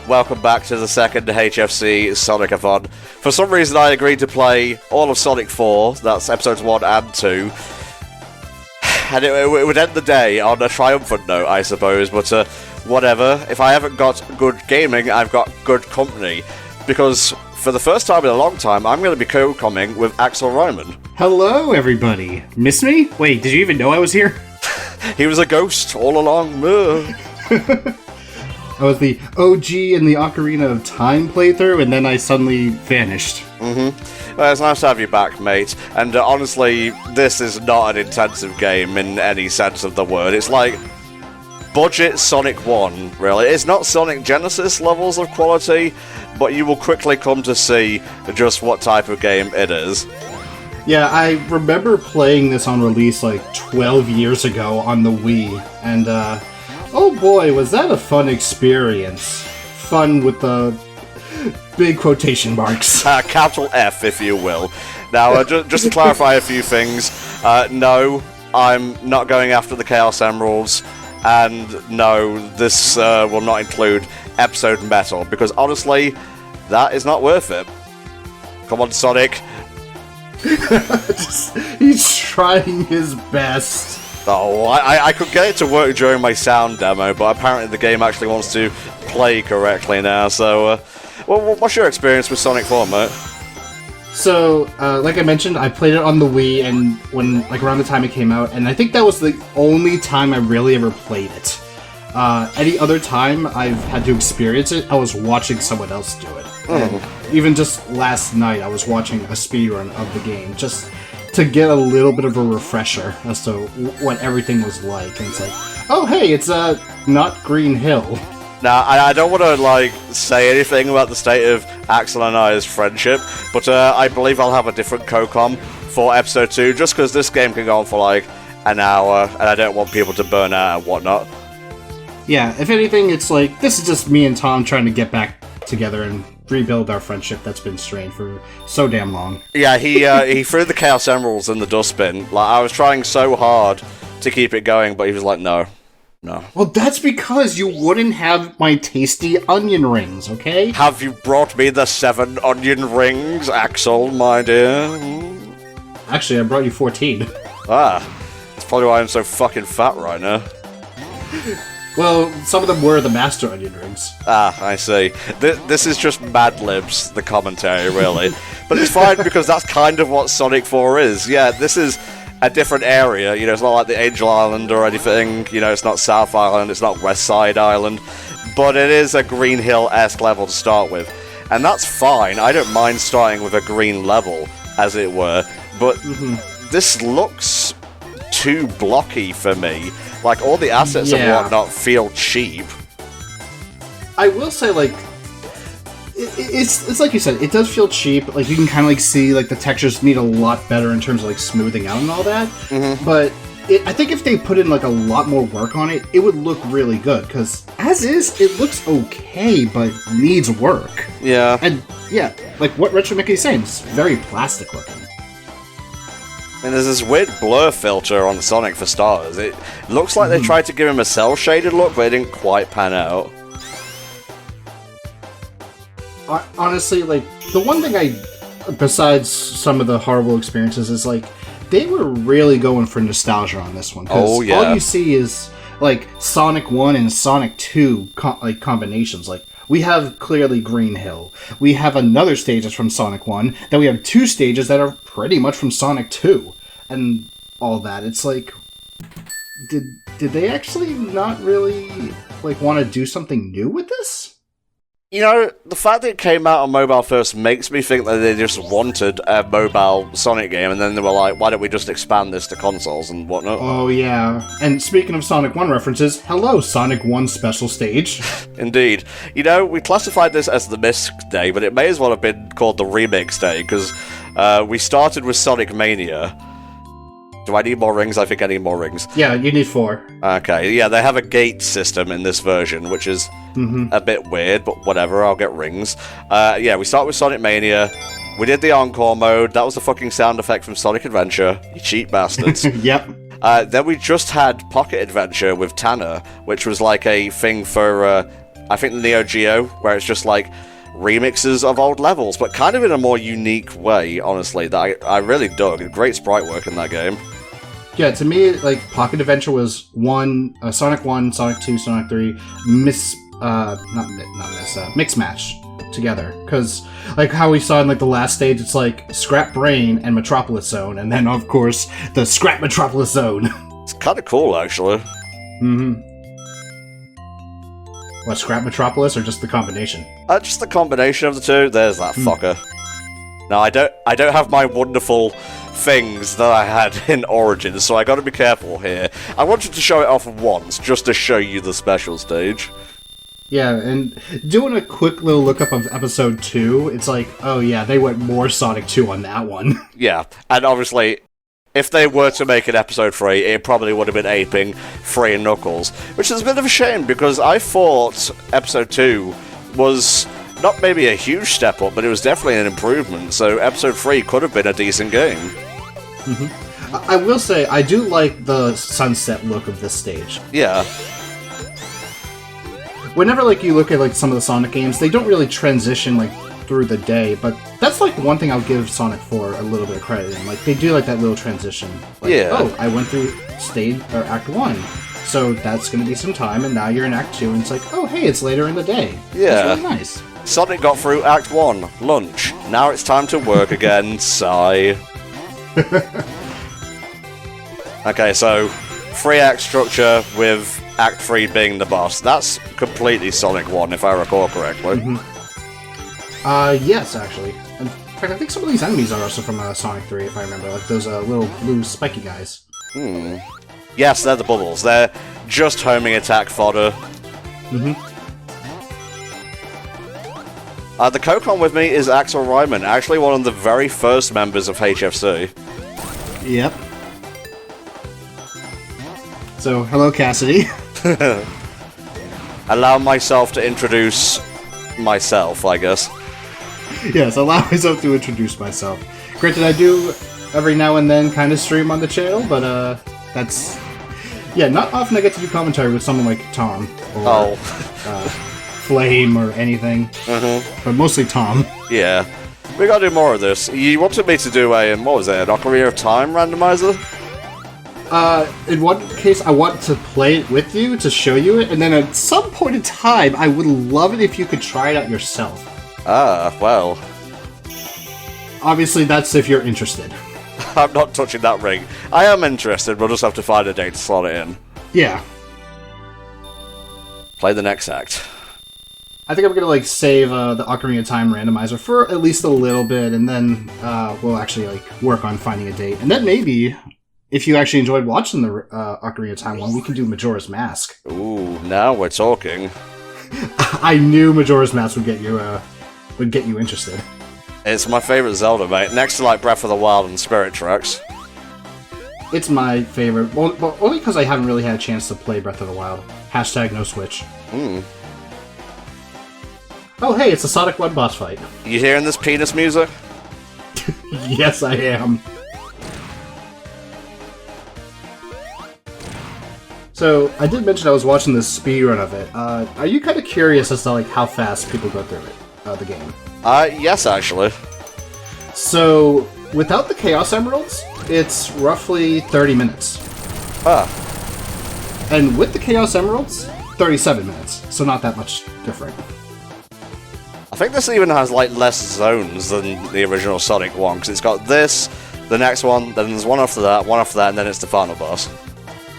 welcome back to the second HFC Sonic-a-thon. For some reason I agreed to play all of Sonic 4, that's episodes 1 and 2. And it would end the day on a triumphant note, I suppose, but whatever. If I haven't got good gaming, I've got good company. Because for the first time in a long time, I'm going to be co-comming with Axel Ryman. Hello, everybody. Miss me? Wait, did you even know I was here? He was a ghost all along. I was the OG in the Ocarina of Time playthrough, and then I suddenly vanished. Well, it's nice to have you back, mate. And honestly, this is not an intensive game in any sense of the word. It's like budget Sonic 1, really. It's not Sonic Genesis levels of quality, but you will quickly come to see just what type of game it is. Yeah, I remember playing this on release like 12 years ago on the Wii, and oh boy, was that a fun experience. Fun with the big quotation marks. Capital F, if you will. Now, just to clarify a few things, no, I'm not going after the Chaos Emeralds, and no, this will not include episode metal, because honestly, that is not worth it. Come on, Sonic. He's trying his best. Oh, I could get it to work during my sound demo, but apparently the game actually wants to play correctly now, so... what's your experience with Sonic 4, mate? So, like I mentioned, I played it on the Wii, and around the time it came out, and I think that was the only time I really ever played it. Any other time I've had to experience it, I was watching someone else do it. And even just last night, I was watching a speedrun of the game, just to get a little bit of a refresher as to what everything was like. And it's like, oh hey, it's not Green Hill. Now, I don't want to, say anything about the state of Axel and I's friendship, but I believe I'll have a different co-com for episode 2, just because this game can go on for, an hour, and I don't want people to burn out and whatnot. Yeah, if anything, it's like, this is just me and Tom trying to get back together and rebuild our friendship that's been strained for so damn long. Yeah, he threw the Chaos Emeralds in the dustbin. I was trying so hard to keep it going, but he was like, no. Well, that's because you wouldn't have my tasty onion rings, okay? Have you brought me the 7 onion rings, Axel, my dear? Actually, I brought you 14. That's probably why I'm so fucking fat right now. Well, some of them were the Master Onion Rings. I see. This is just Mad Libs, the commentary, really. But it's fine, because that's kind of what Sonic 4 is. Yeah, this is a different area. It's not like the Angel Island or anything. It's not South Island, it's not West Side Island. But it is a Green Hill-esque level to start with. And that's fine. I don't mind starting with a green level, as it were. But this looks too blocky for me. All the assets and whatnot feel cheap. I will say, it's like you said, it does feel cheap. You can kind of see the textures need a lot better in terms of smoothing out and all that. But I think if they put in a lot more work on it, it would look really good. Because as is, it looks okay, but needs work. Yeah. And yeah, what Retro Mickey's saying, it's very plastic looking. And there's this weird blur filter on Sonic for starters. It looks like they tried to give him a cel-shaded look, but it didn't quite pan out. Honestly, the one thing besides some of the horrible experiences, is they were really going for nostalgia on this one. Oh, yeah. All you see is, Sonic 1 and Sonic 2, combinations. We have clearly Green Hill. We have another stage that's from Sonic 1. Then we have 2 stages that are pretty much from Sonic 2. And all that. It's did they actually not really, want to do something new with this? The fact that it came out on mobile first makes me think that they just wanted a mobile Sonic game, and then they were like, why don't we just expand this to consoles and whatnot? Oh, yeah. And speaking of Sonic 1 references, hello, Sonic 1 special stage. Indeed. We classified this as the Misc Day, but it may as well have been called the Remix Day, because we started with Sonic Mania. Do I need more rings? I think I need more rings. Yeah, you need 4. Okay, yeah, they have a gate system in this version, which is a bit weird, but whatever, I'll get rings. Yeah, we start with Sonic Mania. We did the Encore mode. That was the fucking sound effect from Sonic Adventure. You cheap bastards. Yep. Then we just had Pocket Adventure with Tanner, which was a thing for I think Neo Geo, where it's just like remixes of old levels, but kind of in a more unique way, honestly, that I really dug. Great sprite work in that game. Yeah, to me, like, Pocket Adventure was Sonic 1, Sonic 2, Sonic 3, Mix Match together. Because, like, how we saw in, like, the last stage, it's like Scrap Brain and Metropolis Zone, and then, of course, the Scrap Metropolis Zone. It's kind of cool, actually. Mm-hmm. What, Scrap Metropolis, or just the combination? Just the combination of the two. There's that fucker. Now, I don't have my wonderful things that I had in Origins, so I gotta be careful here. I wanted to show it off once, just to show you the special stage. Yeah, and doing a quick little lookup of episode 2, it's like, oh yeah, they went more Sonic 2 on that one. Yeah, and obviously, if they were to make an episode 3, it probably would have been aping 3 and Knuckles, which is a bit of a shame, because I thought episode 2 was not maybe a huge step up, but it was definitely an improvement, so episode 3 could have been a decent game. Mm-hmm. I will say, I do like the sunset look of this stage. Yeah. Whenever, like, you look at, like, some of the Sonic games, they don't really transition, like, through the day, but that's, like, one thing I'll give Sonic for a little bit of credit in. Like, they do, like, that little transition. Like, yeah. Oh, I went through Act 1, so that's gonna be some time, and now you're in Act 2, and it's like, oh, hey, it's later in the day. Yeah. That's really nice. Sonic got through Act 1, lunch. Now it's time to work again, sigh. Okay, so 3-act structure with Act 3 being the boss. That's completely Sonic 1, if I recall correctly. Mm-hmm. Yes, actually. In fact, I think some of these enemies are also from Sonic 3, if I remember. Like those little blue spiky guys. Yes, they're the bubbles. They're just homing attack fodder. The Kokon with me is Axel Ryman, actually one of the very first members of HFC. Yep. So, hello, Cassidy. Allow myself to introduce myself, I guess. Yes, allow myself to introduce myself. Granted, I do every now and then kind of stream on the channel, but that's... Yeah, not often I get to do commentary with someone like Tom, or Flame, or anything. But mostly Tom. Yeah. We gotta do more of this. You wanted me to do what was it, an Ocarina of Time randomizer? In one case, I want to play it with you, to show you it, and then at some point in time, I would love it if you could try it out yourself. Ah, well. Obviously, that's if you're interested. I'm not touching that ring. I am interested, we'll just have to find a date to slot it in. Yeah. Play the next act. I think I'm gonna, like, save the Ocarina of Time randomizer for at least a little bit, and then we'll actually, like, work on finding a date. And then maybe... If you actually enjoyed watching the Ocarina of Time one, we can do Majora's Mask. Ooh, now we're talking. I knew Majora's Mask would get you interested. It's my favorite Zelda, mate. Next to like Breath of the Wild and Spirit Tracks. It's my favorite, well, only because I haven't really had a chance to play Breath of the Wild. Hashtag no Switch. Oh, hey, it's a Sonic 1 boss fight. You hearing this penis music? Yes, I am. So, I did mention I was watching this speedrun of it. Are you kind of curious as to like how fast people go through it, the game? Yes, actually. So, without the Chaos Emeralds, it's roughly 30 minutes. And with the Chaos Emeralds, 37 minutes. So not that much different. I think this even has like less zones than the original Sonic one, because it's got this, the next one, then there's one after that, and then it's the final boss.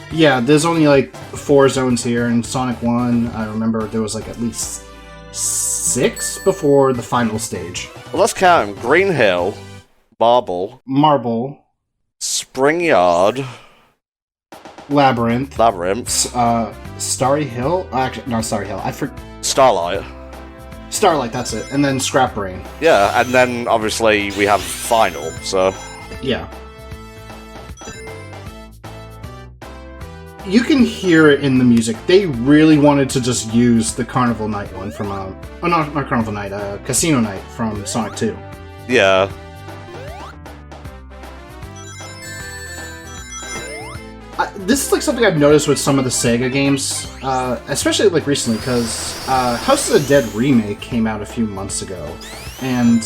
Yeah, there's only like 4 zones here. In Sonic 1, I remember there was like at least 6 before the final stage. Well, let's count them. Green Hill, Marble, Spring Yard, Labyrinth, Starry Hill? Actually, no, Starry Hill. Starlight, that's it. And then Scrap Brain. Yeah, and then obviously we have Final, so... Yeah. You can hear it in the music. They really wanted to just use the Carnival Night one from, not Carnival Night, Casino Night from Sonic 2. Yeah. this is like something I've noticed with some of the Sega games, especially like recently, because House of the Dead Remake came out a few months ago, and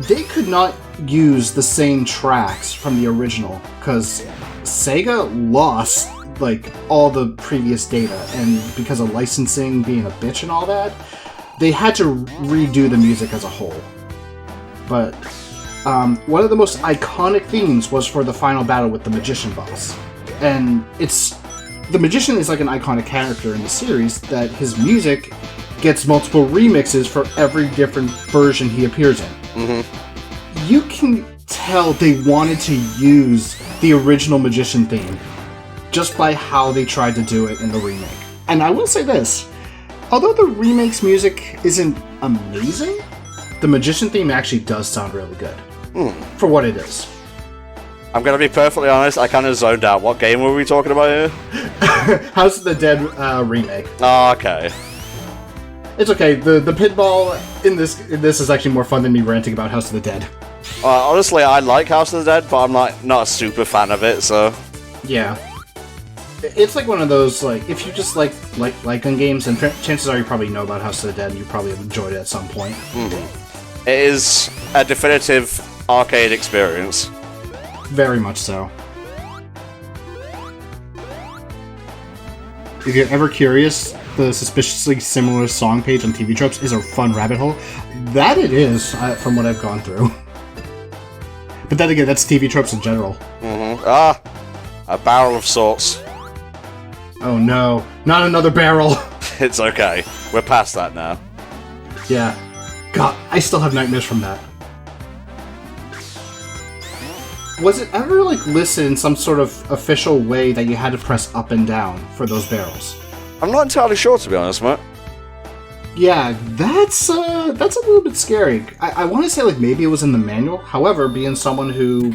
they could not use the same tracks from the original, because Sega lost like all the previous data, and because of licensing being a bitch and all that, they had to redo the music as a whole. But one of the most iconic themes was for the final battle with the Magician boss. And the Magician is like an iconic character in the series that his music gets multiple remixes for every different version he appears in. Mm-hmm. You can tell they wanted to use the original Magician theme just by how they tried to do it in the remake. And I will say this, although the remake's music isn't amazing, the Magician theme actually does sound really good. For what it is. I'm going to be perfectly honest, I kind of zoned out. What game were we talking about here? House of the Dead remake. Oh, okay. It's okay, the pinball in this is actually more fun than me ranting about House of the Dead. Honestly, I like House of the Dead, but I'm not a super fan of it, so... Yeah. It's like one of those, like, if you just like gun games, then chances are you probably know about House of the Dead, and you probably have enjoyed it at some point. Mm-hmm. It is a definitive arcade experience. Very much so. If you're ever curious, the suspiciously similar song page on TV Tropes is a fun rabbit hole. That it is, from what I've gone through. But then again, that's TV Tropes in general. Mm-hmm. A barrel of sorts. Oh no, not another barrel! It's okay. We're past that now. Yeah. God, I still have nightmares from that. Was it ever, like, listed in some sort of official way that you had to press up and down for those barrels? I'm not entirely sure, to be honest, mate. Yeah, that's a little bit scary. I want to say, like, maybe it was in the manual. However, being someone who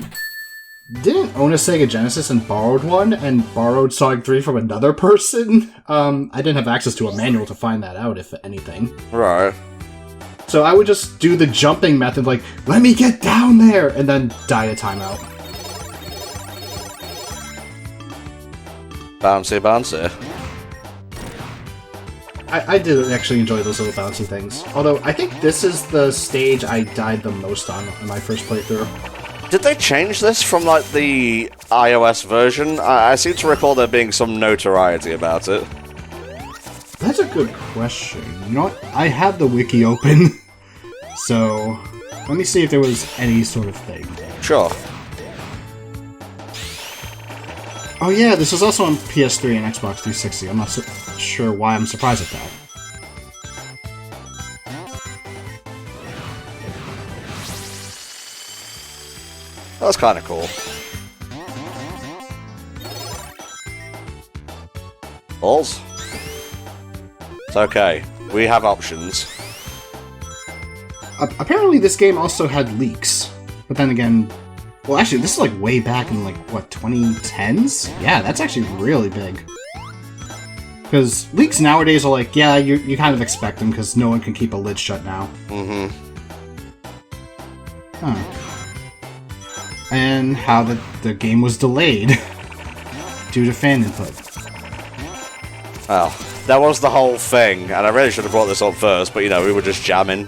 didn't own a Sega Genesis and borrowed one, and borrowed Sonic 3 from another person, I didn't have access to a manual to find that out, if anything. Right. So I would just do the jumping method, like, let me get down there, and then die a timeout. Bouncy, bouncy. I did actually enjoy those little bouncy things. Although, I think this is the stage I died the most on in my first playthrough. Did they change this from, like, the iOS version? I seem to recall there being some notoriety about it. That's a good question. You know what? I have the wiki open, so let me see if there was any sort of thing. Sure. Oh yeah, this was also on PS3 and Xbox 360. I'm not sure why I'm surprised at that. That's kind of cool. Balls? It's okay. We have options. Apparently this game also had leaks. But then again... Well, actually, this is like way back in like, what, 2010s? Yeah, that's actually really big. Because leaks nowadays are like, yeah, you kind of expect them because no one can keep a lid shut now. Mm-hmm. Huh. And how the game was delayed due to fan input. Well, that was the whole thing, and I really should have brought this up first, but, you know, we were just jamming,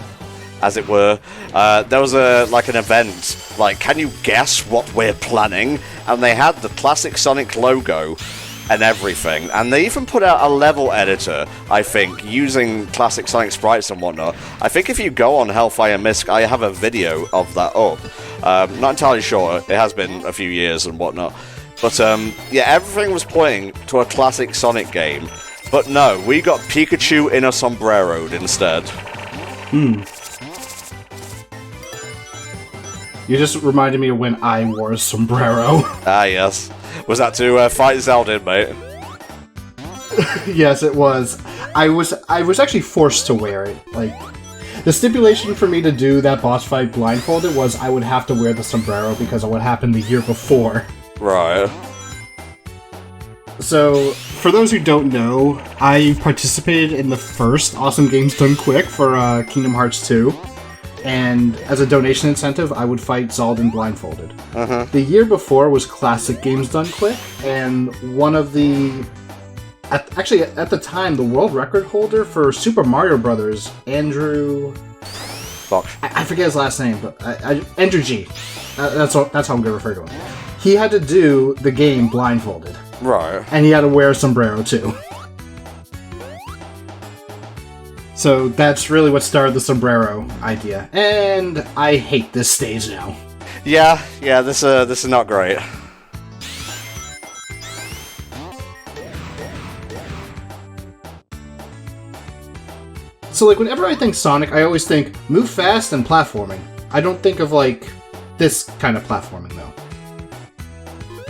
as it were. There was an event, like, can you guess what we're planning? And they had the classic Sonic logo and everything, and they even put out a level editor, I think, using classic Sonic sprites and whatnot. I think if you go on Hellfire Misc, I have a video of that up. Not entirely sure, it has been a few years and whatnot. But, yeah, everything was pointing to a classic Sonic game. But no, we got Pikachu in a sombreroed instead. You just reminded me of when I wore a sombrero. Ah, yes. Was that to fight Zelda, mate? Yes, it was. I was actually forced to wear it. Like, the stipulation for me to do that boss fight blindfolded was I would have to wear the sombrero because of what happened the year before. Right. So, for those who don't know, I participated in the first Awesome Games Done Quick for Kingdom Hearts 2. and as a donation incentive, I would fight Zaldin blindfolded. Uh-huh. The year before was Classic Games Done Quick, and one of the... Actually, at the time, the world record holder for Super Mario Brothers, Andrew... Fuck. I forget his last name, but Andrew G. That's how I'm going to refer to him. He had to do the game blindfolded. Right. And he had to wear a sombrero, too. So that's really what started the sombrero idea. And I hate this stage now. Yeah, this is not great. So, like, whenever I think Sonic, I always think move fast and platforming. I don't think of, like, this kind of platforming, though.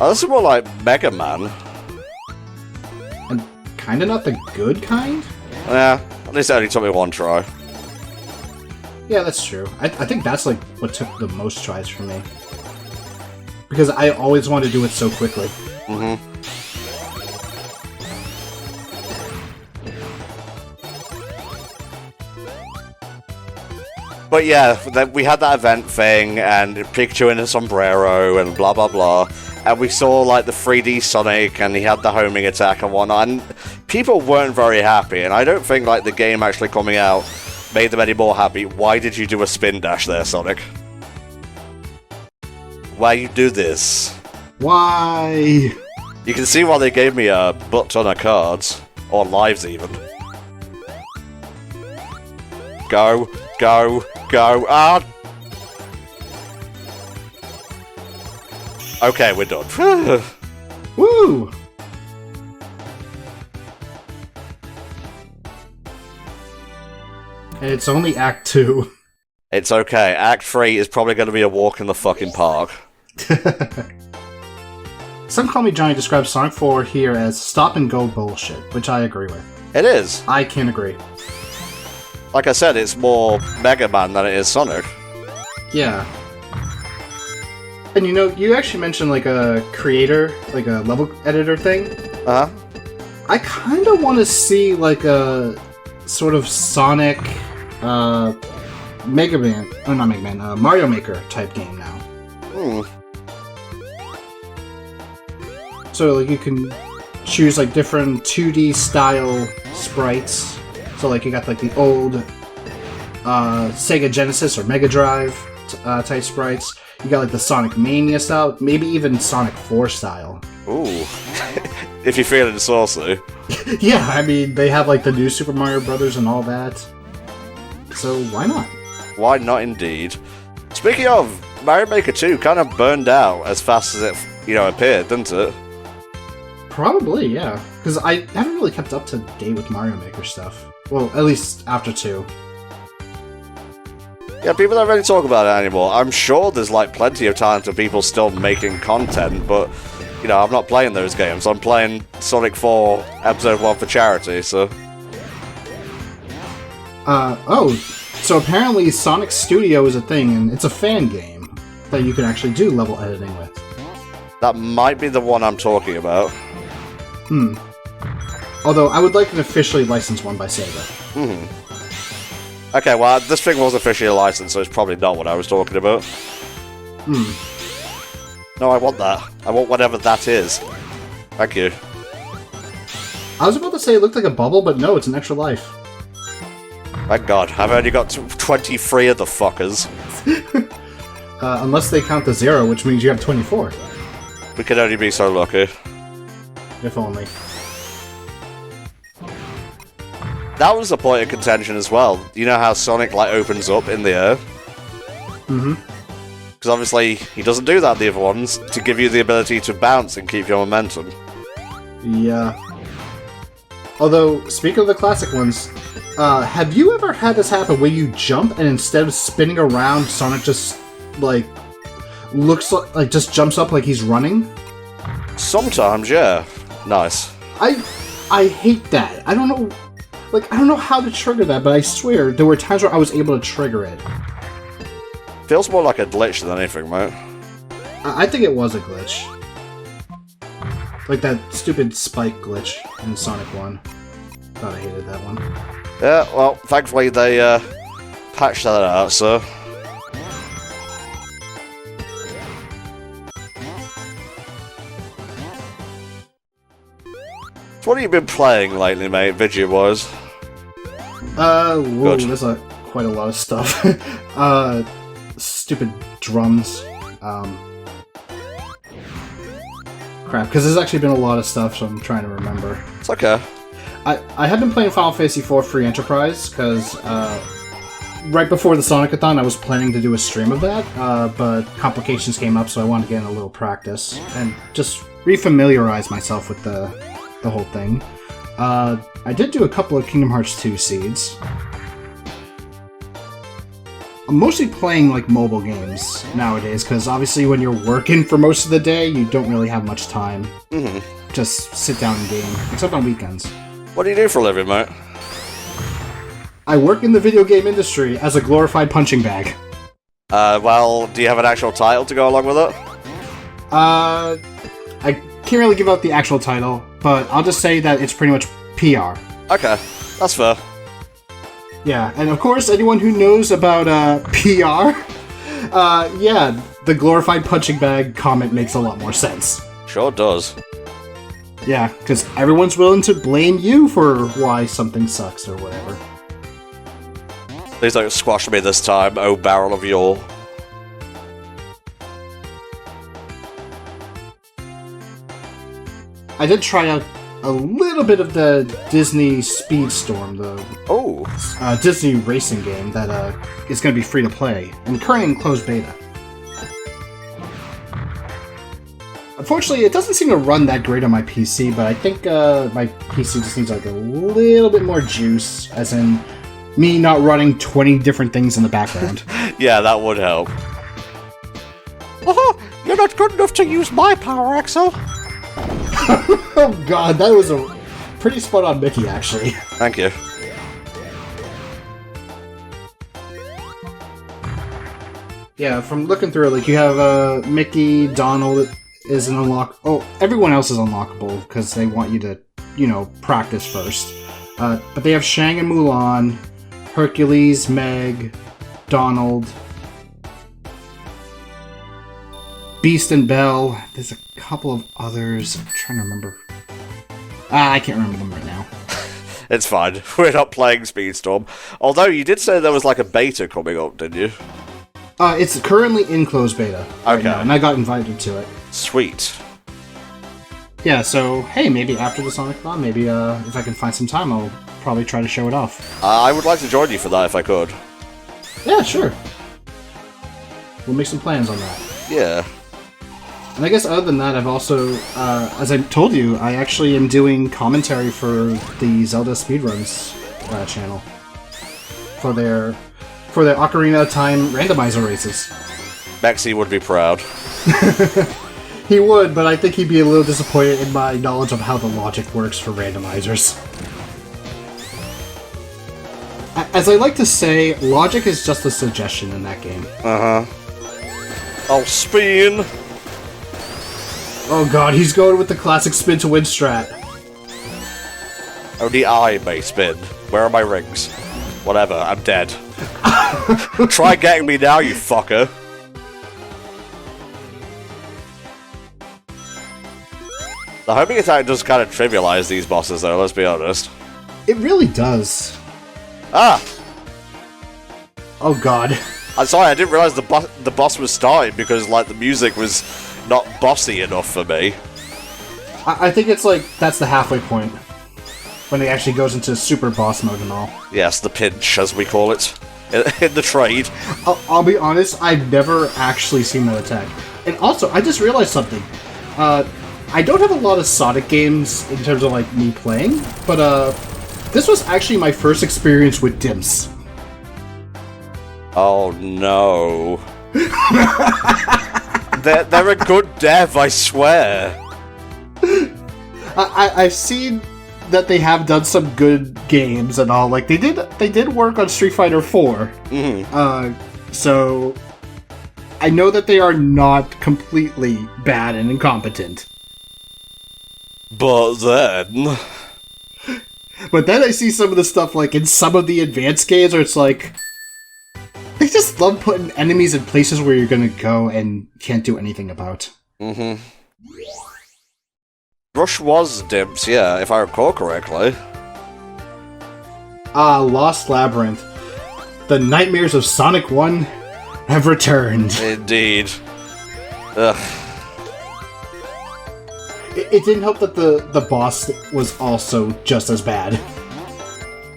Oh, this is more like Mega Man. And kinda not the good kind? Yeah, at least it only took me one try. Yeah, that's true. I think that's, like, what took the most tries for me. Because I always wanted to do it so quickly. Mm-hmm. But yeah, we had that event thing, and Pikachu in a sombrero, and blah blah blah. And we saw, like, the 3D Sonic, and he had the homing attack and whatnot, and people weren't very happy, and I don't think, like, the game actually coming out made them any more happy. Why did you do a spin dash there, Sonic? Why you do this? Why? You can see why they gave me a butt ton of cards, or lives even. Go, go, go, ah! Okay, we're done. Woo! It's only Act 2. It's okay. Act 3 is probably going to be a walk in the fucking park. Some Call Me Johnny describes Sonic 4 here as stop-and-go bullshit, which I agree with. It is. I can agree. Like I said, it's more Mega Man than it is Sonic. Yeah. And you know, you actually mentioned like a creator, like a level editor thing. Uh-huh. I kind of want to see like a sort of Sonic, Mega Man, oh not Mega Man, Mario Maker type game now. Hmm. So like you can choose like different 2D style sprites. So like you got like the old Sega Genesis or Mega Drive type sprites. You got like the Sonic Mania style, maybe even Sonic 4 style. Ooh. If you're feeling saucy. Yeah, I mean, they have like the new Super Mario Brothers and all that. So why not? Why not indeed? Speaking of, Mario Maker 2 kind of burned out as fast as it, appeared, didn't it? Probably, yeah. Because I haven't really kept up to date with Mario Maker stuff. Well, at least after 2. Yeah, people don't really talk about it anymore. I'm sure there's like plenty of talented people still making content, but I'm not playing those games. I'm playing Sonic 4 Episode 1 for charity, so... So apparently Sonic Studio is a thing, and it's a fan game that you can actually do level editing with. That might be the one I'm talking about. Although, I would like an officially licensed one by Sega. Okay, well, this thing was officially licensed, so it's probably not what I was talking about. No, I want that. I want whatever that is. Thank you. I was about to say it looked like a bubble, but no, it's an extra life. Thank God. I've only got 23 of the fuckers. Unless they count the 0, which means you have 24. We could only be so lucky. If only. That was a point of contention as well. You know how Sonic, opens up in the air? Because obviously, he doesn't do that in the other ones, to give you the ability to bounce and keep your momentum. Yeah. Although, speaking of the classic ones, have you ever had this happen where you jump and instead of spinning around, Sonic just, looks like just jumps up like he's running? Sometimes, yeah. Nice. I hate that. I don't know how to trigger that, but I swear there were times where I was able to trigger it. Feels more like a glitch than anything, mate. I think it was a glitch. Like that stupid spike glitch in Sonic 1. Thought I hated that one. Yeah, well, thankfully they patched that out, so... what have you been playing lately, mate, video-wise? Whoa, there's quite a lot of stuff. Stupid drums. Crap, because there's actually been a lot of stuff, so I'm trying to remember. It's okay. I have been playing Final Fantasy IV Free Enterprise, because right before the Sonic-a-thon, I was planning to do a stream of that, but complications came up, so I wanted to get in a little practice, and just refamiliarize myself with the whole thing. I did do a couple of Kingdom Hearts 2 seeds. I'm mostly playing, like, mobile games nowadays, because obviously when you're working for most of the day, you don't really have much time. Just sit down and game, except on weekends. What do you do for a living, mate? I work in the video game industry as a glorified punching bag. Well, do you have an actual title to go along with it? I can't really give out the actual title, but I'll just say that it's pretty much PR. Okay, that's fair. Yeah, and of course, anyone who knows about PR, yeah, the glorified punching bag comment makes a lot more sense. Sure does. Yeah, because everyone's willing to blame you for why something sucks or whatever. Please don't squash me this time, oh barrel of yore. I did try out a little bit of the Disney Speedstorm, the Disney racing game that is going to be free to play, and currently in closed beta. Unfortunately, it doesn't seem to run that great on my PC, but I think my PC just needs like a little bit more juice, as in me not running 20 different things in the background. Yeah, that would help. Oh, you're not good enough to use my power, Axel. Oh god, that was a pretty spot-on Mickey, actually. Thank you. Yeah, from looking through it, like, you have Mickey, Donald is an unlock. Oh, everyone else is unlockable, because they want you to, you know, practice first. But they have Shang and Mulan, Hercules, Meg, Donald, Beast and Belle. There's a couple of others. I'm trying to remember. I can't remember them right now. It's fine. We're not playing Speedstorm. Although you did say there was like a beta coming up, didn't you? It's currently in closed beta right now, and I got invited to it. Sweet. Yeah, so, hey, maybe after the Sonic-a-thon, maybe if I can find some time, I'll probably try to show it off. I would like to join you for that if I could. Yeah, sure. We'll make some plans on that. Yeah. And I guess other than that, I've also, as I told you, I actually am doing commentary for the Zelda Speedruns channel. For their Ocarina of Time randomizer races. Maxie would be proud. He would, but I think he'd be a little disappointed in my knowledge of how the logic works for randomizers. As I like to say, logic is just a suggestion in that game. Uh-huh. I'll spin! Oh god, he's going with the classic spin to win strat. Only I may spin. Where are my rings? Whatever, I'm dead. Try getting me now, you fucker. The homing attack does kind of trivialize these bosses though, let's be honest. It really does. Ah! Oh god. I'm sorry, I didn't realize the boss was starting because, like, the music was not bossy enough for me. I think it's like, that's the halfway point. When it actually goes into super boss mode and all. Yes, the pinch, as we call it. In the trade. I'll be honest, I've never actually seen that attack. And also, I just realized something. I don't have a lot of Sonic games in terms of, like, me playing, but, this was actually my first experience with Dimps. Oh no. they're a good dev, I swear. I've seen that they have done some good games and all. Like, they did work on Street Fighter 4. Mm-hmm. So I know that they are not completely bad and incompetent. But then I see some of the stuff, like, in some of the advanced games where it's like, they just love putting enemies in places where you're gonna go and can't do anything about. Mm-hmm. Rush was Dimps, yeah, if I recall correctly. Lost Labyrinth. The nightmares of Sonic 1 have returned. Indeed. Ugh. It didn't help that the boss was also just as bad.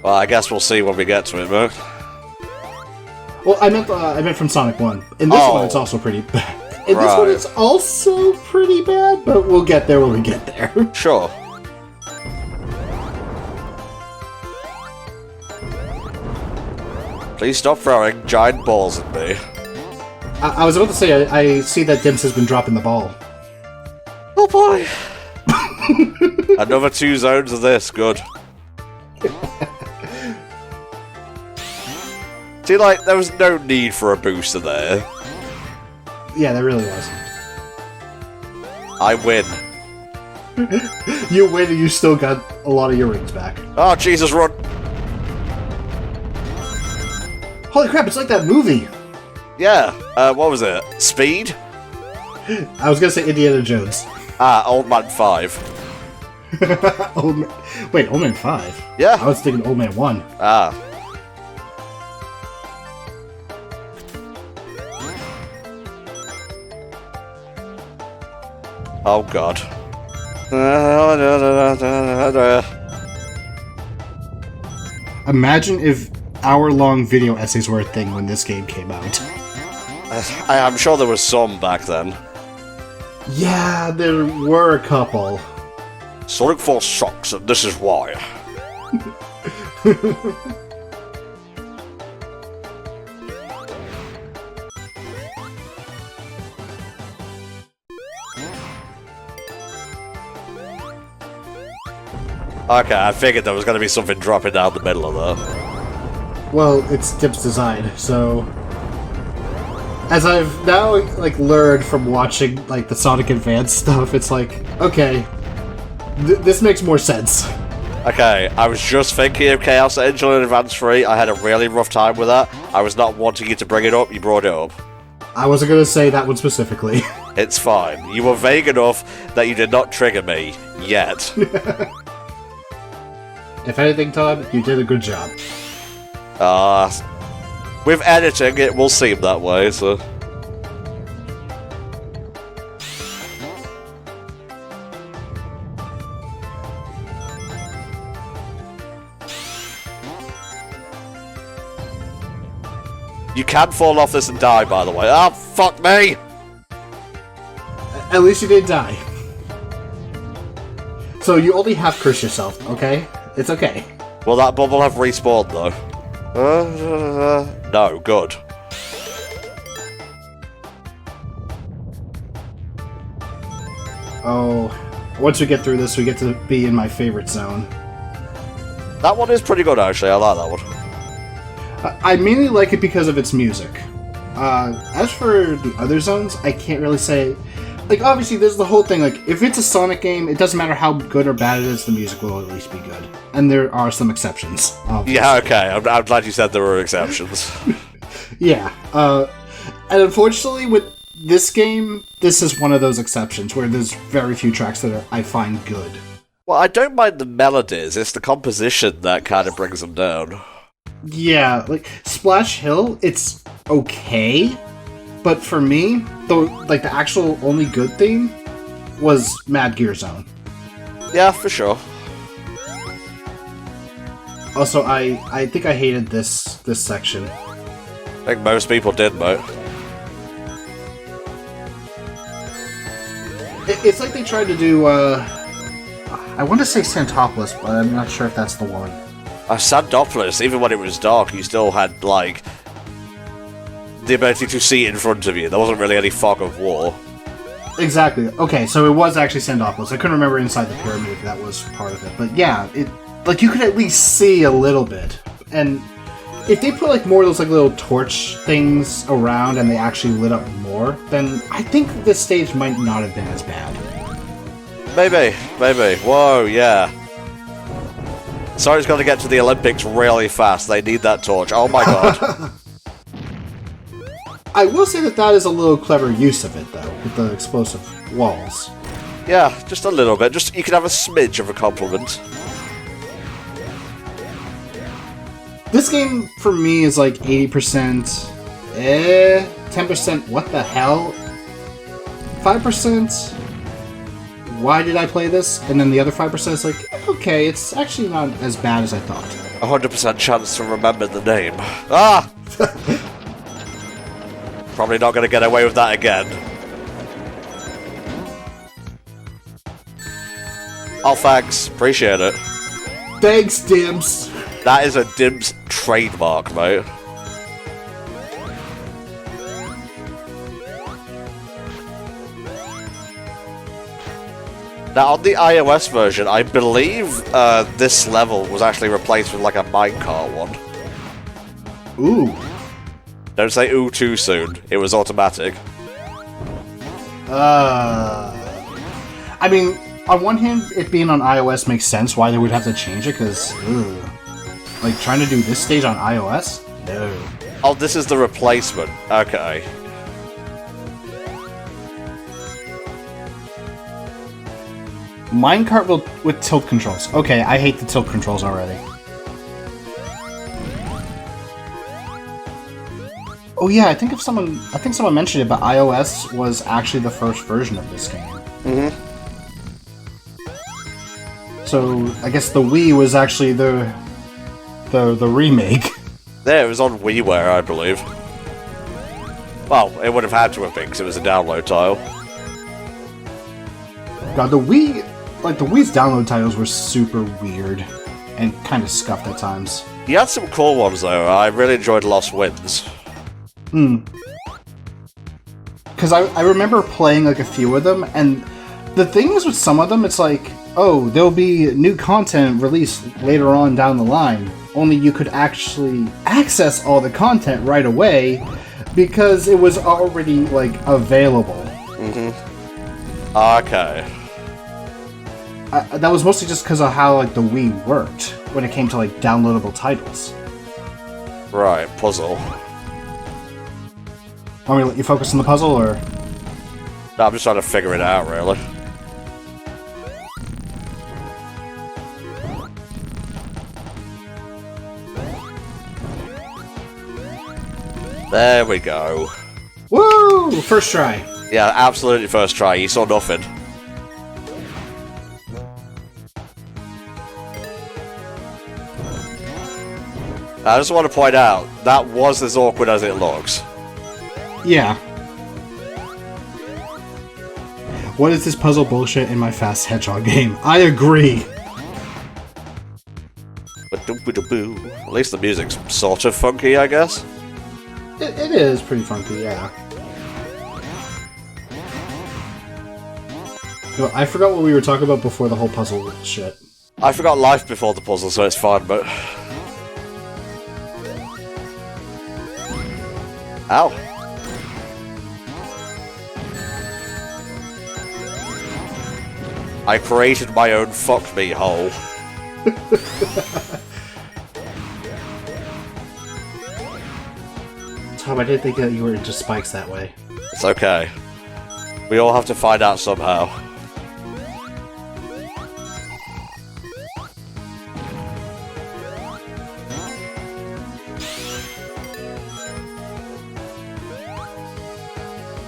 Well, I guess we'll see when we get to it, but... Well, I meant from Sonic 1. In this one, it's also pretty bad. In this one, it's also pretty bad, but we'll get there when we get there. Sure. Please stop throwing giant balls at me. I was about to say, I see that Dimps has been dropping the ball. Oh boy! Another 2 zones of this, good. See, like, there was no need for a booster there. Yeah, there really wasn't. I win. You win and you still got a lot of your rings back. Oh, Jesus, run! Holy crap, it's like that movie! Yeah, what was it? Speed? I was gonna say Indiana Jones. Old Man 5. Wait, Old Man 5? Yeah. I was thinking Old Man 1. Oh god. Imagine if hour-long video essays were a thing when this game came out. I'm sure there was some back then. Yeah, there were a couple. Sonic 4 sucks, and this is why. Okay, I figured there was going to be something dropping down the middle of that. Well, it's Dimps' design, so... As I've now, like, learned from watching, like, the Sonic Advance stuff, it's like, okay, this makes more sense. Okay, I was just thinking of Chaos Angel in Advance 3, I had a really rough time with that. I was not wanting you to bring it up, you brought it up. I wasn't gonna say that one specifically. It's fine. You were vague enough that you did not trigger me, yet. If anything, Todd, you did a good job. With editing, it will seem that way, so... You can fall off this and die, by the way. Oh, fuck me! At least you didn't die. So you only half curse yourself, okay? It's okay. Will that bubble have respawned, though? No, good. Oh, once we get through this, we get to be in my favorite zone. That one is pretty good, actually. I like that one. I mainly like it because of its music. As for the other zones, I can't really say... Like, obviously, there's the whole thing, like, if it's a Sonic game, it doesn't matter how good or bad it is, the music will at least be good. And there are some exceptions, obviously. Yeah, okay. I'm glad you said there were exceptions. Yeah. And unfortunately, with this game, this is one of those exceptions, where there's very few tracks that I find good. Well, I don't mind the melodies, it's the composition that kind of brings them down. Yeah, like, Splash Hill, it's okay, but for me, the actual only good theme was Mad Gear Zone. Yeah, for sure. Also, I think I hated this section. I think most people did, mate. It's like they tried to do, I want to say Santopolis, but I'm not sure if that's the one. Sandopolis, even when it was dark, you still had, like, the ability to see in front of you. There wasn't really any fog of war. Exactly. Okay, so it was actually Sandopolis. I couldn't remember inside the pyramid if that was part of it. But yeah, like, you could at least see a little bit. And if they put, like, more of those, like, little torch things around and they actually lit up more, then I think this stage might not have been as bad. Maybe. Whoa, yeah. Sonic's got to get to the Olympics really fast. They need that torch. Oh my god. I will say that is a little clever use of it, though, with the explosive walls. Yeah, just a little bit. Just you can have a smidge of a compliment. This game, for me, is like 80%, 10%, what the hell? 5%, why did I play this? And then the other 5% is like, okay, it's actually not as bad as I thought. 100% chance to remember the name. Ah! Probably not going to get away with that again. Oh, thanks. Appreciate it. Thanks, Dims. That is a Dims trademark, mate. Now, on the iOS version, I believe this level was actually replaced with like a minecart one. Ooh. Don't say ooh too soon. It was automatic. I mean, on one hand, it being on iOS makes sense why they would have to change it, because, like, trying to do this stage on iOS? No. Oh, this is the replacement. Okay. Minecart with tilt controls. Okay, I hate the tilt controls already. Oh yeah, I think someone mentioned it, but iOS was actually the first version of this game. Mm-hmm. So I guess the Wii was actually the remake. There, it was on WiiWare, I believe. Well, it would have had to have been because it was a download tile. God, the Wii, like the Wii's download titles were super weird and kind of scuffed at times. You had some cool ones though. I really enjoyed Lost Winds. Because I remember playing like a few of them, and the thing is with some of them, it's like, oh, there'll be new content released later on down the line, only you could actually access all the content right away because it was already, like, available. Mm-hmm. Okay. That was mostly just because of how, like, the Wii worked when it came to, like, downloadable titles. Right, puzzle. Want me to let you focus on the puzzle, or...? No, I'm just trying to figure it out, really. There we go. Woo! First try. Yeah, absolutely first try. You saw nothing. I just want to point out, that was as awkward as it looks. Yeah. What is this puzzle bullshit in my Fast Hedgehog game? I agree. At least the music's sort of funky, I guess. It is pretty funky, yeah. No, I forgot what we were talking about before the whole puzzle shit. I forgot life before the puzzle, so it's fine, but... Ow. I created my own fuck me hole. Tom, I didn't think that you were into spikes that way. It's okay. We all have to find out somehow.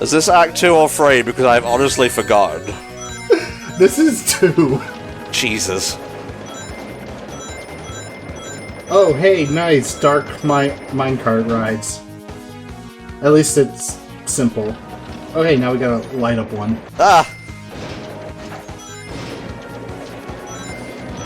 Is this Act 2 or 3? Because I've honestly forgotten. This is 2. Jesus. Oh, hey, nice. Dark minecart rides. At least it's simple. Oh, hey, now we gotta light up one. Ah!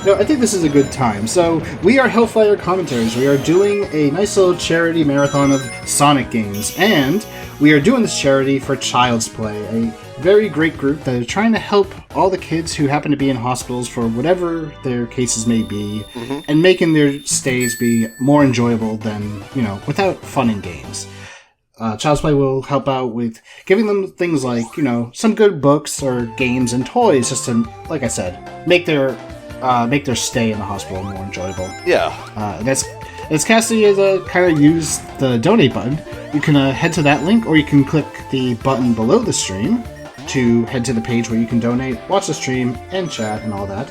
No, I think this is a good time. So, we are Hellfire Commentaries. We are doing a nice little charity marathon of Sonic games, and we are doing this charity for Child's Play, a very great group that are trying to help all the kids who happen to be in hospitals for whatever their cases may be, and making their stays be more enjoyable than, without fun and games. Child's Play will help out with giving them things like, some good books or games and toys, just to, like I said, make their stay in the hospital more enjoyable. Yeah. As Cassidy has kind of used the donate button, you can head to that link, or you can click the button below the stream to head to the page where you can donate, watch the stream, and chat and all that.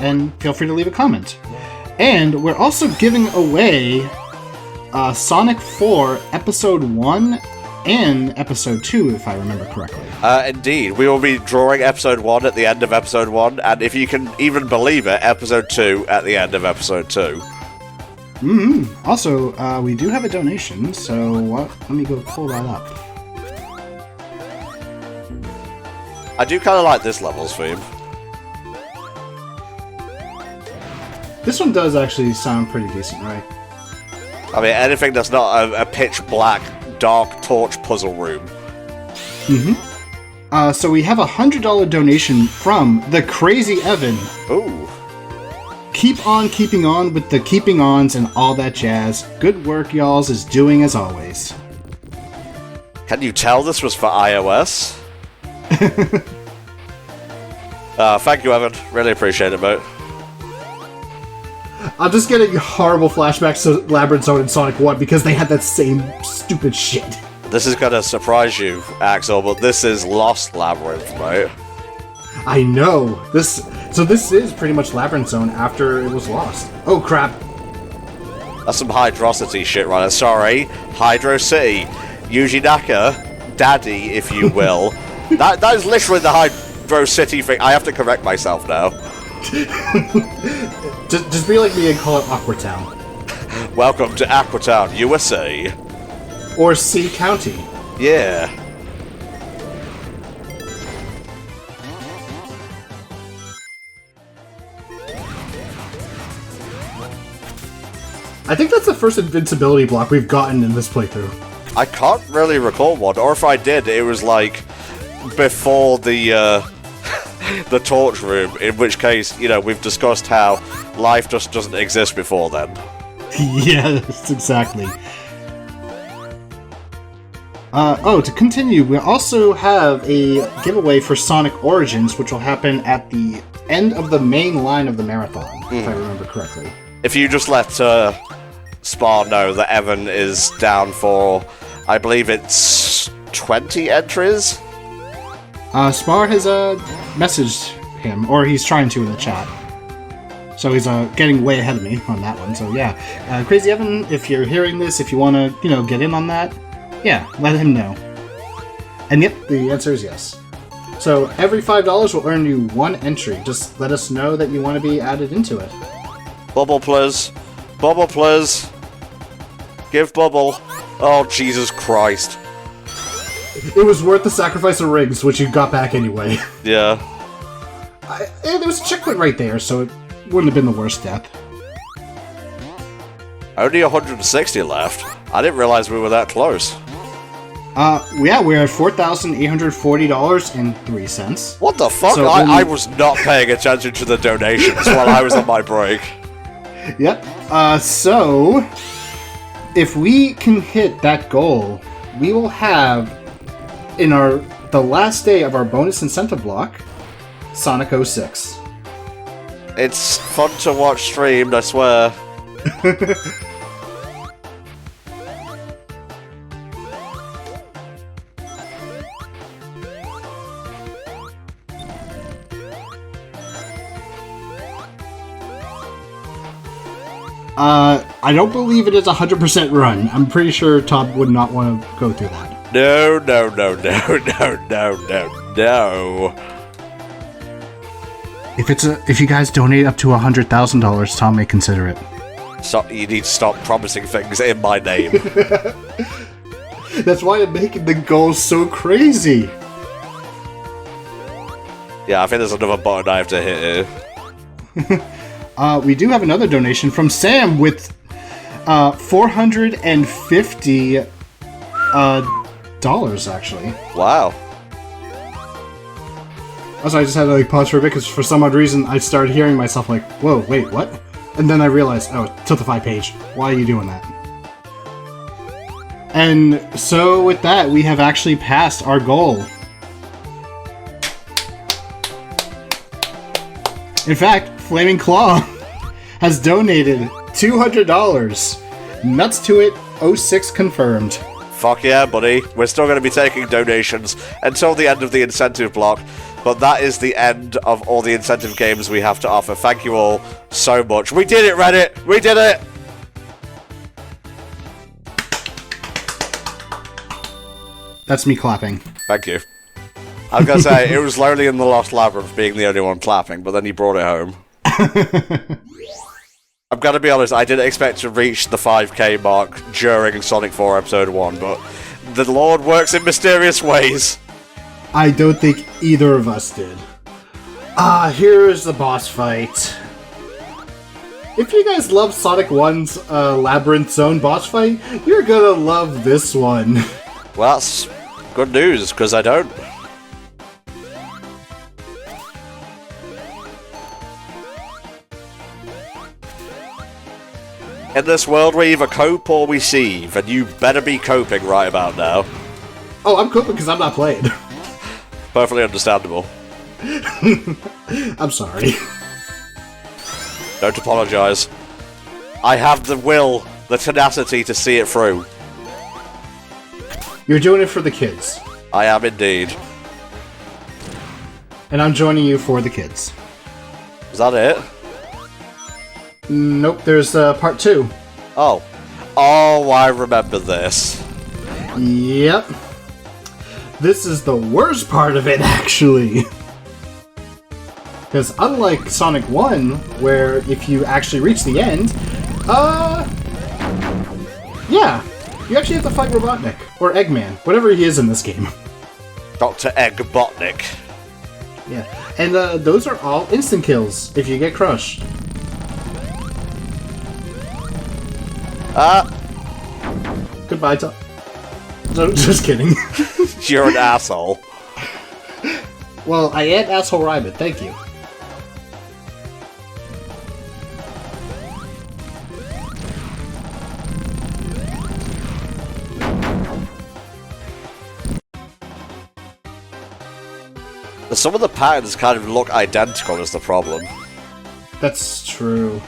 And feel free to leave a comment. And we're also giving away Sonic 4 Episode 1 and Episode 2, if I remember correctly. Indeed. We will be drawing Episode 1 at the end of Episode 1, and if you can even believe it, Episode 2 at the end of Episode 2. Also, we do have a donation, so let me go pull that up. I do kind of like this level's theme. This one does actually sound pretty decent, right? I mean, anything that's not a pitch black, dark torch puzzle room. So we have a $100 donation from the Crazy Evan. Ooh. Keep on keeping on with the keeping ons and all that jazz. Good work y'alls is doing as always. Can you tell this was for iOS? Thank you, Evan. Really appreciate it, mate. I'm just getting horrible flashbacks to Labyrinth Zone and Sonic 1 because they had that same stupid shit. This is gonna surprise you, Axel, but this is Lost Labyrinth, right? I know. So this is pretty much Labyrinth Zone after it was lost. Oh crap. That's some Hydrocity shit right there. Sorry. Hydro City. Yuji Naka, daddy, if you will. that is literally the Hydro City thing. I have to correct myself now. just be like me and call it Aquatown. Welcome to Aquatown, USA. Or C County. Yeah. I think that's the first invincibility block we've gotten in this playthrough. I can't really recall one, or if I did, it was like before the the torch room, in which case, you know, we've discussed how life just doesn't exist before then. Yes, exactly. To continue, we also have a giveaway for Sonic Origins, which will happen at the end of the main line of the marathon, if I remember correctly. If you just let Spar know that Evan is down for, I believe it's 20 entries? Spar has messaged him, or he's trying to in the chat. So he's getting way ahead of me on that one. So yeah, Crazy Evan, if you're hearing this, if you want to, get in on that, yeah, let him know. And yep, the answer is yes. So every $5 will earn you one entry. Just let us know that you want to be added into it. Bubble, please. Bubble, please. Give Bubble. Oh, Jesus Christ. It was worth the sacrifice of rings, which you got back anyway. Yeah. There was a checkpoint right there, so it wouldn't have been the worst death. Only 160 left. I didn't realize we were that close. Yeah, we're at $4,840.03. What the fuck? So I was not paying attention to the donations while I was on my break. Yep. So if we can hit that goal, we will have in the last day of our bonus incentive block, Sonic 06. It's fun to watch streamed, I swear. I don't believe it is 100% run. I'm pretty sure Todd would not want to go through that. No. If you guys donate up to $100,000, Tom may consider it. So you need to stop promising things in my name. That's why I'm making the goal so crazy. Yeah, I think there's another button I have to hit here. We do have another donation from Sam with $450 actually. Wow. Also, I just had to pause for a bit because for some odd reason I started hearing myself like, whoa, wait, what? And then I realized, oh, Tiltify page. Why are you doing that? And so with that, we have actually passed our goal. In fact, Flaming Claw has donated $200. Nuts to it, 06 confirmed. Fuck yeah, buddy. We're still going to be taking donations until the end of the incentive block, but that is the end of all the incentive games we have to offer. Thank you all so much. We did it, Reddit! We did it! That's me clapping. Thank you. I was going to say, it was lonely in the Lost Labyrinth being the only one clapping, but then you brought it home. I'm going to be honest, I didn't expect to reach the 5k mark during Sonic 4 Episode 1, but the Lord works in mysterious ways. I don't think either of us did. Here's the boss fight. If you guys love Sonic 1's Labyrinth Zone boss fight, you're gonna love this one. Well, that's good news, because I don't. In this world, we either cope or we sieve, and you better be coping right about now. Oh, I'm coping because I'm not playing. Perfectly understandable. I'm sorry. Don't apologise. I have the will, the tenacity to see it through. You're doing it for the kids. I am indeed. And I'm joining you for the kids. Is that it? Nope, there's part 2. Oh. Oh, I remember this. Yep. This is the worst part of it, actually. Because unlike Sonic 1, where if you actually reach the end, yeah, you actually have to fight Robotnik, or Eggman, whatever he is in this game. Dr. Eggbotnik. Yeah, and those are all instant kills if you get crushed. Goodbye, Tom. So, just kidding. You're an asshole. Well, I am Asshole Rabbit, thank you. Some of the patterns kind of look identical is the problem. That's true.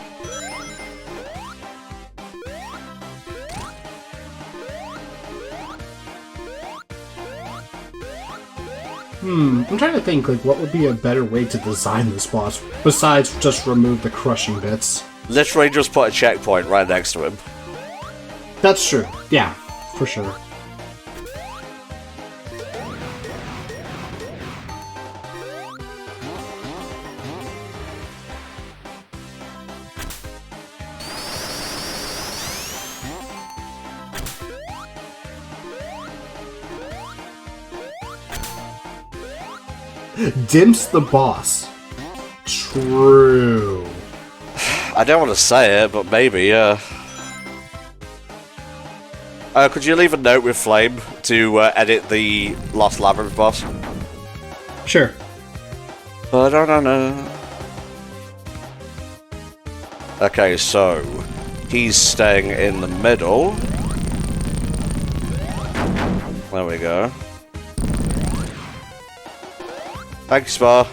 I'm trying to think, like, what would be a better way to design this boss, besides just remove the crushing bits? Literally just put a checkpoint right next to him. That's true. Yeah, for sure. Dimps the boss. True. I don't want to say it, but maybe, yeah. Could you leave a note with Flame to edit the Lost Labyrinth boss? Sure. Ba-da-da-da. Okay, so he's staying in the middle. There we go. Thanks, Spa.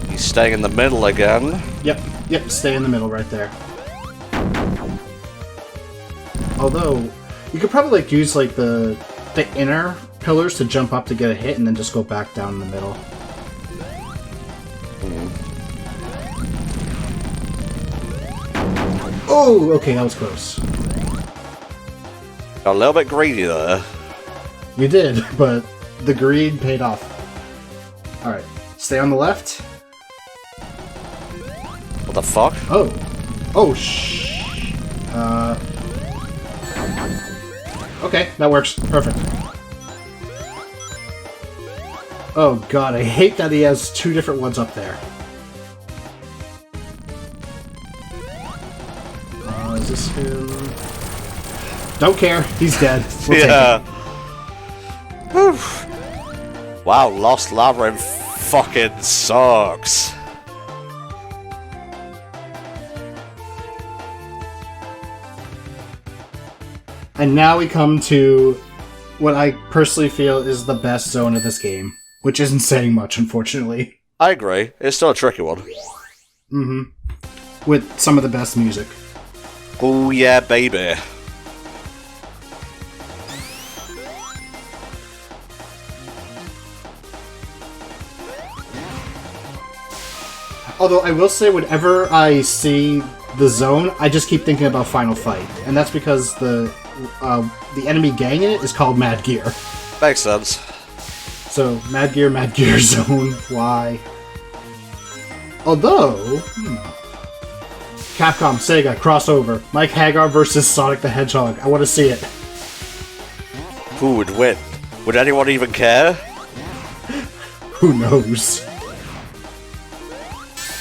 He's staying in the middle again. Yep, stay in the middle right there. Although, you could probably like use like the inner pillars to jump up to get a hit and then just go back down in the middle. Oh, okay, that was close. Got a little bit greedy there. You did, but the greed paid off. Alright, stay on the left. What the fuck? Oh. Oh, okay, that works. Perfect. Oh god, I hate that he has two different ones up there. Is this him? Don't care, he's dead. We'll yeah. Wow, Lost Labyrinth fucking sucks. And now we come to what I personally feel is the best zone of this game, which isn't saying much, unfortunately. I agree. It's still a tricky one. Mm-hmm. With some of the best music. Oh yeah, baby. Although I will say, whenever I see the zone, I just keep thinking about Final Fight, and that's because the enemy gang in it is called Mad Gear. Makes sense. So Mad Gear Zone. Why? Although, Capcom, Sega crossover, Mike Hagar versus Sonic the Hedgehog. I want to see it. Who would win? Would anyone even care? Who knows?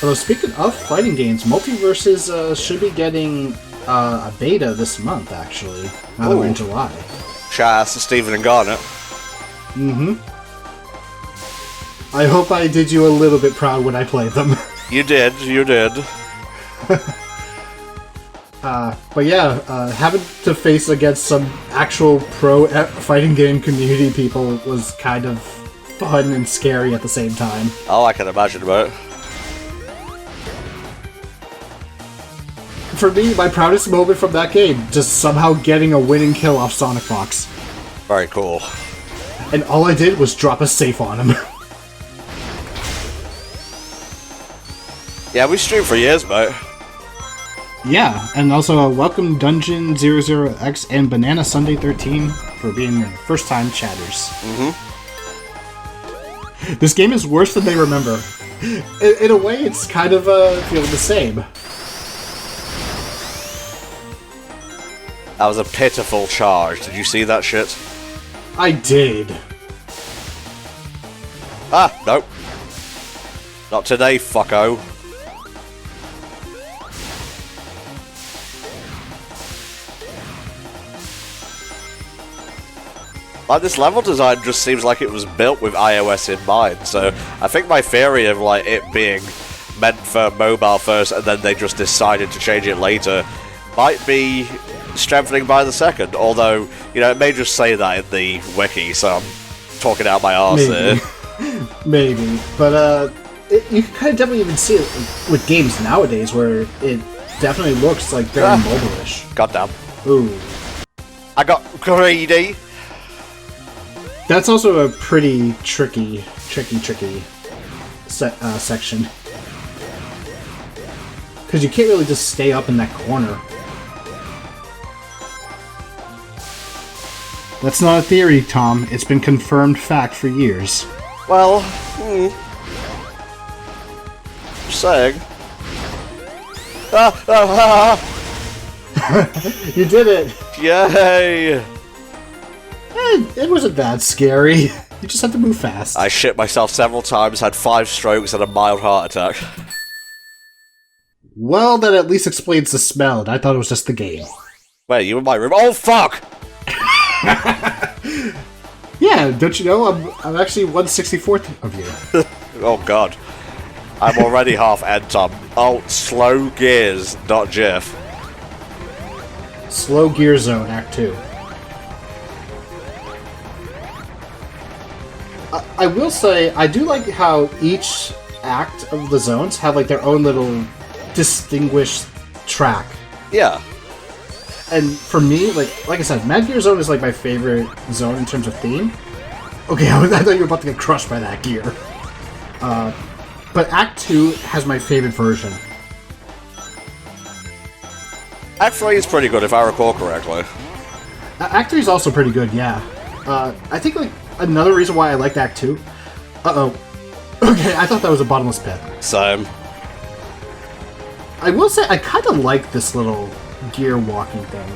Although, speaking of fighting games, Multiverses should be getting a beta this month, actually. Now that we're in July. Shout out to Steven and Garnet. I hope I did you a little bit proud when I played them. You did. But yeah, having to face against some actual pro fighting game community people was kind of fun and scary at the same time. Oh, I can imagine about it. For me, my proudest moment from that game, just somehow getting a winning kill off Sonic Fox. Very cool. And all I did was drop a safe on him. Yeah, we streamed for years, mate. Yeah, and also welcome Dungeon 00X and Banana Sunday 13 for being first-time chatters. This game is worse than they remember. In a way, it's kind of feeling the same. That was a pitiful charge. Did you see that shit? I did. Ah, nope. Not today, fucko. Like, this level design just seems like it was built with iOS in mind, so I think my theory of, like, it being meant for mobile first and then they just decided to change it later might be strengthening by the second, although, you know, it may just say that in the wiki, so I'm talking out my arse here. Maybe, but you can kind of definitely even see it with games nowadays where it definitely looks like very mobile-ish. Goddamn. Ooh. I got greedy. That's also a pretty tricky section. Because you can't really just stay up in that corner. That's not a theory, Tom. It's been confirmed fact for years. Well, just saying. You did it! Yay! It wasn't that scary. You just have to move fast. I shit myself several times, had 5 strokes and a mild heart attack. Well, that at least explains the smell, and I thought it was just the game. Wait, you in my room? Oh, fuck! Yeah, don't you know? I'm actually 1/64th of you. Oh, God. I'm already half end Tom. Oh, slow gears, not GIF. Slow Gear Zone, Act 2. I will say, I do like how each act of the zones have like their own little distinguished track. Yeah. And for me, like I said, Mad Gear Zone is like my favorite zone in terms of theme. Okay, I thought you were about to get crushed by that gear. But Act 2 has my favorite version. Act 3 is pretty good, if I recall correctly. Act 3 is also pretty good, yeah. I think like another reason why I liked Act 2... Uh-oh. Okay, I thought that was a bottomless pit. Same. I will say, I kind of like this little gear walking thing.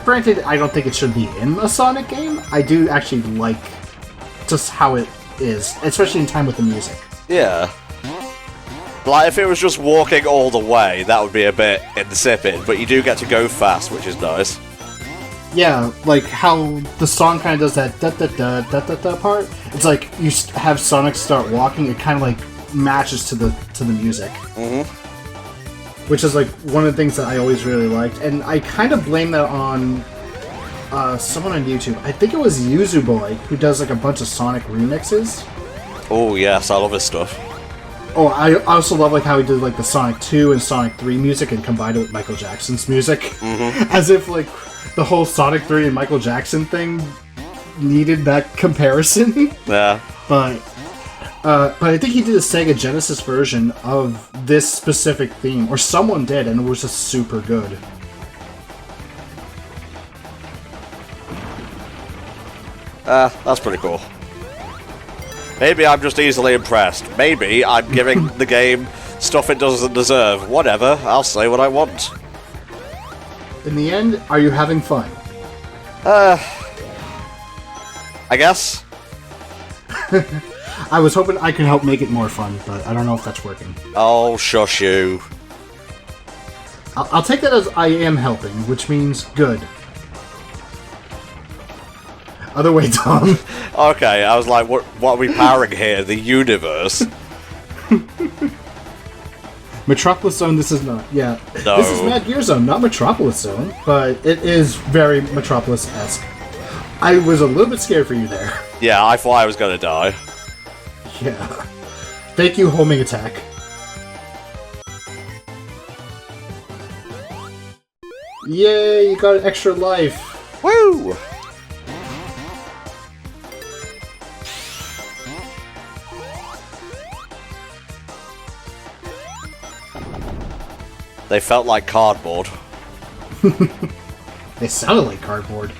Granted, I don't think it should be in a Sonic game. I do actually like just how it is, especially in time with the music. Yeah. Like, if it was just walking all the way, that would be a bit insipid, but you do get to go fast, which is nice. Yeah, like how the song kind of does that da-da-da-da-da-da part. It's like you have Sonic start walking, it kind of like matches to the music. Mm-hmm. Which is like one of the things that I always really liked, and I kind of blame that on someone on YouTube. I think it was Yuzu Boy who does like a bunch of Sonic remixes. Oh yes, I love his stuff. Oh, I also love like how he did like the Sonic 2 and Sonic 3 music and combined it with Michael Jackson's music, as if like the whole Sonic 3 and Michael Jackson thing needed that comparison. Yeah. But But I think he did a Sega Genesis version of this specific theme, or someone did, and it was just super good. That's pretty cool. Maybe I'm just easily impressed. Maybe I'm giving the game stuff it doesn't deserve. Whatever, I'll say what I want. In the end, are you having fun? I guess. I was hoping I could help make it more fun, but I don't know if that's working. Oh, shush you. I'll take that as I am helping, which means good. Other way, Tom. Okay, I was like, what are we powering here? The universe? Metropolis Zone, this is not. Yeah. No. This is Mad Gear Zone, not Metropolis Zone, but it is very Metropolis-esque. I was a little bit scared for you there. Yeah, I thought I was gonna die. Yeah. Thank you, homing attack. Yay, you got an extra life. Woo! They felt like cardboard. They sounded like cardboard.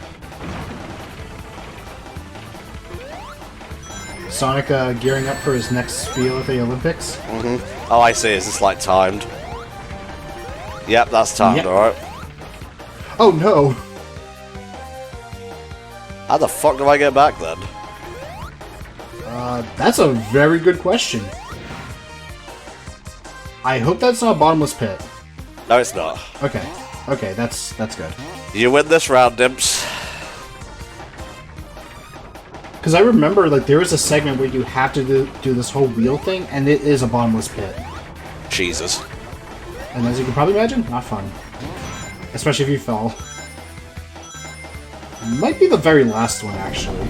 Sonic gearing up for his next spiel at the Olympics. Mm-hmm. Oh, I see. Is this like timed? Yep, that's timed, Yep. alright. Oh no! How the fuck do I get back then? That's a very good question. I hope that's not a bottomless pit. No, it's not. Okay. Okay, that's good. You win this round, Dimps. Because I remember, like, there was a segment where you have to do this whole wheel thing, and it is a bottomless pit. Jesus. And as you can probably imagine, not fun. Especially if you fall. Might be the very last one, actually.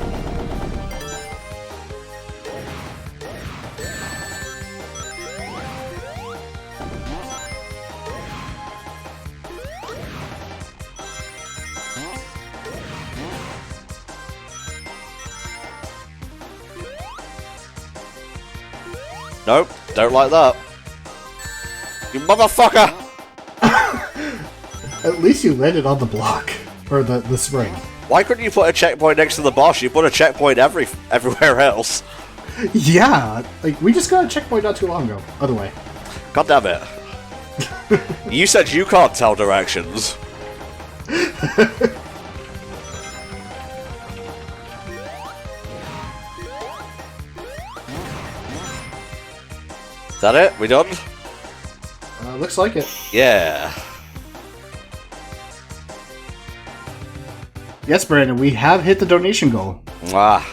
Nope, don't like that. You motherfucker! At least you landed on the block. Or the spring. Why couldn't you put a checkpoint next to the boss? You put a checkpoint everywhere else. Yeah! Like, we just got a checkpoint not too long ago. Other way. God damn it. You said you can't tell directions. Is that it? We done? Looks like it. Yeah. Yes, Brandon, we have hit the donation goal. Mwah.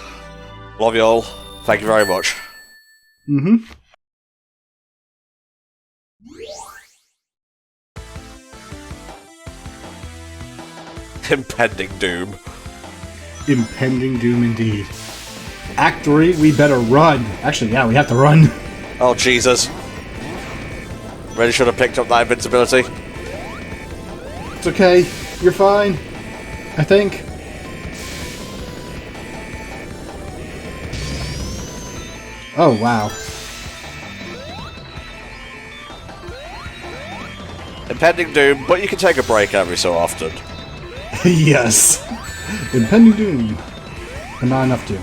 Love you all. Thank you very much. Mm-hmm. Impending doom. Impending doom indeed. Act 3, we better run. Actually, yeah, we have to run. Oh, Jesus. Really should have picked up that invincibility. It's okay. You're fine. I think. Oh, wow. Impending doom, but you can take a break every so often. Yes. Impending doom. But not enough doom.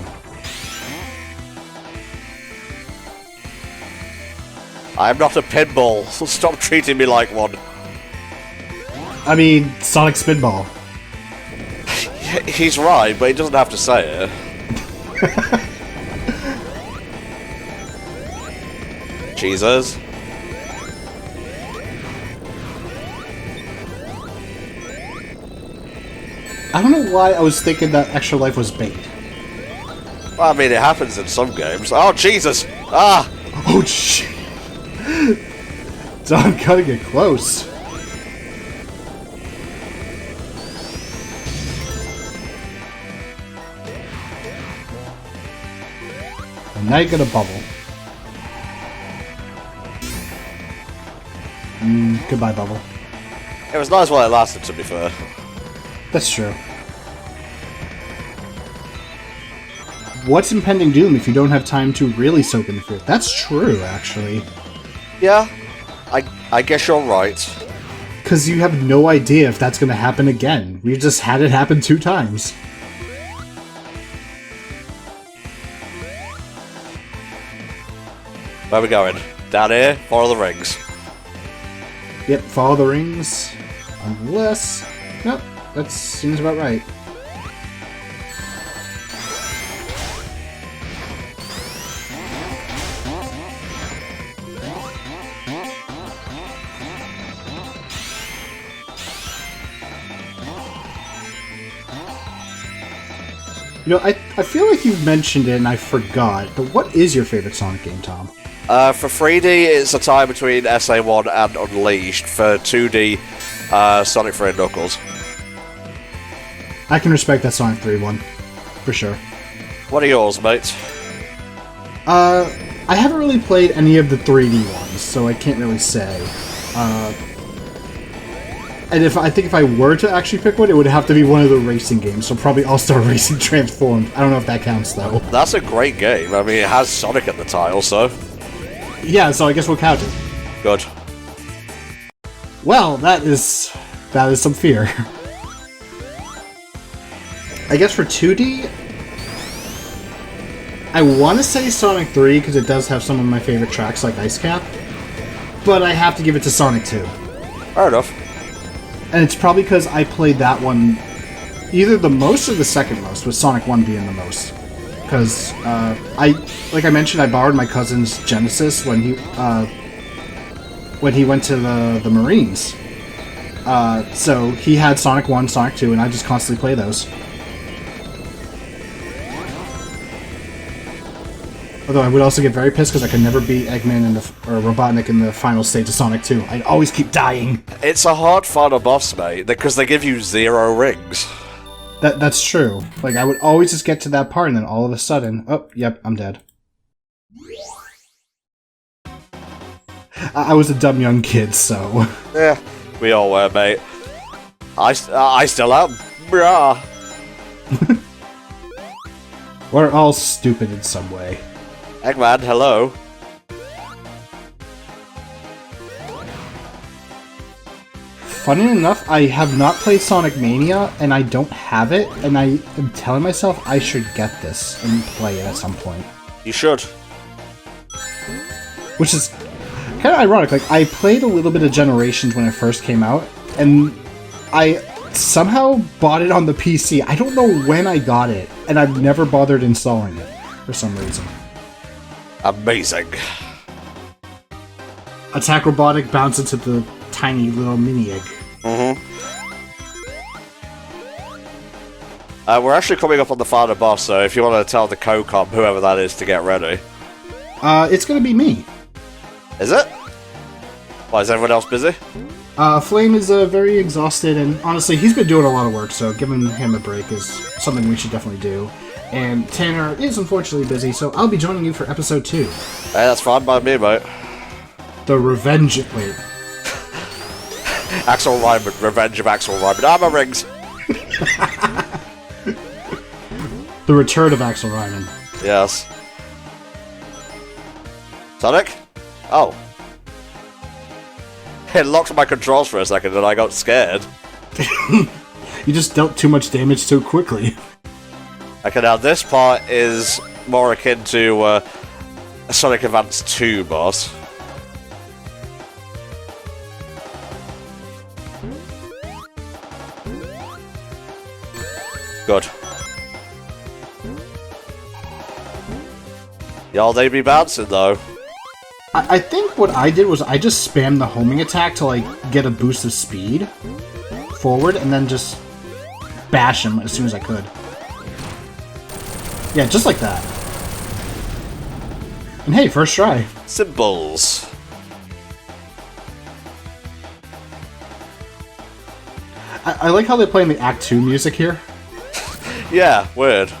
I am not a pinball, so stop treating me like one. I mean, Sonic Spinball. He's right, but he doesn't have to say it. Jesus. I don't know why I was thinking that extra life was bait. Well, I mean, it happens in some games. Oh, Jesus! Ah! Oh, shit. Don gotta get close. And now you get a bubble. Goodbye, bubble. It was nice while it lasted, to be fair. That's true. what's impending doom if you don't have time to really soak in the fear? That's true, actually. Yeah, I guess you're right. Because you have no idea if that's going to happen again. We just had it happen 2 times. Where are we going? Down here? Follow the rings. Yep, follow the rings. Unless... Nope, that seems about right. You know, I feel like you've mentioned it and I forgot, but what is your favorite Sonic game, Tom? For 3D, it's a tie between SA1 and Unleashed. For 2D, Sonic 3 and Knuckles. I can respect that Sonic 3 one, for sure. What are yours, mate? I haven't really played any of the 3D ones, so I can't really say. And I think if I were to actually pick one, it would have to be one of the racing games, so probably All-Star Racing Transformed. I don't know if that counts, though. That's a great game. I mean, it has Sonic at the title, so... Yeah, so I guess we'll count it. Good. Well, that is some fear. I guess for 2D, I want to say Sonic 3, because it does have some of my favorite tracks, like Ice Cap. But I have to give it to Sonic 2. Fair enough. And it's probably because I played that one either the most or the second most, with Sonic 1 being the most. Because, like I mentioned, I borrowed my cousin's Genesis when he went to the Marines. So he had Sonic 1, Sonic 2, and I just constantly play those. Although I would also get very pissed because I could never beat Eggman or Robotnik in the final stage of Sonic 2. I'd always keep dying. It's a hard final boss, mate, because they give you 0 rings. That's true. Like, I would always just get to that part, and then all of a sudden... Oh, yep, I'm dead. I was a dumb young kid, so... Yeah, we all were, mate. I still am. Brah. We're all stupid in some way. Eggman, hello. Funny enough, I have not played Sonic Mania, and I don't have it, and I am telling myself I should get this and play it at some point. You should. Which is kind of ironic. Like, I played a little bit of Generations when it first came out, and I somehow bought it on the PC. I don't know when I got it, and I've never bothered installing it for some reason. Amazing. Attack Robotic, bounce into the tiny little mini egg. We're actually coming up on the final boss, so if you want to tell the co-com, whoever that is, to get ready. It's gonna be me. Is it? Why, is everyone else busy? Flame is very exhausted, and honestly, he's been doing a lot of work, so giving him a break is something we should definitely do. And Tanner is unfortunately busy, so I'll be joining you for episode 2. Hey, that's fine by me, mate. The Revenge... Wait. Axel Ryman, Revenge of Axel Ryman. Armor rings! The Return of Axel Ryman. Yes. Sonic? Oh. It locked my controls for a second and I got scared. You just dealt too much damage too quickly. Okay, now this part is more akin to a Sonic Advance 2 boss. Good. Y'all, they be bouncing though. I think what I did was I just spammed the homing attack to like get a boost of speed forward and then just bash him as soon as I could. Yeah, just like that. And hey, first try. Symbols. I like how they're playing the Act 2 music here. Yeah, weird.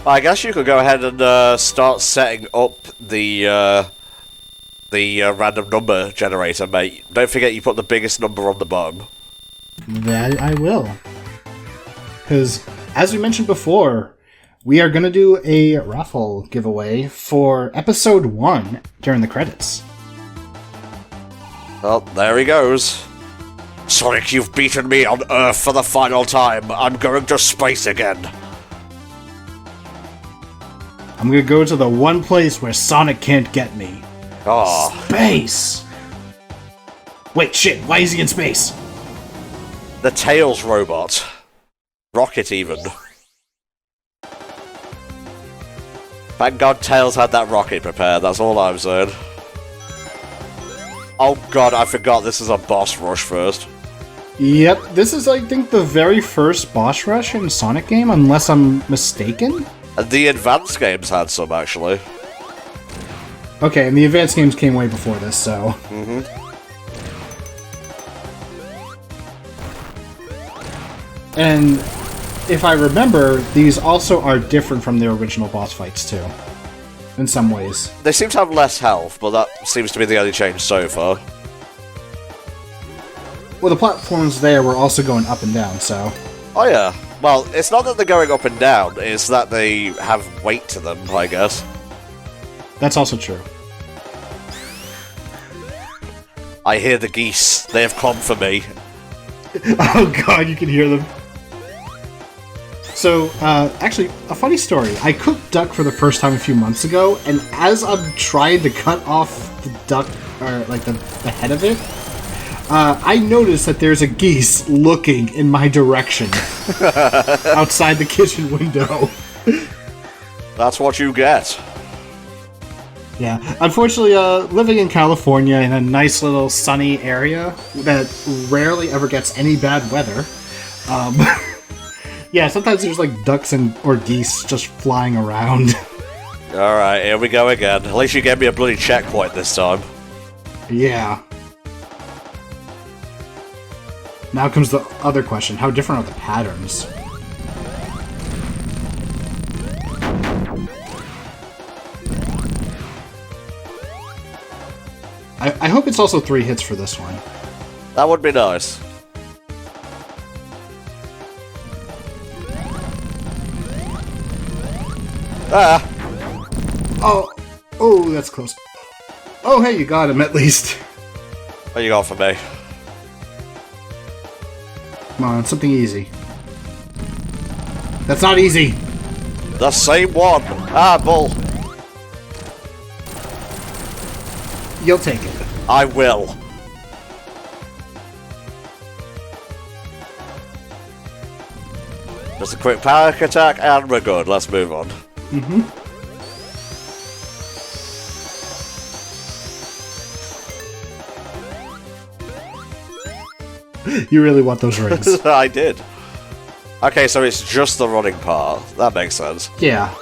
I guess you could go ahead and start setting up the the random number generator, mate. Don't forget you put the biggest number on the bottom. That I will. Because, as we mentioned before, we are going to do a raffle giveaway for episode 1 during the credits. Well, there he goes. Sonic, you've beaten me on Earth for the final time. I'm going to space again. I'm going to go to the one place where Sonic can't get me. Oh. Space! Wait, shit, why is he in space? The Tails robot. Rocket, even. Thank God Tails had that rocket prepared, that's all I'm saying. Oh god, I forgot this is a boss rush first. Yep, this is, I think, the very first boss rush in a Sonic game, unless I'm mistaken? The advanced games had some, actually. Okay, and the advanced games came way before this, so... And if I remember, these also are different from the original boss fights, too. In some ways. They seem to have less health, but that seems to be the only change so far. Well, the platforms there were also going up and down, so... Oh yeah. Well, it's not that they're going up and down, it's that they have weight to them, I guess. That's also true. I hear the geese. They have come for me. Oh god, you can hear them. So, actually, a funny story. I cooked duck for the first time a few months ago, and as I'm trying to cut off the duck, or like the head of it, I noticed that there's a geese looking in my direction outside the kitchen window. That's what you get. Yeah, unfortunately, living in California in a nice little sunny area that rarely ever gets any bad weather, yeah, sometimes there's like ducks or geese just flying around. Alright, here we go again. At least you gave me a bloody checkpoint this time. Yeah. Now comes the other question. How different are the patterns? I hope it's also 3 hits for this one. That would be nice. Ah! Oh, that's close. Oh, hey, you got him at least. What you got for me? Come on, something easy. That's not easy. The same one! Ah, bull! You'll take it. I will. Just a quick panic attack and we're good. Let's move on. You really want those rings. I did. Okay, so it's just the running part. That makes sense. Yeah.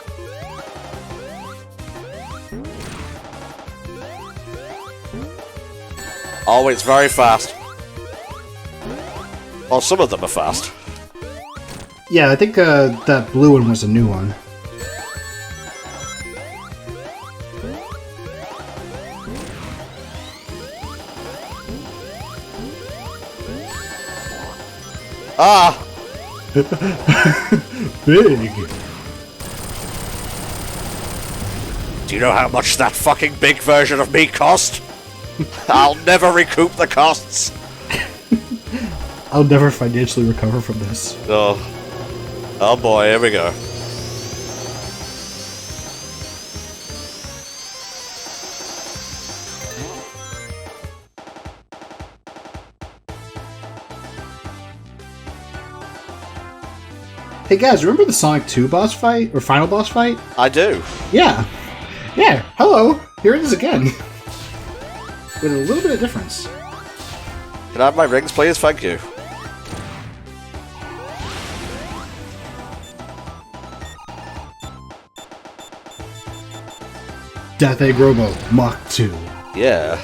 Oh, it's very fast. Well, some of them are fast. Yeah, I think that blue one was a new one. Ah! Big. Do you know how much that fucking big version of me cost? I'll never recoup the costs. I'll never financially recover from this. Oh boy, here we go. Hey guys, remember the Sonic 2 boss fight? Or final boss fight? I do. Yeah. Yeah, hello. Here it is again. With a little bit of difference. Can I have my rings, please? Thank you. Death Egg Robo, Mach 2. Yeah.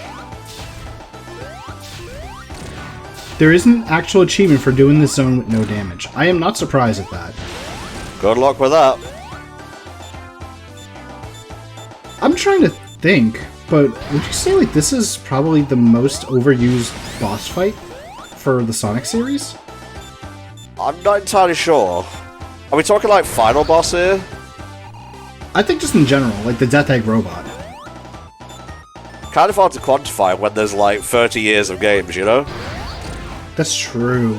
There is an actual achievement for doing this zone with no damage. I am not surprised at that. Good luck with that. I'm trying to think. but would you say like this is probably the most overused boss fight for the Sonic series? I'm not entirely sure. Are we talking like final boss here? I think just in general, like the Death Egg robot. Kind of hard to quantify when there's like 30 years of games, you know? That's true.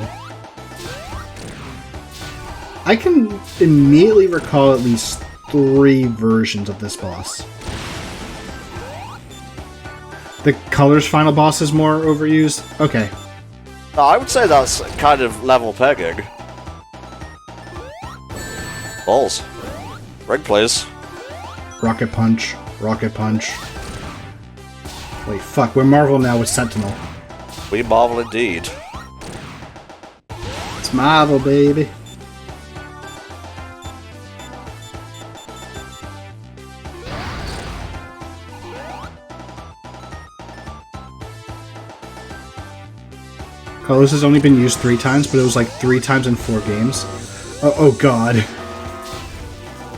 I can immediately recall at least 3 versions of this boss. The Colors final boss is more overused? Okay. No, I would say that's kind of level pegging. Balls. Ring, please. Rocket Punch. Rocket Punch. Wait, fuck, we're Marvel now with Sentinel. We marvel indeed. It's Marvel, baby. Colors has only been used 3 times, but it was like 3 times in 4 games. Oh god.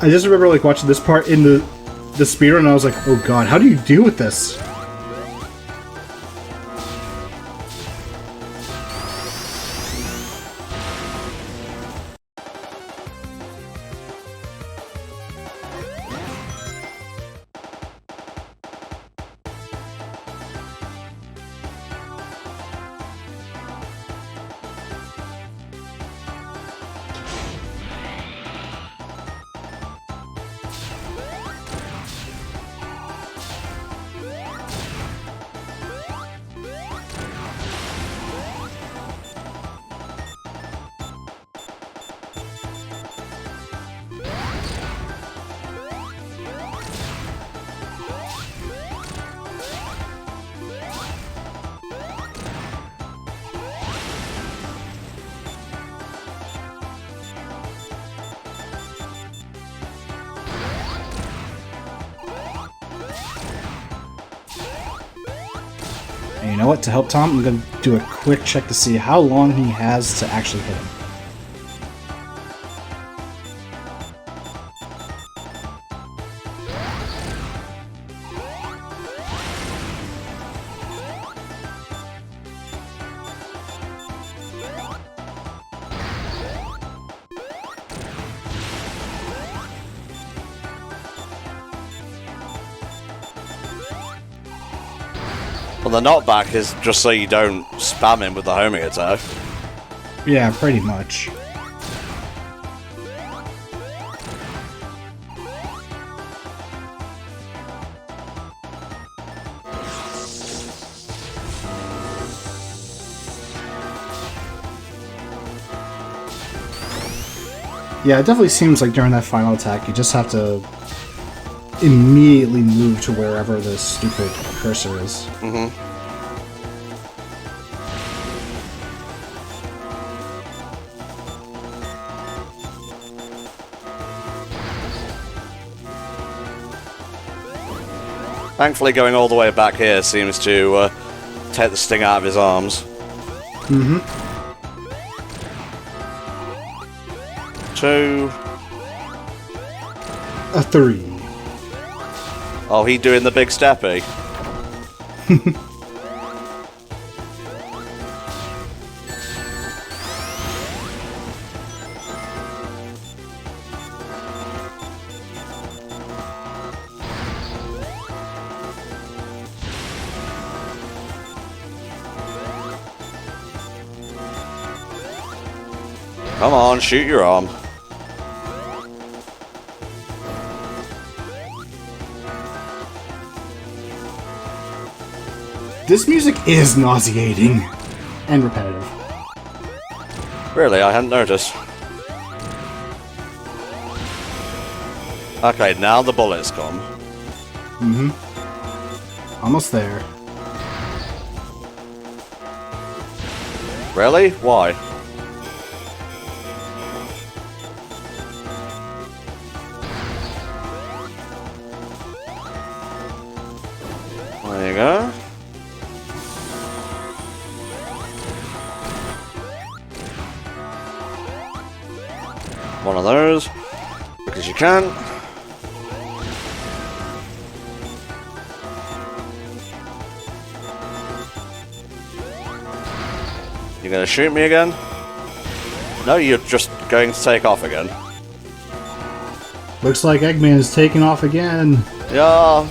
I just remember like watching this part in the speedrun and I was like, oh god, how do you deal with this? And you know what? To help Tom, I'm going to do a quick check to see how long he has to actually hit him. Well, the knockback is just so you don't spam him with the homing attack. Yeah, pretty much. Yeah, it definitely seems like during that final attack, you just have to immediately move to wherever the stupid cursor is. Mm-hmm. Thankfully, going all the way back here seems to take the sting out of his arms. Mm-hmm. 2. A 3. Oh, he doing the big steppy. Come on, shoot your arm. This music is nauseating and repetitive. Really, I hadn't noticed. Okay, now the bullets come. Mm-hmm. Almost there. Really? Why? There you go. One of those, because you can. You're gonna shoot me again? No, you're just going to take off again. Looks like Eggman is taking off again. Yeah.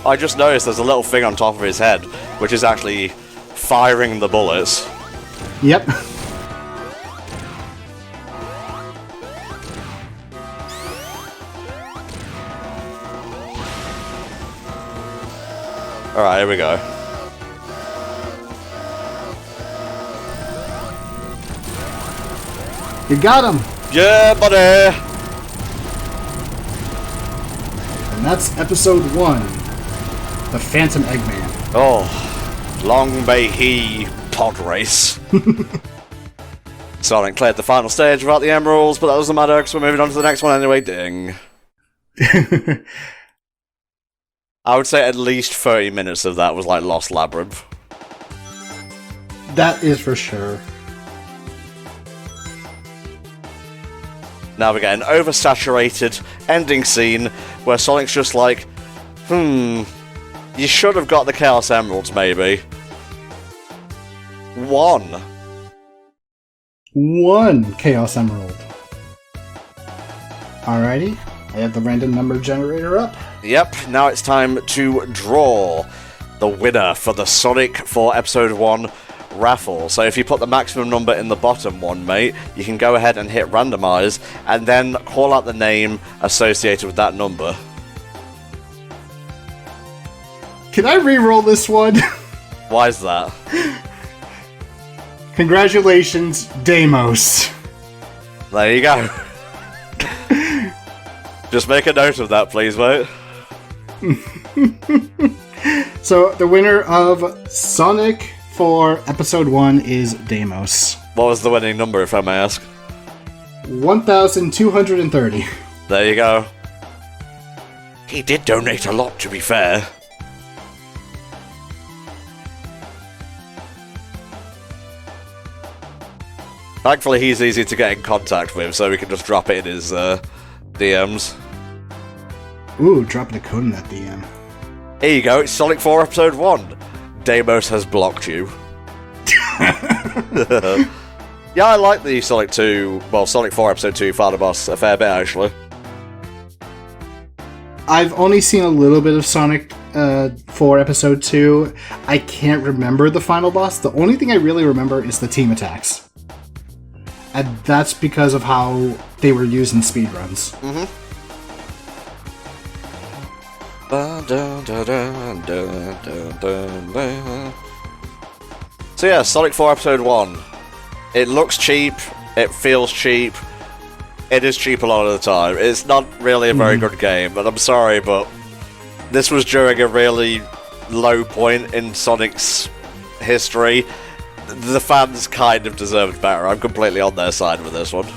I just noticed there's a little thing on top of his head, which is actually firing the bullets. Yep. Alright, here we go. You got him! Yeah, buddy! And that's episode 1. The Phantom Eggman. Oh, long may he pod race. Sonic cleared the final stage without the emeralds, but that doesn't matter because we're moving on to the next one anyway, ding. I would say at least 30 minutes of that was like Lost Labyrinth. That is for sure. Now we get an oversaturated ending scene where Sonic's just like, you should have got the Chaos Emeralds, maybe. One Chaos Emerald. Alrighty, I have the random number generator up. Yep, now it's time to draw the winner for the Sonic for Episode 1 Raffle. So if you put the maximum number in the bottom one, mate, you can go ahead and hit randomize, and then call out the name associated with that number. Can I re-roll this one? Why is that? Congratulations, Deimos. There you go. Just make a note of that, please, mate. So, the winner of Sonic for Episode 1 is Deimos. What was the winning number, if I may ask? 1,230. There you go. He did donate a lot, to be fair. Thankfully, he's easy to get in contact with, so we can just drop it in his DMs. Ooh, dropping a code in that DM. Here you go, it's Sonic 4 Episode 1. Deimos has blocked you. Yeah, I like the Sonic 4 Episode 2 Final Boss a fair bit, actually. I've only seen a little bit of Sonic 4 Episode 2. I can't remember the final boss. The only thing I really remember is the team attacks. And that's because of how they were used in speedruns. So yeah, Sonic 4 Episode 1. It looks cheap, it feels cheap, it is cheap a lot of the time. It's not really a very good game, and I'm sorry, but this was during a really low point in Sonic's history. The fans kind of deserved better. I'm completely on their side with this one.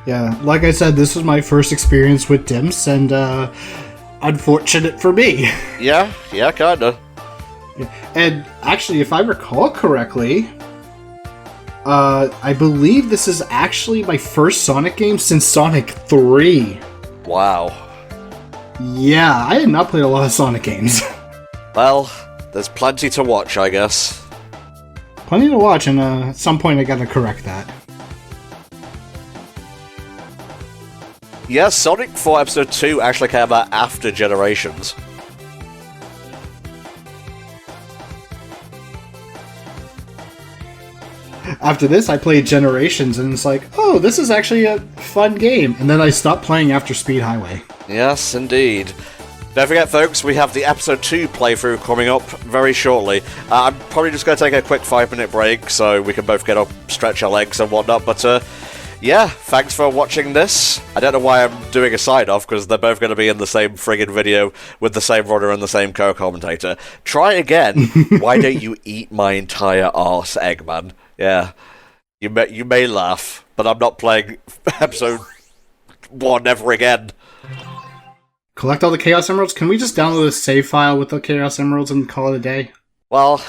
Yeah, like I said, this was my first experience with Dimps, and unfortunate for me. Yeah, kinda. And actually, if I recall correctly, I believe this is actually my first Sonic game since Sonic 3. Wow. Yeah, I had not played a lot of Sonic games. Well, there's plenty to watch, I guess. Plenty to watch, and at some point I gotta correct that. Yeah, Sonic 4 Episode 2 actually came out after Generations. After this, I played Generations, and it's like, oh, this is actually a fun game. And then I stopped playing after Speed Highway. Yes, indeed. Don't forget, folks, we have the Episode 2 playthrough coming up very shortly. I'm probably just going to take a quick 5-minute break so we can both get up, stretch our legs and whatnot, but yeah, thanks for watching this. I don't know why I'm doing a sign-off, because they're both going to be in the same friggin' video with the same runner and the same co-commentator. Try again. Why don't you eat my entire arse, Eggman? Yeah, you may laugh, but I'm not playing Episode 1 ever again. Collect all the Chaos Emeralds? Can we just download a save file with the Chaos Emeralds and call it a day? Well,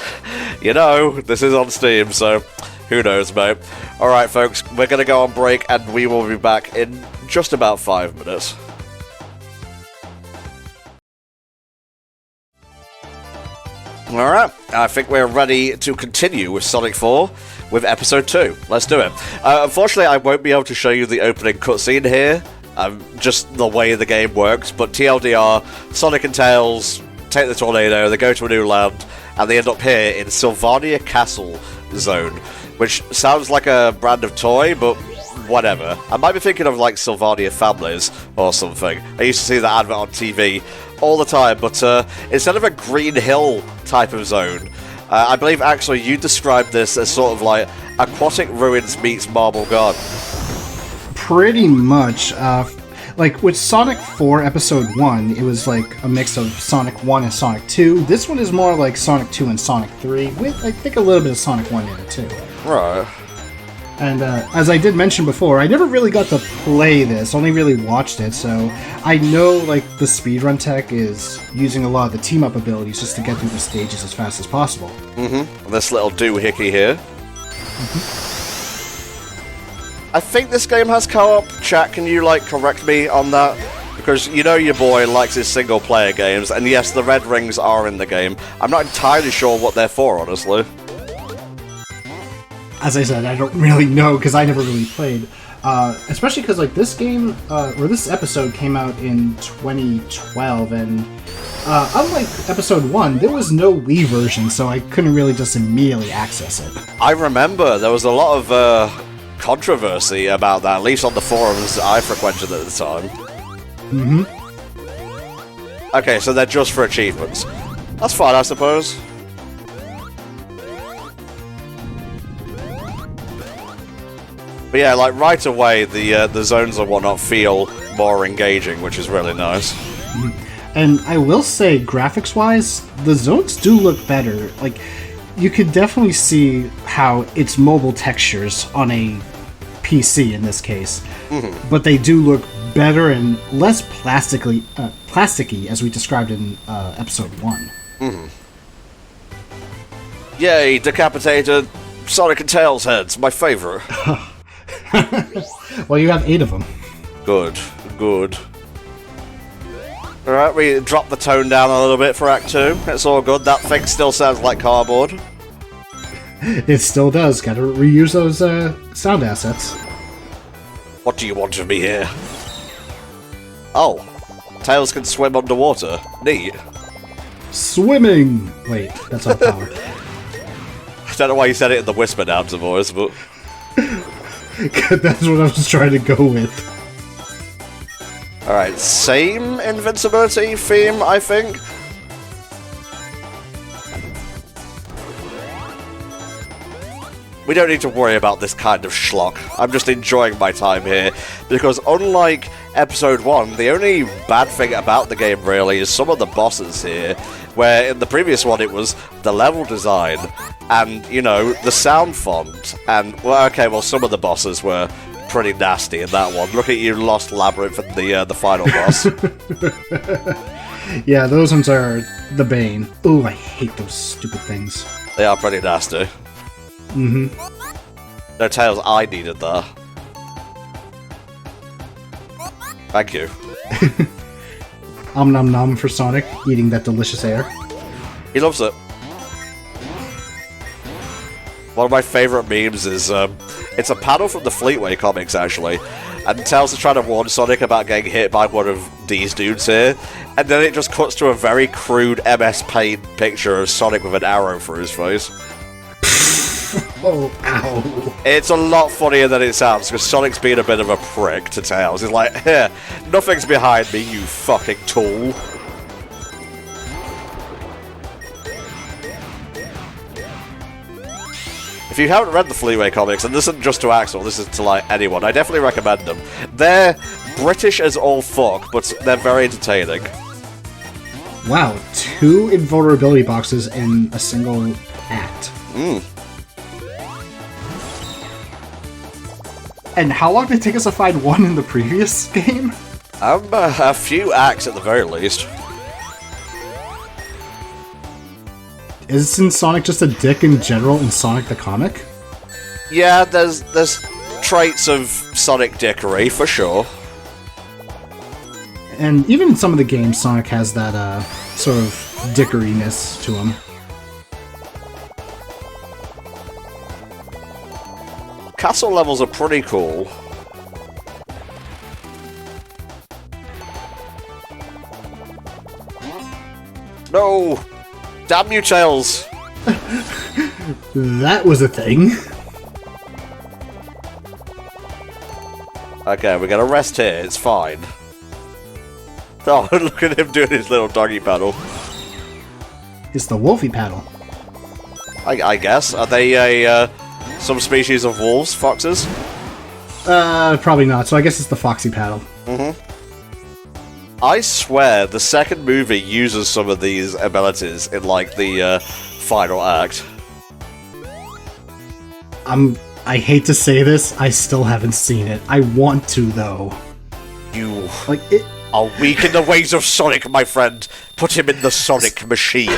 you know, this is on Steam, so who knows, mate. Alright, folks, we're going to go on break, and we will be back in just about 5 minutes. Alright, I think we're ready to continue with Sonic 4 with Episode 2. Let's do it. Unfortunately, I won't be able to show you the opening cutscene here, just the way the game works, but TLDR, Sonic and Tails take the tornado, they go to a new land, and they end up here in Sylvania Castle Zone, which sounds like a brand of toy, but whatever. I might be thinking of like Sylvania Families or something. I used to see that advert on TV all the time, but instead of a Green Hill type of zone, I believe actually you described this as sort of like Aquatic Ruins meets Marble Garden. Pretty much. Like with Sonic 4 Episode 1, it was like a mix of Sonic 1 and Sonic 2. This one is more like Sonic 2 and Sonic 3, with I think a little bit of Sonic 1 in it too. Right. And as I did mention before, I never really got to play this, only really watched it, so I know like the speedrun tech is using a lot of the team-up abilities just to get through the stages as fast as possible. Mm-hmm. This little doohickey here. I think this game has co-op. Chat, can you like correct me on that? Because you know your boy likes his single-player games, and yes, the red rings are in the game. I'm not entirely sure what they're for, honestly. As I said, I don't really know because I never really played. Especially because like this game, or this episode came out in 2012, and unlike Episode 1, there was no Wii version, so I couldn't really just immediately access it. I remember there was a lot of controversy about that, at least on the forums that I frequented at the time. Mm-hmm. Okay, so they're just for achievements. That's fine, I suppose. But yeah, like right away, the zones and whatnot feel more engaging, which is really nice. And I will say, graphics-wise, the zones do look better. Like, you could definitely see how it's mobile textures on a PC in this case, but they do look better and less plasticky, as we described in Episode 1. Yay, decapitated Sonic and Tails heads, my favorite. Well, you have 8 of them. Good, good. Alright, we drop the tone down a little bit for Act 2. It's all good. That thing still sounds like cardboard. It still does. Gotta reuse those sound assets. What do you want of me here? Oh, Tails can swim underwater. Neat. Swimming! Wait, that's our power. I don't know why you said it in the whispered answer voice, but... That's what I was trying to go with. Alright, same invincibility theme, I think. We don't need to worry about this kind of schlock. I'm just enjoying my time here, because unlike Episode 1, the only bad thing about the game really is some of the bosses here, where in the previous one it was the level design, and, you know, the sound font, and, well, okay, well, some of the bosses were pretty nasty in that one. Look at you, Lost Labyrinth and the final boss. Yeah, those ones are the bane. Ooh, I hate those stupid things. They are pretty nasty. Mm-hmm. No, Tails, I needed that. Thank you. Om nom nom for Sonic, eating that delicious air. He loves it. One of my favourite memes is, it's a panel from the Fleetway comics, actually, and Tails is trying to warn Sonic about getting hit by one of these dudes here, and then it just cuts to a very crude MS Paint picture of Sonic with an arrow through his face. Oh, ow. It's a lot funnier than it sounds, because Sonic's being a bit of a prick to Tails. He's like, here, nothing's behind me, you fucking tool. If you haven't read the Fleetway comics, and this isn't just to Axel, this is to, like, anyone, I definitely recommend them. They're British as all fuck, but they're very entertaining. Wow, 2 invulnerability boxes in a single act. And how long did it take us to find one in the previous game? A few acts at the very least. Isn't Sonic just a dick in general in Sonic the Comic? Yeah, there's traits of Sonic dickery, for sure. And even in some of the games, Sonic has that sort of dickeriness to him. castle levels are pretty cool. No! Damn you, Tails! That was a thing. Okay, we're gonna rest here, it's fine. Oh, look at him doing his little doggy paddle. It's the Wolfie paddle. I guess. Are they some species of wolves? Foxes? Probably not, so I guess it's the Foxy paddle. I swear the second movie uses some of these abilities in, like, the final act. I hate to say this, I still haven't seen it. I want to, though. You Like, it... are weak in the ways of Sonic, my friend. Put him in the Sonic machine.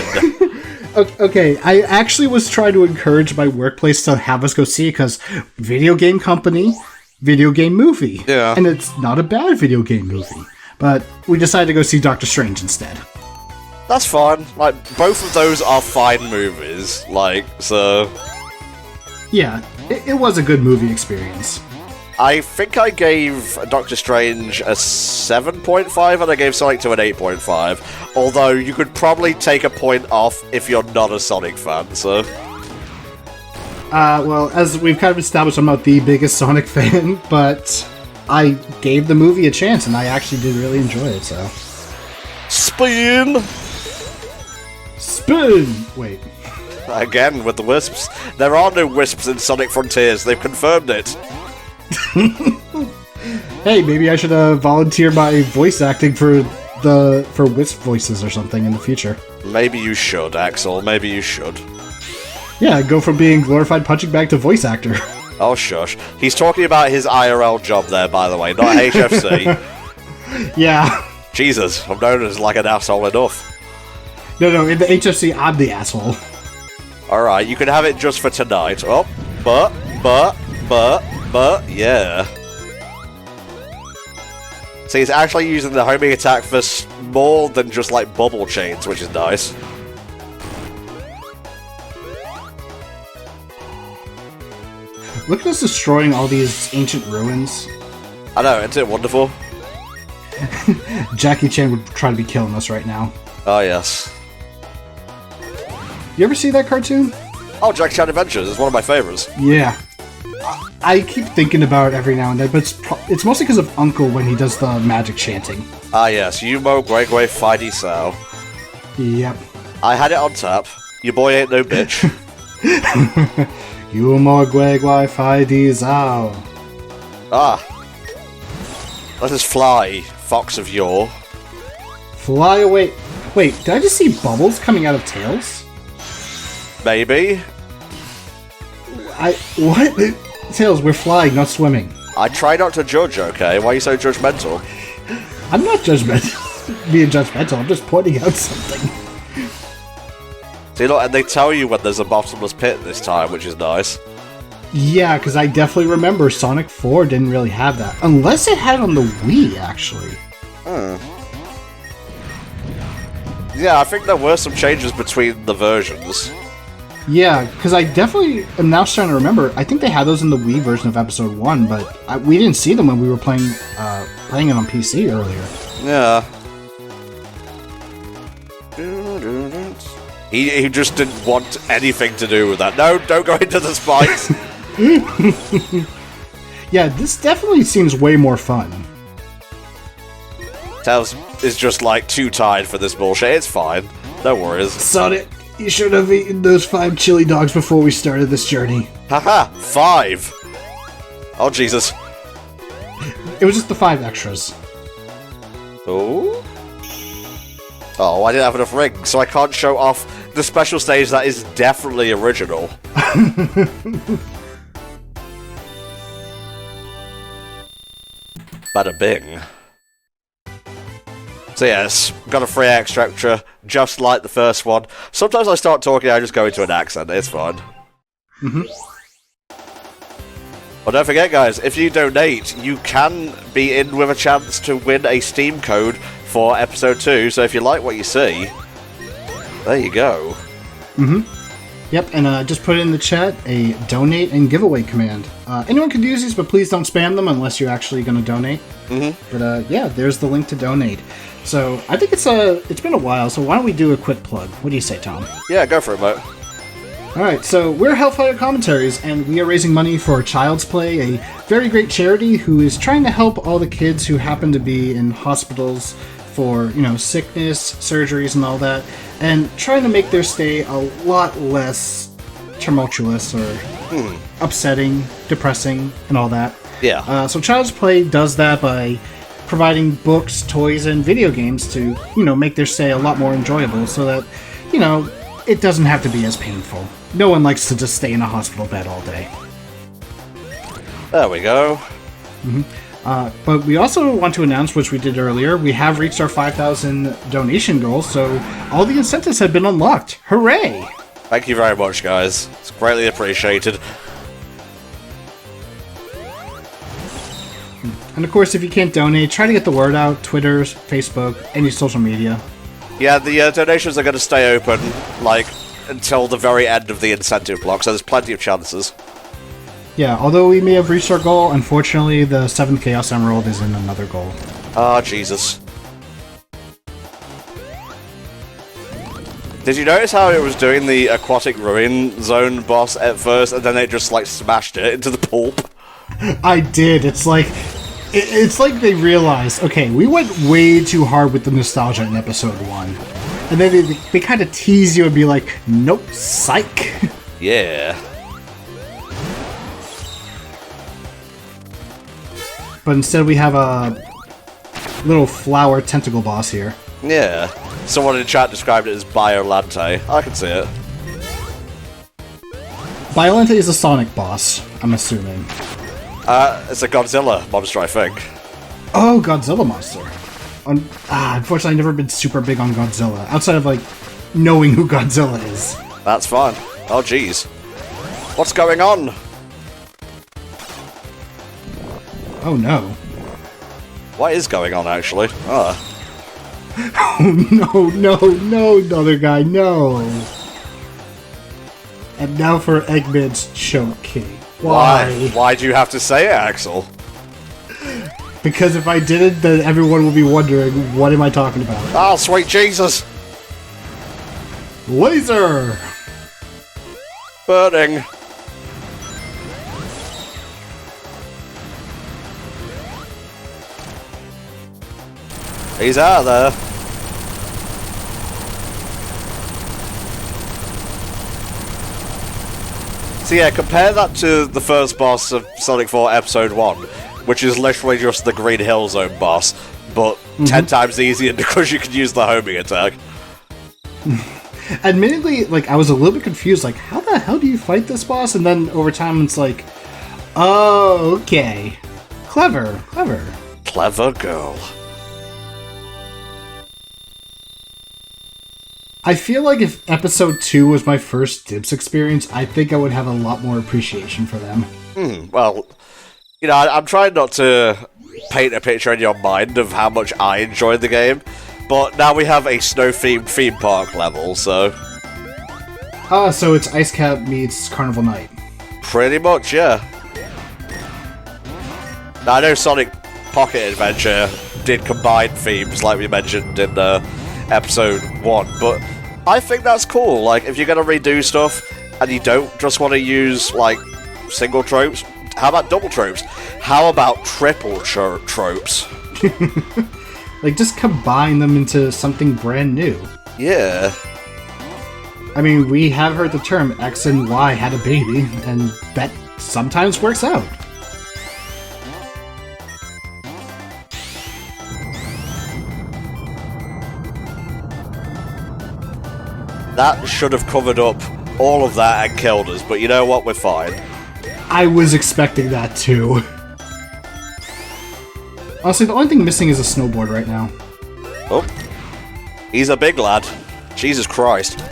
Okay, I actually was trying to encourage my workplace to have us go see it, because video game company, video game movie. Yeah. And it's not a bad video game movie. But we decided to go see Doctor Strange instead. That's fine. Like, both of those are fine movies. Like, so... Yeah, it was a good movie experience. I think I gave Doctor Strange a 7.5 and I gave Sonic 2 an 8.5. Although, you could probably take a point off if you're not a Sonic fan, so... Well, as we've kind of established, I'm not the biggest Sonic fan, but I gave the movie a chance, and I actually did really enjoy it, so... Spin! Spin! Wait. Again, with the wisps. There are no wisps in Sonic Frontiers, they've confirmed it. Hey, maybe I should volunteer my voice acting for Wisp voices or something in the future. Maybe you should, Axel, maybe you should. Yeah, go from being glorified punching bag to voice actor. Oh, shush. He's talking about his IRL job there, by the way, not HFC. Yeah. Jesus, I'm known as like an asshole enough. No, in the HFC, I'm the asshole. Alright, you can have it just for tonight. Oh, but, yeah. See, he's actually using the homing attack for more than just, like, bubble chains, which is nice. Look at us destroying all these ancient ruins. I know, isn't it wonderful? Jackie Chan would try to be killing us right now. Oh, yes. You ever see that cartoon? Oh, Jack Chan Adventures is one of my favourites. Yeah. I keep thinking about it every now and then, but it's mostly because of Uncle when he does the magic chanting. Ah, yes, Yumo Gwegwe Fidi Sao. Yep. I had it on tap. Your boy ain't no bitch. You more Gwegwai Fi Di Zao. Ah. Let us fly, fox of yore. Fly away. Wait, did I just see bubbles coming out of Tails? Maybe. What? Tails, we're flying, not swimming. I try not to judge, okay? Why are you so judgmental? I'm not being judgmental, I'm just pointing out something. See, look, and they tell you when there's a bottomless pit this time, which is nice. Yeah, because I definitely remember Sonic 4 didn't really have that. Unless it had on the Wii, actually. Yeah, I think there were some changes between the versions. Yeah, because I definitely am now starting to remember. I think they had those in the Wii version of Episode 1, but we didn't see them when we were playing it on PC earlier. Yeah. He just didn't want anything to do with that. No, don't go into the spikes! Yeah, this definitely seems way more fun. Tails is just, like, too tired for this bullshit. It's fine. No worries. Sonic, you should have eaten those 5 chili dogs before we started this journey. Haha, 5! Oh, Jesus. It was just the 5 extras. Oh? Oh, I didn't have enough rings, so I can't show off the special stage that is definitely original. Bada bing. So yes, got a free extra, just like the first one. Sometimes I start talking, I just go into an accent, it's fine. Well, don't forget, guys, if you donate, you can be in with a chance to win a Steam code for Episode 2, so if you like what you see, there you go. Yep, and just put it in the chat, a donate and giveaway command. Anyone can use these, but please don't spam them unless you're actually going to donate. Mm-hmm. But yeah, there's the link to donate. So I think it's been a while, so why don't we do a quick plug? What do you say, Tom? Yeah, go for it, mate. Alright, so we're Hellfire Commentaries, and we are raising money for Child's Play, a very great charity who is trying to help all the kids who happen to be in hospitals for, sickness, surgeries, and all that, and trying to make their stay a lot less tumultuous or upsetting, depressing, and all that. Yeah. So Child's Play does that by providing books, toys, and video games to, make their stay a lot more enjoyable so that, it doesn't have to be as painful. No one likes to just stay in a hospital bed all day. There we go. But we also want to announce, which we did earlier, we have reached our 5,000 donation goal, so all the incentives have been unlocked. Hooray! Thank you very much, guys. It's greatly appreciated. And of course, if you can't donate, try to get the word out. Twitter, Facebook, any social media. Yeah, the donations are going to stay open, until the very end of the incentive block, so there's plenty of chances. Yeah, although we may have reached our goal, unfortunately, the 7th Chaos Emerald is in another goal. Ah, Jesus. Did you notice how it was doing the Aquatic Ruin Zone boss at first, and then it just, smashed it into the pulp? I did. It's like they realized, okay, we went way too hard with the nostalgia in episode 1. And then they kind of tease you and be like, nope, psych. Yeah. But instead we have a little flower tentacle boss here. Yeah. Someone in chat described it as Biolante. I can see it. Biolante is a Sonic boss, I'm assuming. It's a Godzilla monster, I think. Oh, Godzilla monster. Unfortunately, I've never been super big on Godzilla, outside of, knowing who Godzilla is. That's fine. Oh, jeez. What's going on? Oh, no. What is going on, actually? Ah. Oh, no, other guy, no. And now for Eggman's choke king. Why? Why do you have to say it, Axel? Because if I didn't, then everyone would be wondering, what am I talking about? Oh, sweet Jesus! Laser! Burning. He's out of there. So yeah, compare that to the first boss of Sonic 4 Episode 1, which is literally just the Green Hill Zone boss, but 10 times easier because you can use the homing attack. Admittedly, I was a little bit confused, how the hell do you fight this boss? And then over time it's oh, okay. Clever. Clever girl. I feel like if episode 2 was my first Dips experience, I think I would have a lot more appreciation for them. Well, I'm trying not to paint a picture in your mind of how much I enjoyed the game, but now we have a snow-themed theme park level, so... So it's Ice Cap meets Carnival Night. Pretty much, yeah. Now, I know Sonic Pocket Adventure did combine themes, like we mentioned in episode 1, but I think that's cool. If you're going to redo stuff, and you don't just want to use, single tropes, how about double tropes? How about triple tropes? Just combine them into something brand new. Yeah. I mean, we have heard the term X and Y had a baby, and that sometimes works out. That should have covered up all of that and killed us, but you know what? We're fine. I was expecting that too. Honestly, the only thing missing is a snowboard right now. Oh. He's a big lad. Jesus Christ.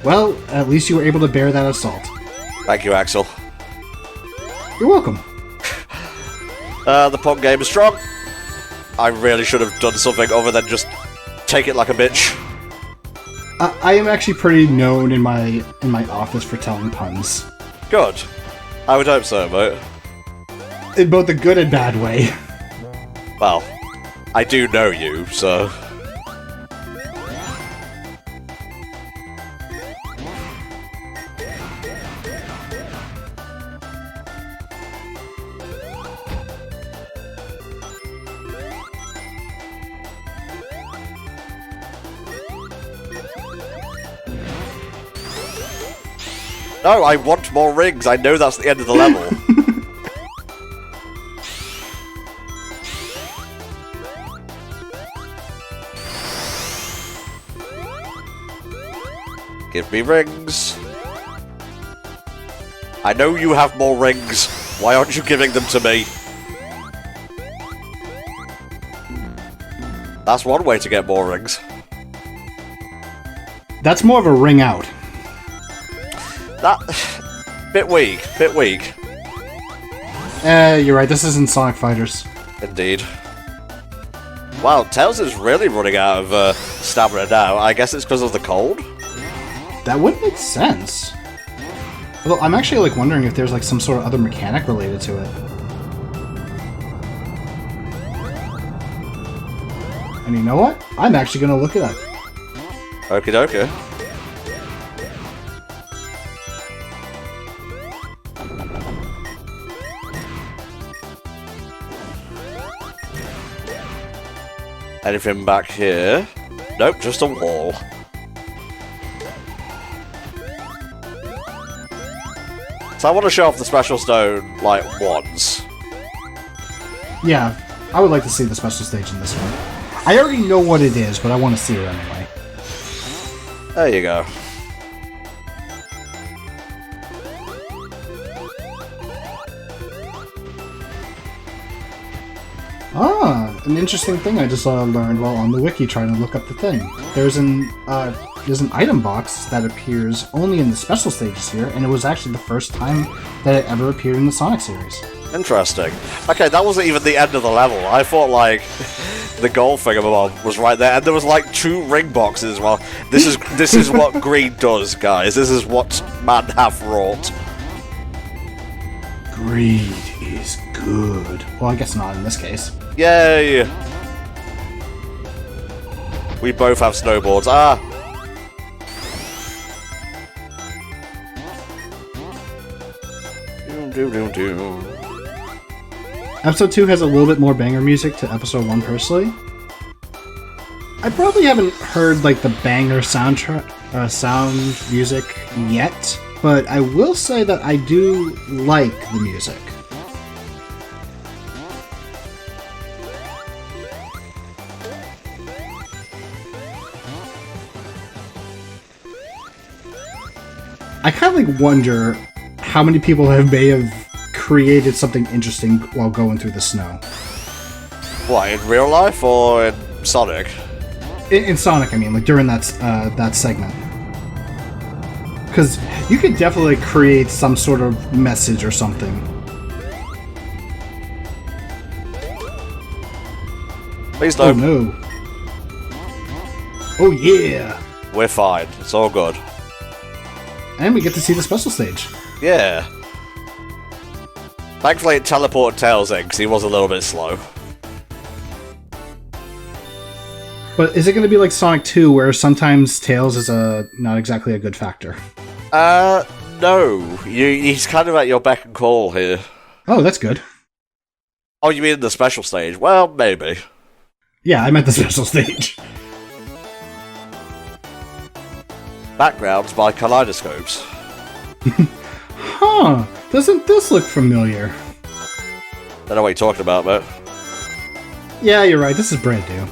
Well, at least you were able to bear that assault. Thank you, Axel. You're welcome. The punk game is strong. I really should have done something other than just take it like a bitch. I am actually pretty known in my office for telling puns. Good. I would hope so, mate. In both a good and bad way. Well, I do know you, so... No, I want more rings. I know that's the end of the level. Give me rings. I know you have more rings. Why aren't you giving them to me? That's one way to get more rings. That's more of a ring out. That... bit weak, bit weak. You're right, this isn't Sonic Fighters. Indeed. Wow, Tails is really running out of stamina now. I guess it's because of the cold? That would make sense. Although, I'm actually, like, wondering if there's, like, some sort of other mechanic related to it. And you know what? I'm actually gonna look it up. Okie dokie. Anything back here? Nope, just a wall. So I want to show off the special stone, like, once. Yeah, I would like to see the special stage in this one. I already know what it is, but I want to see it anyway. There you go. Ah, an interesting thing I just learned while on the wiki trying to look up the thing. There's an item box that appears only in the special stages here, and it was actually the first time that it ever appeared in the Sonic series. Interesting. Okay, that wasn't even the end of the level. I thought, like, the gold thingamabob was right there, and there was, like, 2 ring boxes. Well, this is what greed does, guys. This is what man hath wrought. Greed is good. Well, I guess not in this case. Yay! We both have snowboards. Ah! Doom, doom, doom, doom. Episode 2 has a little bit more banger music to Episode 1 personally. I probably haven't heard like the banger sound music yet, but I will say that I do like the music. I kind of like wonder how many people may have created something interesting while going through the snow. What, in real life or in Sonic? In Sonic, I mean, like during that segment. Because you could definitely create some sort of message or something. Please don't. Oh no. Oh yeah. We're fine. It's all good. And we get to see the special stage. Yeah. Thankfully it teleported Tails in, because he was a little bit slow. But is it going to be like Sonic 2, where sometimes Tails is not exactly a good factor? No. He's kind of at your beck and call here. Oh, that's good. Oh, you mean the special stage? Well, maybe. Yeah, I meant the special stage. Backgrounds by kaleidoscopes. Huh. Doesn't this look familiar? Don't know what you're talking about, mate. Yeah, you're right. This is brand new.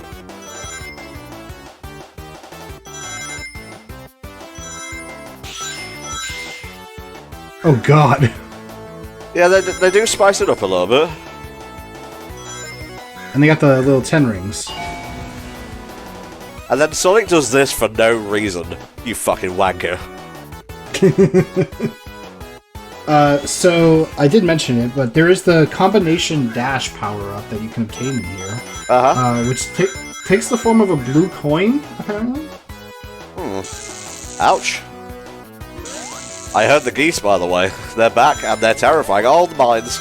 Oh god. Yeah, they do spice it up a little bit. And they got the little 10 rings. And then Sonic does this for no reason. You fucking wanker. So, I did mention it, but there is the combination dash power-up that you can obtain in here. Uh-huh. Which takes the form of a blue coin, apparently. Ouch. I heard the geese, by the way. They're back, and they're terrifying. All the mines.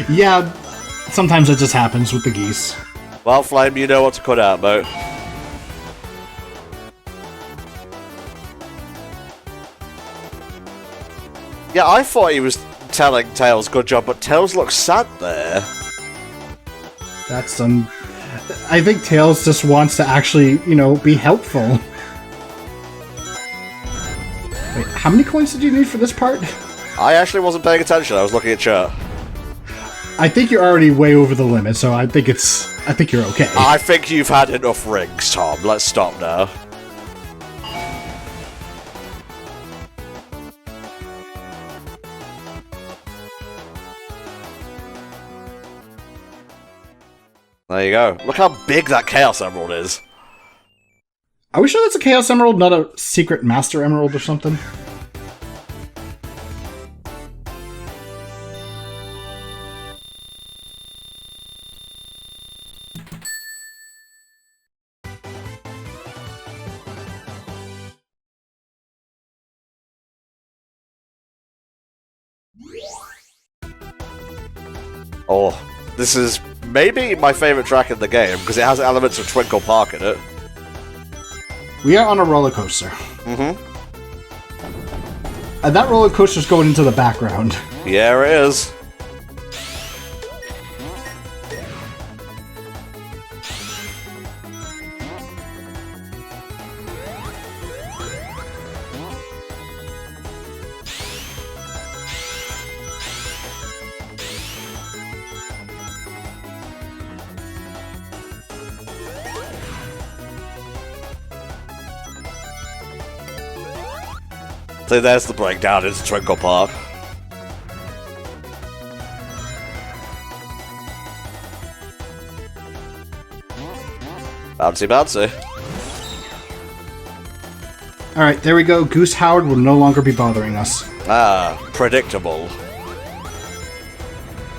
Yeah, sometimes it just happens with the geese. Well, Flame, you know what to cut out, mate. Yeah, I thought he was telling Tails good job, but Tails looks sad there. That's some... I think Tails just wants to actually, you know, be helpful. Wait, how many coins did you need for this part? I actually wasn't paying attention, I was looking at chat. I think you're already way over the limit, so I think you're okay. I think you've had enough rings, Tom. Let's stop now. There you go. Look how big that Chaos Emerald is. Are we sure that's a Chaos Emerald, not a Secret Master Emerald or something? Oh, this is maybe my favourite track in the game, because it has elements of Twinkle Park in it. We are on a roller coaster. Mm-hmm. And that roller coaster's going into the background. Yeah, it is. So there's the breakdown into Twinkle Park. Bouncy bouncy. Alright, there we go. Goose Howard will no longer be bothering us. Ah, predictable.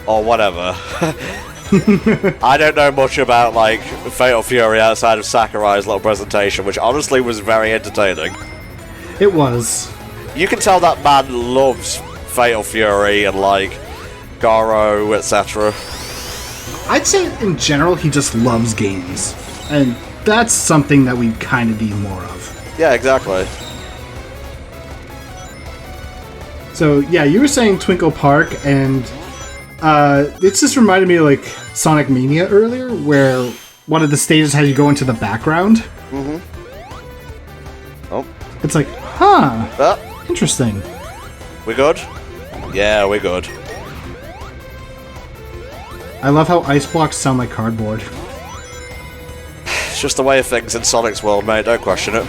Or whatever. I don't know much about, like, Fatal Fury outside of Sakurai's little presentation, which honestly was very entertaining. It was. You can tell that man loves Fatal Fury and, like, Garo, etc. I'd say in general he just loves games. And that's something that we kind of need more of. Yeah, exactly. So, yeah, you were saying Twinkle Park, and it just reminded me of, like, Sonic Mania earlier, where one of the stages had you go into the background. Mm-hmm. Oh. It's like, huh, interesting. We good? Yeah, we're good. I love how ice blocks sound like cardboard. It's just the way of things in Sonic's world, mate, don't question it.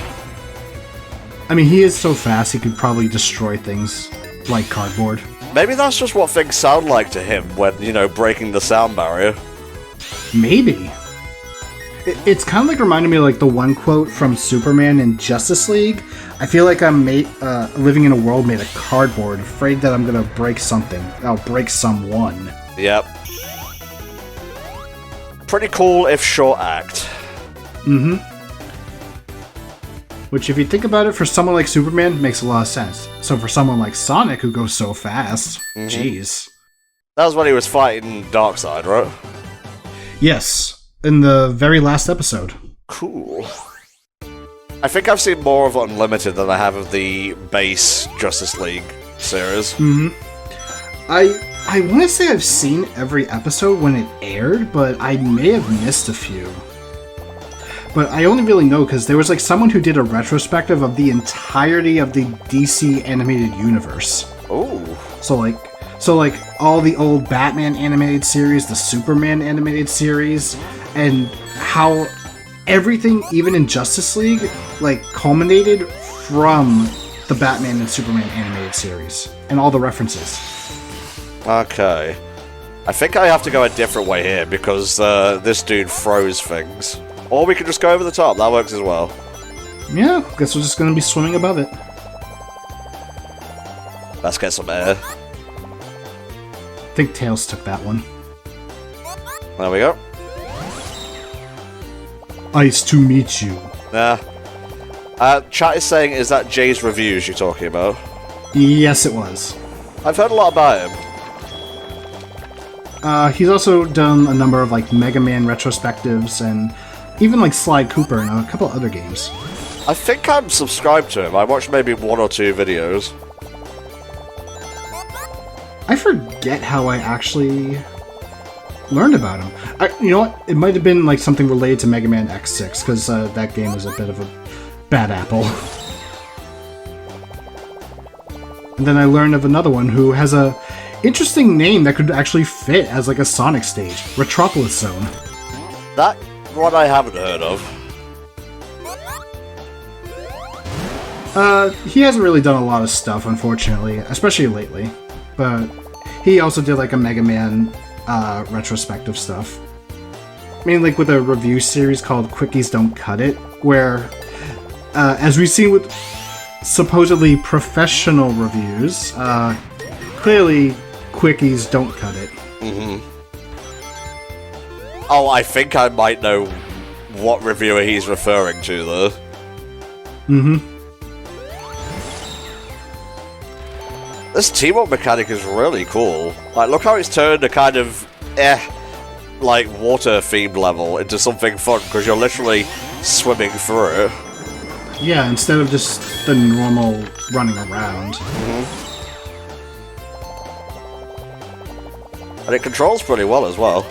I mean, he is so fast, he could probably destroy things like cardboard. Maybe that's just what things sound like to him when, you know, breaking the sound barrier. Maybe. It's kind of like reminding me of, like, the one quote from Superman in Justice League. I feel like I'm living in a world made of cardboard, afraid that I'm gonna break something. I'll break someone. Yep. Pretty cool if short act. Mm-hmm. Which, if you think about it, for someone like Superman, makes a lot of sense. So for someone like Sonic, who goes so fast, jeez. That was when he was fighting Darkseid, right? Yes, in the very last episode. Cool. I think I've seen more of Unlimited than I have of the base Justice League series. Mm-hmm. I want to say I've seen every episode when it aired, but I may have missed a few. But I only really know because there was, like, someone who did a retrospective of the entirety of the DC animated universe. Ooh. So like all the old Batman animated series, the Superman animated series, and how everything, even in Justice League, like, culminated from the Batman and Superman animated series, and all the references. Okay. I think I have to go a different way here, because this dude froze things. Or we could just go over the top, that works as well. Yeah, guess we're just gonna be swimming above it. Let's get some air. I think Tails took that one. There we go. Ice to meet you. Nah. Chat is saying, is that Jay's reviews you're talking about? Yes, it was. I've heard a lot about him. He's also done a number of like Mega Man retrospectives and even like Sly Cooper and a couple other games. I think I'm subscribed to him. I watched maybe 1 or 2 videos. I forget how I actually learned about him. You know what? It might have been like something related to Mega Man X6 because that game is a bit of a bad apple. And then I learned of another one who has a interesting name that could actually fit as like a Sonic stage, Raffle Zone. That one I haven't heard of. He hasn't really done a lot of stuff, unfortunately, especially lately. But he also did like a Mega Man retrospective stuff. I mean, like with a review series called Quickies Don't Cut It, where, as we've seen with supposedly professional reviews, clearly quickies don't cut it. Mm-hmm. Oh, I think I might know what reviewer he's referring to, though. Mm-hmm. This team-up mechanic is really cool. Like, look how it's turned a kind of, like, water-themed level into something fun, because you're literally swimming through it. Yeah, instead of just the normal running around. Mm-hmm. And it controls pretty well as well.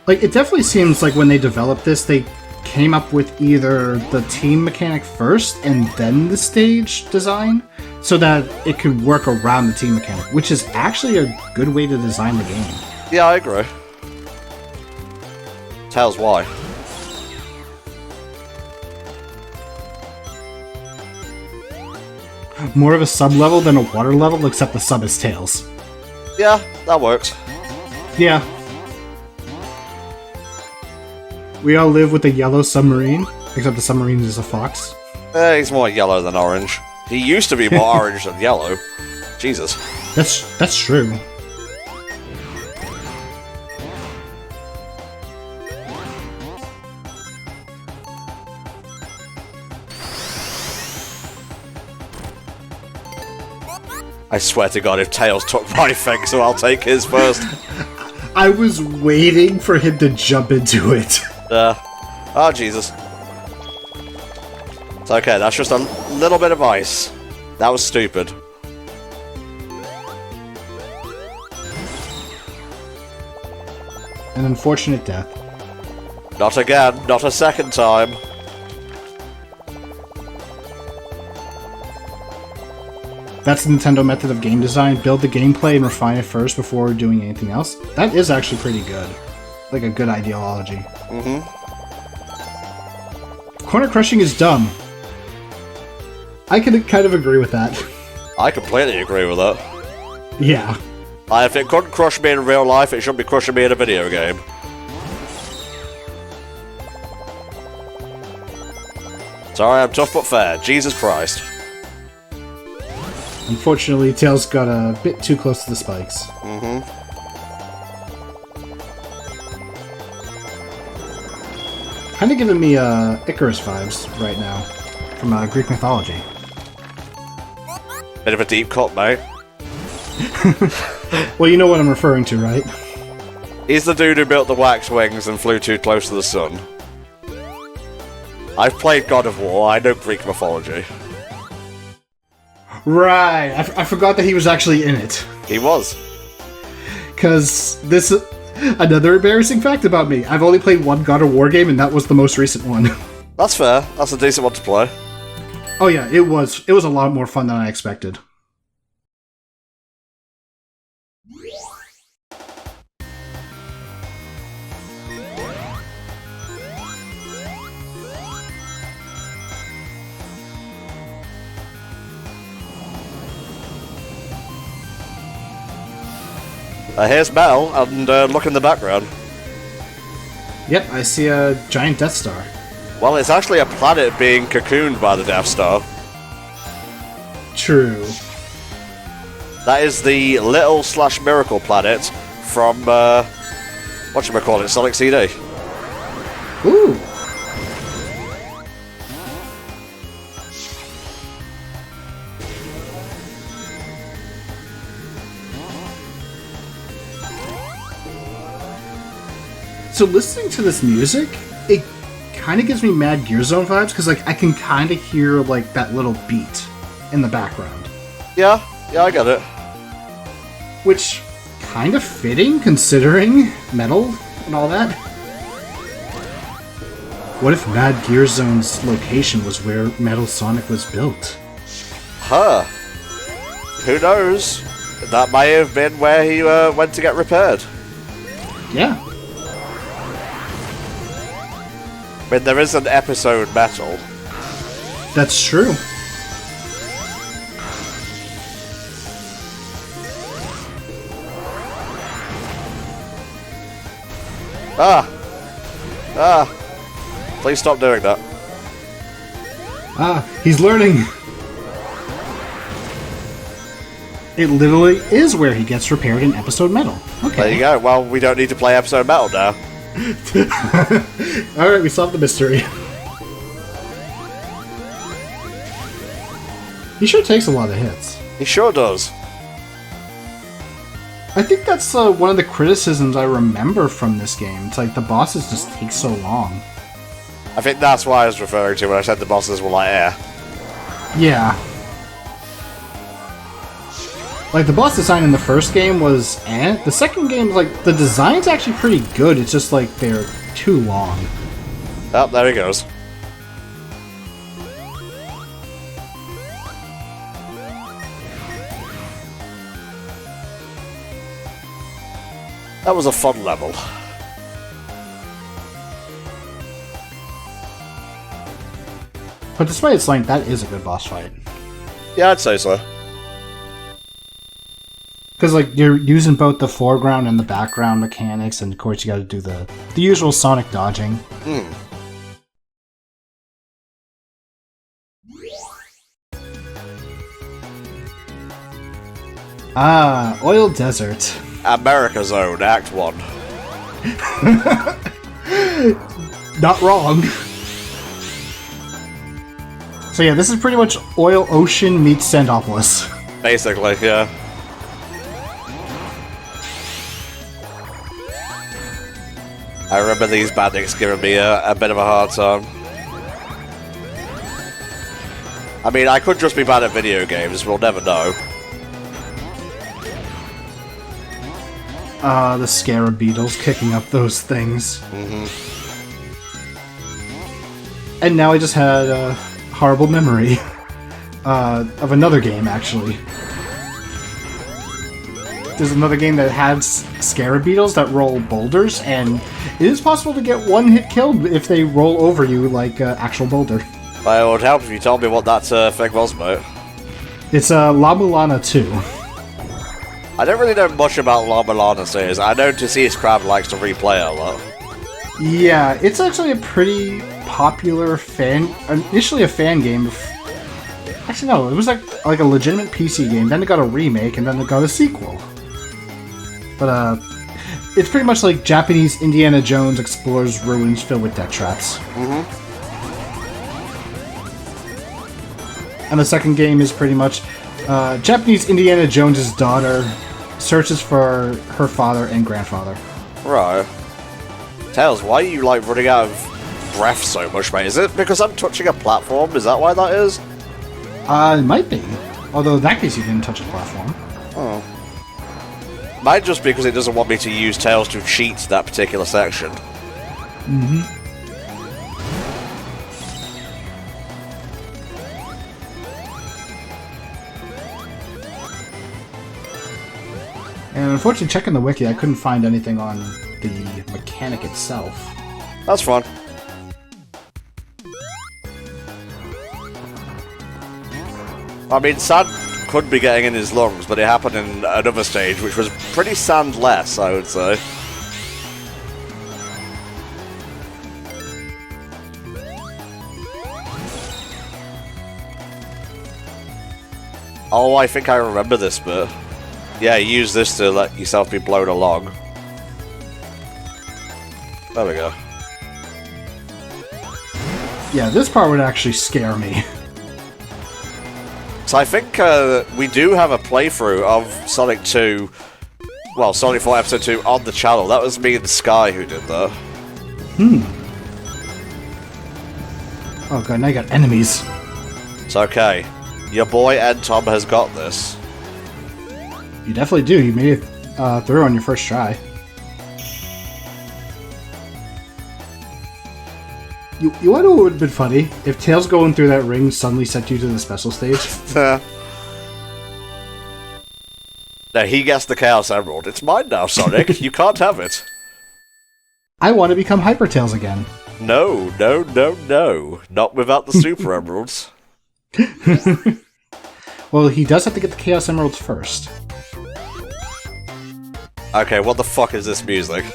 Like, it definitely seems like when they developed this, they came up with either the team mechanic first and then the stage design, so that it could work around the team mechanic, which is actually a good way to design the game. Yeah, I agree. Tells why. More of a sub-level than a water level, except the sub is Tails. Yeah, that works. Yeah. We all live with a yellow submarine, except the submarine is a fox. He's more yellow than orange. He used to be more orange than yellow. Jesus. That's true. I swear to God, if Tails took my thing, so I'll take his first. I was waiting for him to jump into it. Oh, Jesus. It's okay, that's just a little bit of ice. That was stupid. An unfortunate death. Not again, not a second time. That's the Nintendo method of game design. Build the gameplay and refine it first before doing anything else. That is actually pretty good. Like a good ideology. Mm-hmm. Corner crushing is dumb. I can kind of agree with that. I completely agree with that. Yeah. If it couldn't crush me in real life, it shouldn't be crushing me in a video game. Sorry, I'm tough but fair. Jesus Christ. Unfortunately, Tails got a bit too close to the spikes. Mm-hmm. Kind of giving me Icarus vibes right now from Greek mythology. Bit of a deep cut, mate. Well, you know what I'm referring to, right? He's the dude who built the wax wings and flew too close to the sun. I've played God of War, I know Greek mythology. Right, I forgot that he was actually in it. He was. Because this is another embarrassing fact about me. I've only played one God of War game, and that was the most recent one. That's fair. That's a decent one to play. Oh yeah, it was. It was a lot more fun than I expected. Here's Mel, and look in the background. Yep, I see a giant Death Star. Well, it's actually a planet being cocooned by the Death Star. True. That is the Little/Miracle planet from, whatchamacallit, Sonic CD. Ooh. So listening to this music, it kind of gives me Mad Gear Zone vibes, because like I can kind of hear like that little beat in the background. Yeah, I get it. Which, kind of fitting, considering metal and all that. What if Mad Gear Zone's location was where Metal Sonic was built? Huh. Who knows? That may have been where he went to get repaired. Yeah. I mean, there is an episode metal. That's true. Please stop doing that. He's learning. It literally is where he gets repaired in episode metal. Okay. There you go. Well, we don't need to play episode metal now. Alright, we solved the mystery. He sure takes a lot of hits. He sure does. I think that's one of the criticisms I remember from this game. It's like the bosses just take so long. I think that's what I was referring to when I said the bosses were like air. Yeah. Like, the boss design in the first game was The second game, like, the design's actually pretty good. It's just, like, they're too long. Oh, there he goes. That was a fun level. But despite its length, that is a good boss fight. Yeah, I'd say so. Because, like, you're using both the foreground and the background mechanics, and of course you gotta do the usual Sonic dodging. Oil Desert. America Zone, Act 1. Not wrong. So yeah, this is pretty much Oil Ocean meets Sandopolis. Basically, yeah. I remember these bandits giving me a bit of a hard time. I mean, I could just be bad at video games, we'll never know. The Scarab Beetles kicking up those things. And now I just had a horrible memory of another game, actually. There's another game that has Scarab Beetles that roll boulders, and it is possible to get one hit killed if they roll over you like an actual boulder. Well, it would help if you told me what that thing was, mate. It's La Mulana 2. I don't really know much about La Mulana series. I know Disease Crab likes to replay it a lot. Yeah, it's actually a pretty popular initially a fan game. Actually, no, it was like a legitimate PC game. Then it got a remake, and then it got a sequel. But it's pretty much like Japanese Indiana Jones explores ruins filled with death traps. And the second game is pretty much Japanese Indiana Jones's daughter searches for her father and grandfather. Right. Tails, why are you like running out of breath so much, mate? Is it because I'm touching a platform? Is that why that is? It might be. Although in that case you didn't touch a platform. Oh. Might just because it doesn't want me to use Tails to cheat that particular section. And unfortunately, checking the wiki, I couldn't find anything on the mechanic itself. That's fun. I mean, sand could be getting in his lungs, but it happened in another stage, which was pretty sandless, I would say. Oh, I think I remember this bit. Yeah, use this to let yourself be blown along. There we go. Yeah, this part would actually scare me. So I think we do have a playthrough of Sonic 2, well, Sonic 4 Episode 2 on the channel. That was me and Sky who did that. Oh god, now you got enemies. It's okay. Your boy Ed Tom has got this. You definitely do. You made it through on your first try. You want to know what would have been funny? If Tails going through that ring suddenly sent you to the special stage. No, he gets the Chaos Emerald. It's mine now, Sonic. You can't have it. I want to become Hyper Tails again. No. Not without the Super Emeralds. Well, he does have to get the Chaos Emeralds first. Okay, what the fuck is this music?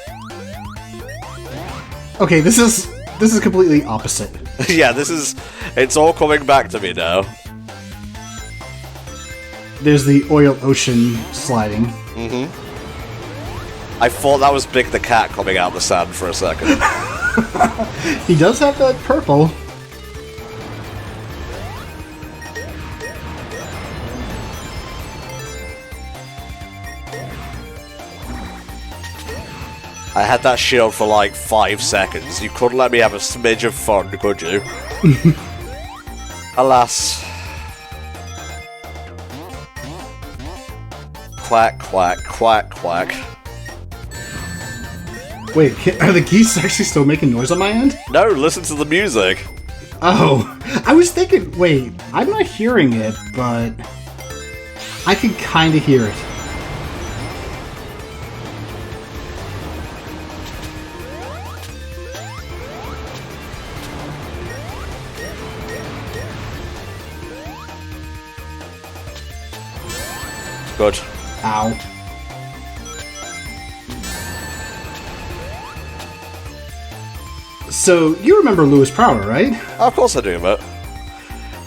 Okay, this is completely opposite. Yeah, it's all coming back to me now. There's the oil ocean sliding. I thought that was Big the Cat coming out of the sand for a second. He does have that purple. I had that shield for like 5 seconds. You couldn't let me have a smidge of fun, could you? Alas. Quack, quack, quack, quack. Wait, are the geese actually still making noise on my end? No, listen to the music. Oh, I was thinking, wait, I'm not hearing it, but I can kind of hear it. Good. Ow. So, you remember Lewis Prowler, right? Of course I do, mate.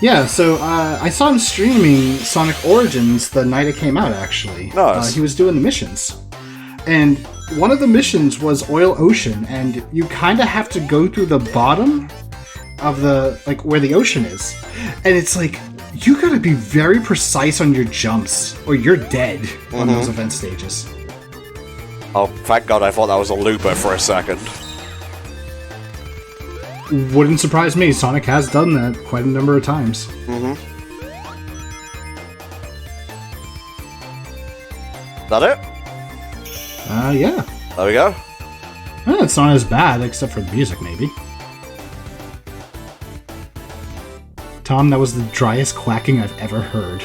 Yeah, so I saw him streaming Sonic Origins the night it came out, actually. Nice. He was doing the missions. And one of the missions was Oil Ocean, and you kind of have to go through the bottom of the, like, where the ocean is. And it's like, you gotta be very precise on your jumps, or you're dead on those event stages. Oh, thank God I thought that was a looper for a second. Wouldn't surprise me, Sonic has done that quite a number of times. That it? Yeah. There we go. It's not as bad, except for the music, maybe. Tom, that was the driest quacking I've ever heard.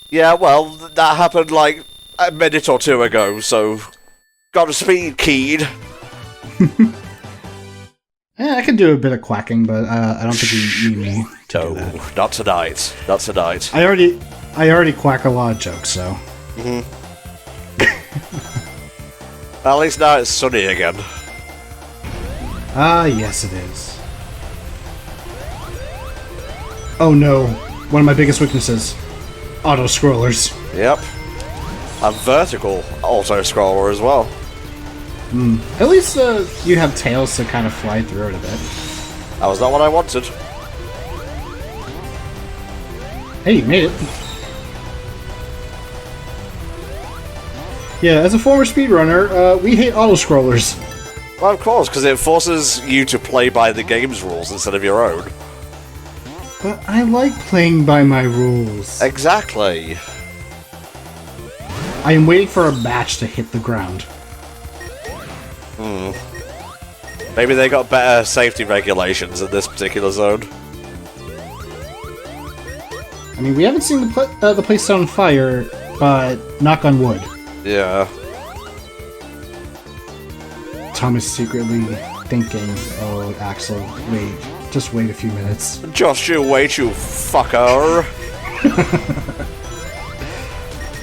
Yeah, well, that happened like a minute or two ago, so got a speed keyed. Yeah, I can do a bit of quacking, but I don't think you need me to do that. Not tonight. Not tonight. I already quack a lot of jokes, so. At least now it's sunny again. Yes it is. Oh no, one of my biggest weaknesses. Auto-scrollers. Yep. A vertical auto-scroller as well. At least you have tails to kind of fly through it a bit. That was not what I wanted. Hey, you made it. Yeah, as a former speedrunner, we hate auto-scrollers. Well, of course, because it forces you to play by the game's rules instead of your own. But I like playing by my rules. Exactly. I am waiting for a match to hit the ground. Maybe they got better safety regulations in this particular zone. I mean, we haven't seen the place on fire, but knock on wood. Yeah. Tom is secretly thinking, oh, Axel, wait, just wait a few minutes. Just you wait, you fucker.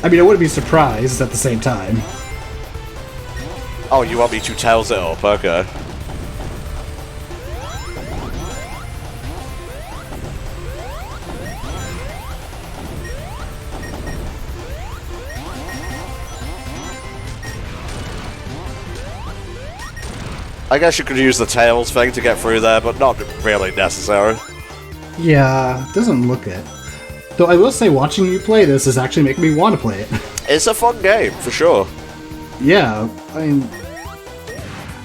I mean, I wouldn't be surprised at the same time. Oh, you want me to tails it up? Okay. I guess you could use the tails thing to get through there, but not really necessary. Yeah, doesn't look it. Though I will say, watching you play this is actually making me want to play it. It's a fun game, for sure. Yeah, I mean,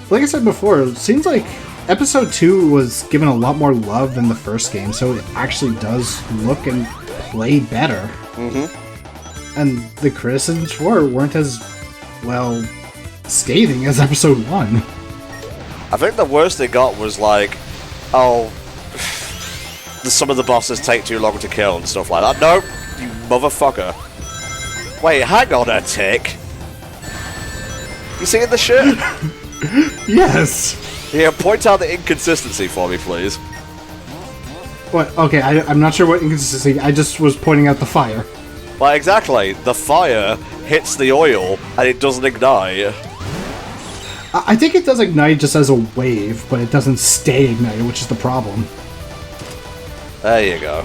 like I said before, it seems like Episode 2 was given a lot more love than the first game, so it actually does look and play better. Mm-hmm. And the criticisms weren't as, well, scathing as Episode 1. I think the worst they got was like, oh, some of the bosses take too long to kill and stuff like that. Nope, you motherfucker. Wait, hang on a tick. You seeing the shit? Yes! Yeah, point out the inconsistency for me, please. What? Okay, I'm not sure what inconsistency. I just was pointing out the fire. Well, exactly. The fire hits the oil and it doesn't ignite. I think it does ignite just as a wave, but it doesn't stay ignited, which is the problem. There you go.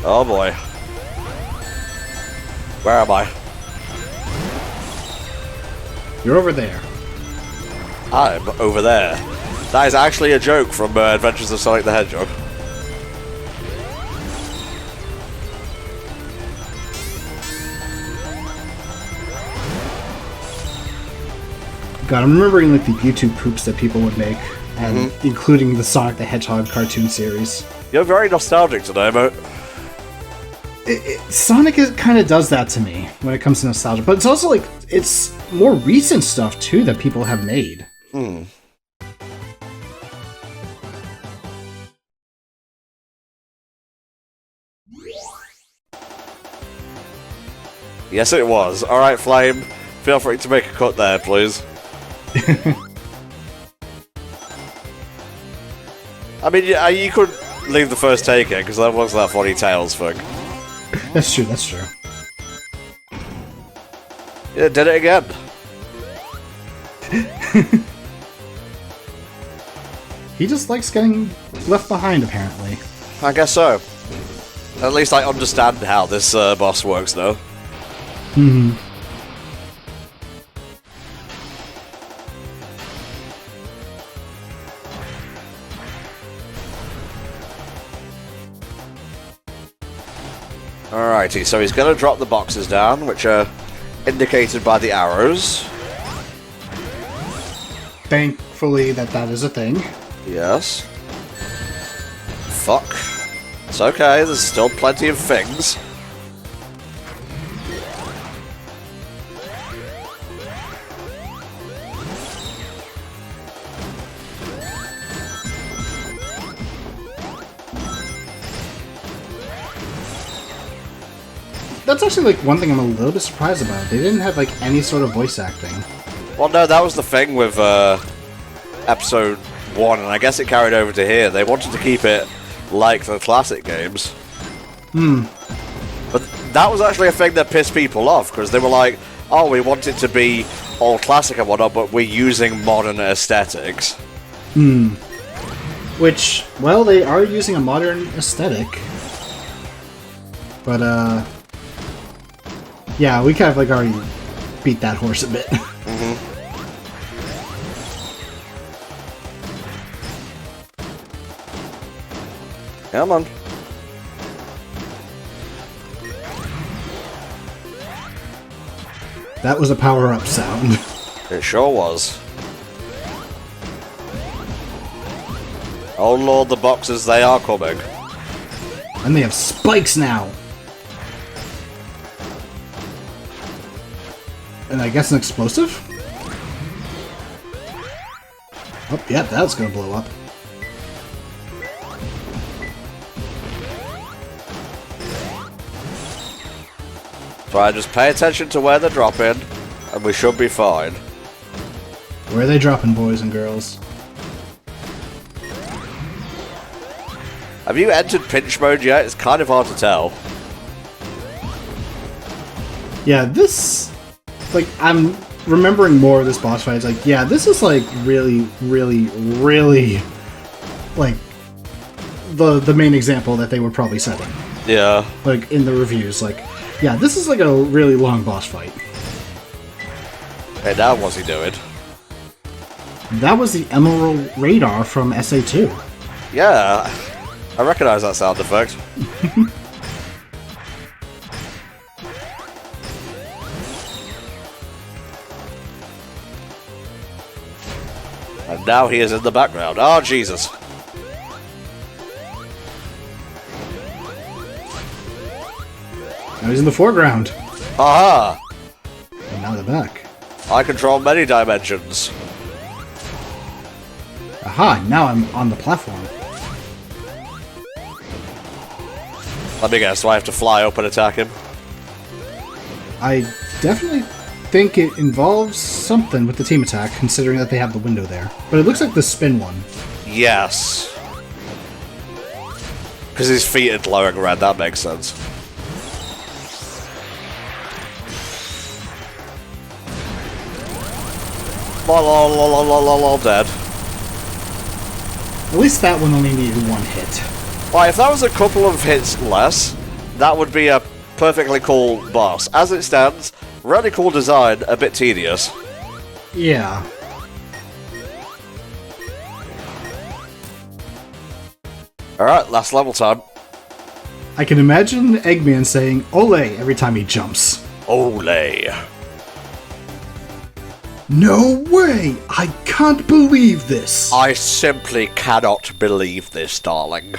Oh boy. Where am I? You're over there. I'm over there. That is actually a joke from Adventures of Sonic the Hedgehog. God, I'm remembering like the YouTube poops that people would make, and including the Sonic the Hedgehog cartoon series. You're very nostalgic today, mate. Sonic kind of does that to me when it comes to nostalgia, but it's also like it's more recent stuff too that people have made. Yes, it was. Alright, Flame. Feel free to make a cut there, please. I mean, yeah, you could leave the first take in, because that was that funny Tails thing. That's true, that's true. Yeah, did it again. He just likes getting left behind, apparently. I guess so. At least I understand how this boss works, though. Alrighty, so he's going to drop the boxes down, which are indicated by the arrows. Thankfully that is a thing. Yes. Fuck. It's okay, there's still plenty of things. That's actually like one thing I'm a little bit surprised about. They didn't have like any sort of voice acting. Well, no, that was the thing with episode 1, and I guess it carried over to here. They wanted to keep it like the classic games. But that was actually a thing that pissed people off, because they were like, oh, we want it to be all classic and whatnot, but we're using modern aesthetics. Which, well, they are using a modern aesthetic. But, yeah, we kind of like already beat that horse a bit. Come on. That was a power-up sound. It sure was. Oh lord, the boxes, they are coming. And they have spikes now! And I guess an explosive? Oh, yeah, that's gonna blow up. Right, just pay attention to where they're dropping, and we should be fine. Where are they dropping, boys and girls? Have you entered pinch mode yet? It's kind of hard to tell. Yeah, this... Like, I'm remembering more of this boss fight. It's like, yeah, this is like really, really, really... Like, the main example that they were probably setting. Yeah. Like, in the reviews, like... Yeah, this is like a really long boss fight. Hey, now what's he doing? That was the Emerald Radar from SA2. Yeah, I recognize that sound effect. And now he is in the background. Oh, Jesus. Now he's in the foreground. Aha! And now they're back. I control many dimensions. Aha, now I'm on the platform. Let me guess, do I have to fly up and attack him? I definitely think it involves something with the team attack, considering that they have the window there. But it looks like the spin one. Yes. Because his feet are glowing red, that makes sense. Lol, dead. At least that one only needed one hit. Well, if that was a couple of hits less, that would be a perfectly cool boss. As it stands, really cool design, a bit tedious. Yeah. Alright, last level time. I can imagine Eggman saying "Ole" every time he jumps. Ole. No way! I can't believe this! I simply cannot believe this, darling.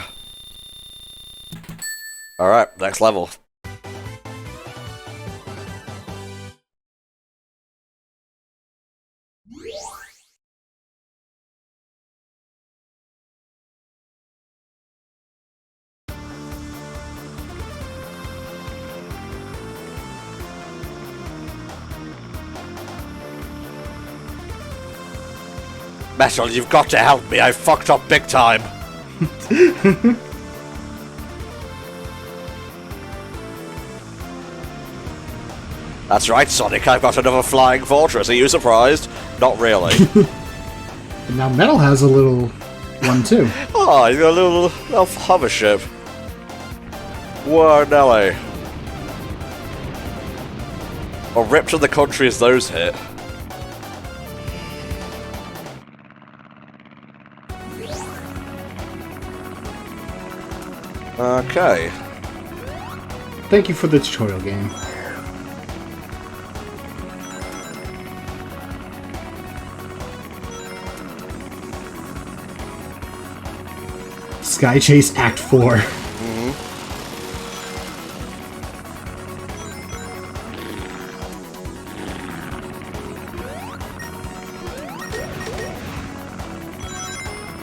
Alright, next level. Metal, you've got to help me. I fucked up big time. That's right, Sonic. I've got another flying fortress. Are you surprised? Not really. And now Metal has a little one too. Oh, he's got a little elf hover ship. Whoa, Nelly. Or ripped to the country as those hit. Okay. Thank you for the tutorial game. Sky Chase Act 4.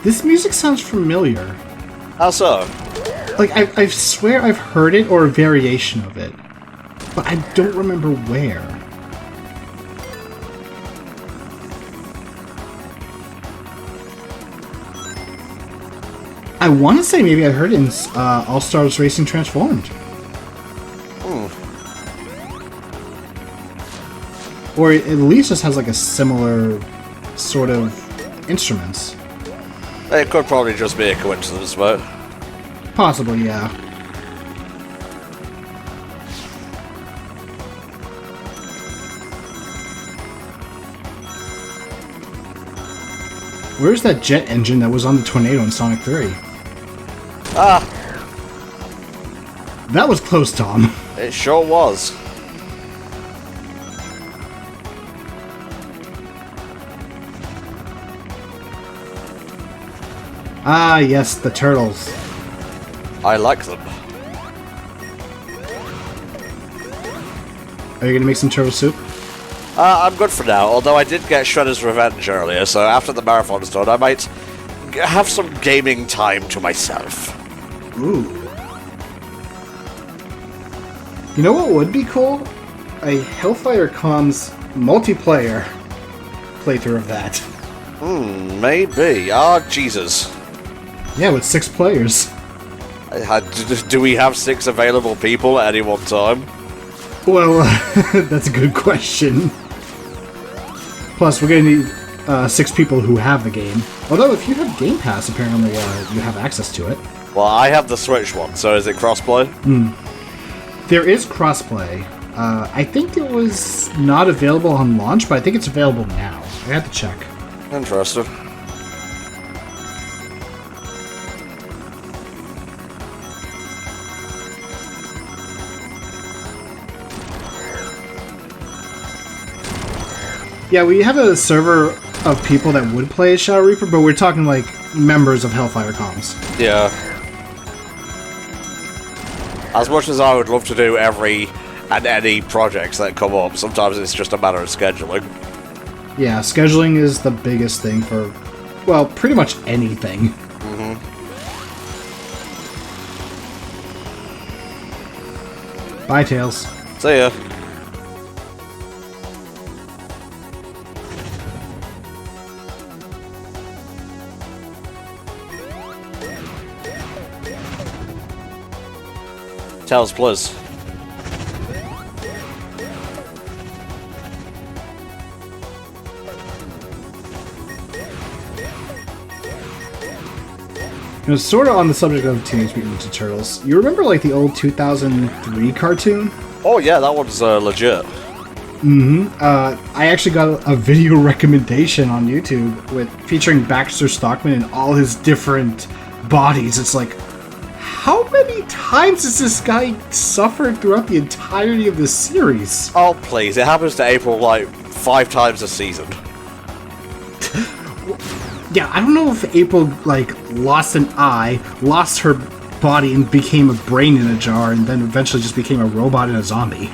This music sounds familiar. How so? Like, I swear I've heard it or a variation of it. But I don't remember where. I want to say maybe I heard it in All Stars Racing Transformed. Or it at least just has like a similar sort of instruments. It could probably just be a coincidence, but... Possibly, yeah. Where's that jet engine that was on the tornado in Sonic 3? Ah! That was close, Tom. It sure was. Ah, yes, the turtles. I like them. Are you gonna make some turtle soup? I'm good for now, although I did get Shredder's Revenge earlier, so after the marathon's done, I might have some gaming time to myself. Ooh. You know what would be cool? A HellfireComms multiplayer playthrough of that. Maybe. Ah, Jesus. Yeah, with 6 players. Do we have 6 available people at any one time? Well, that's a good question. Plus, we're gonna need 6 people who have the game. Although, if you have Game Pass, apparently you have access to it. Well, I have the Switch one, so is it crossplay? There is crossplay. I think it was not available on launch, but I think it's available now. I have to check. Interesting. Yeah, we have a server of people that would play Shadow Reaper, but we're talking like members of HellfireComms. Yeah. As much as I would love to do every and any projects that come up, sometimes it's just a matter of scheduling. Yeah, scheduling is the biggest thing for, well, pretty much anything. Mm-hmm. Bye, Tails. See ya. Tails, please. You know, sort of on the subject of Teenage Mutant Ninja Turtles, you remember like the old 2003 cartoon? Oh yeah, that one's legit. Mm-hmm. I actually got a video recommendation on YouTube with featuring Baxter Stockman and all his different bodies. It's like, how many times has this guy suffered throughout the entirety of this series? Oh please, it happens to April like 5 times a season. Yeah, I don't know if April, like, lost an eye, lost her body, and became a brain in a jar, and then eventually just became a robot and a zombie.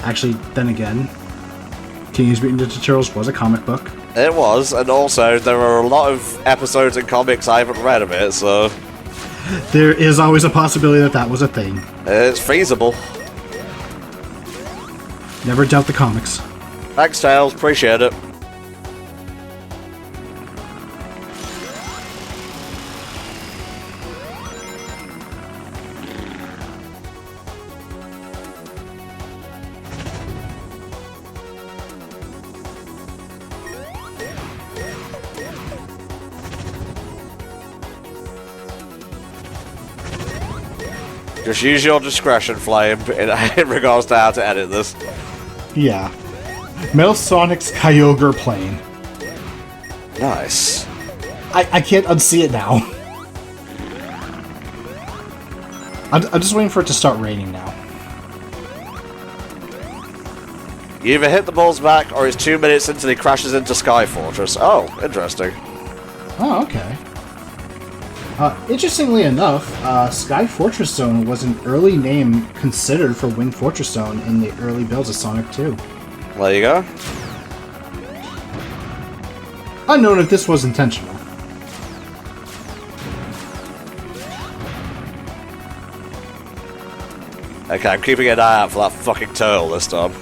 Actually, then again, Teenage Mutant Ninja Turtles was a comic book. It was, and also there are a lot of episodes and comics I haven't read of it, so... There is always a possibility that that was a thing. It's feasible. Never doubt the comics. Thanks, Tails. Appreciate it. Just use your discretion, Flame, in regards to how to edit this. Yeah. Metal Sonic's Kyogre plane. Nice. I can't unsee it now. I'm just waiting for it to start raining now. You either hit the ball's back, or it's 2 minutes until he crashes into Sky Fortress. Oh, interesting. Oh, okay. Interestingly enough, Sky Fortress Zone was an early name considered for Wing Fortress Zone in the early builds of Sonic 2. There you go. Unknown if this was intentional. Okay, I'm keeping an eye out for that fucking turtle this time.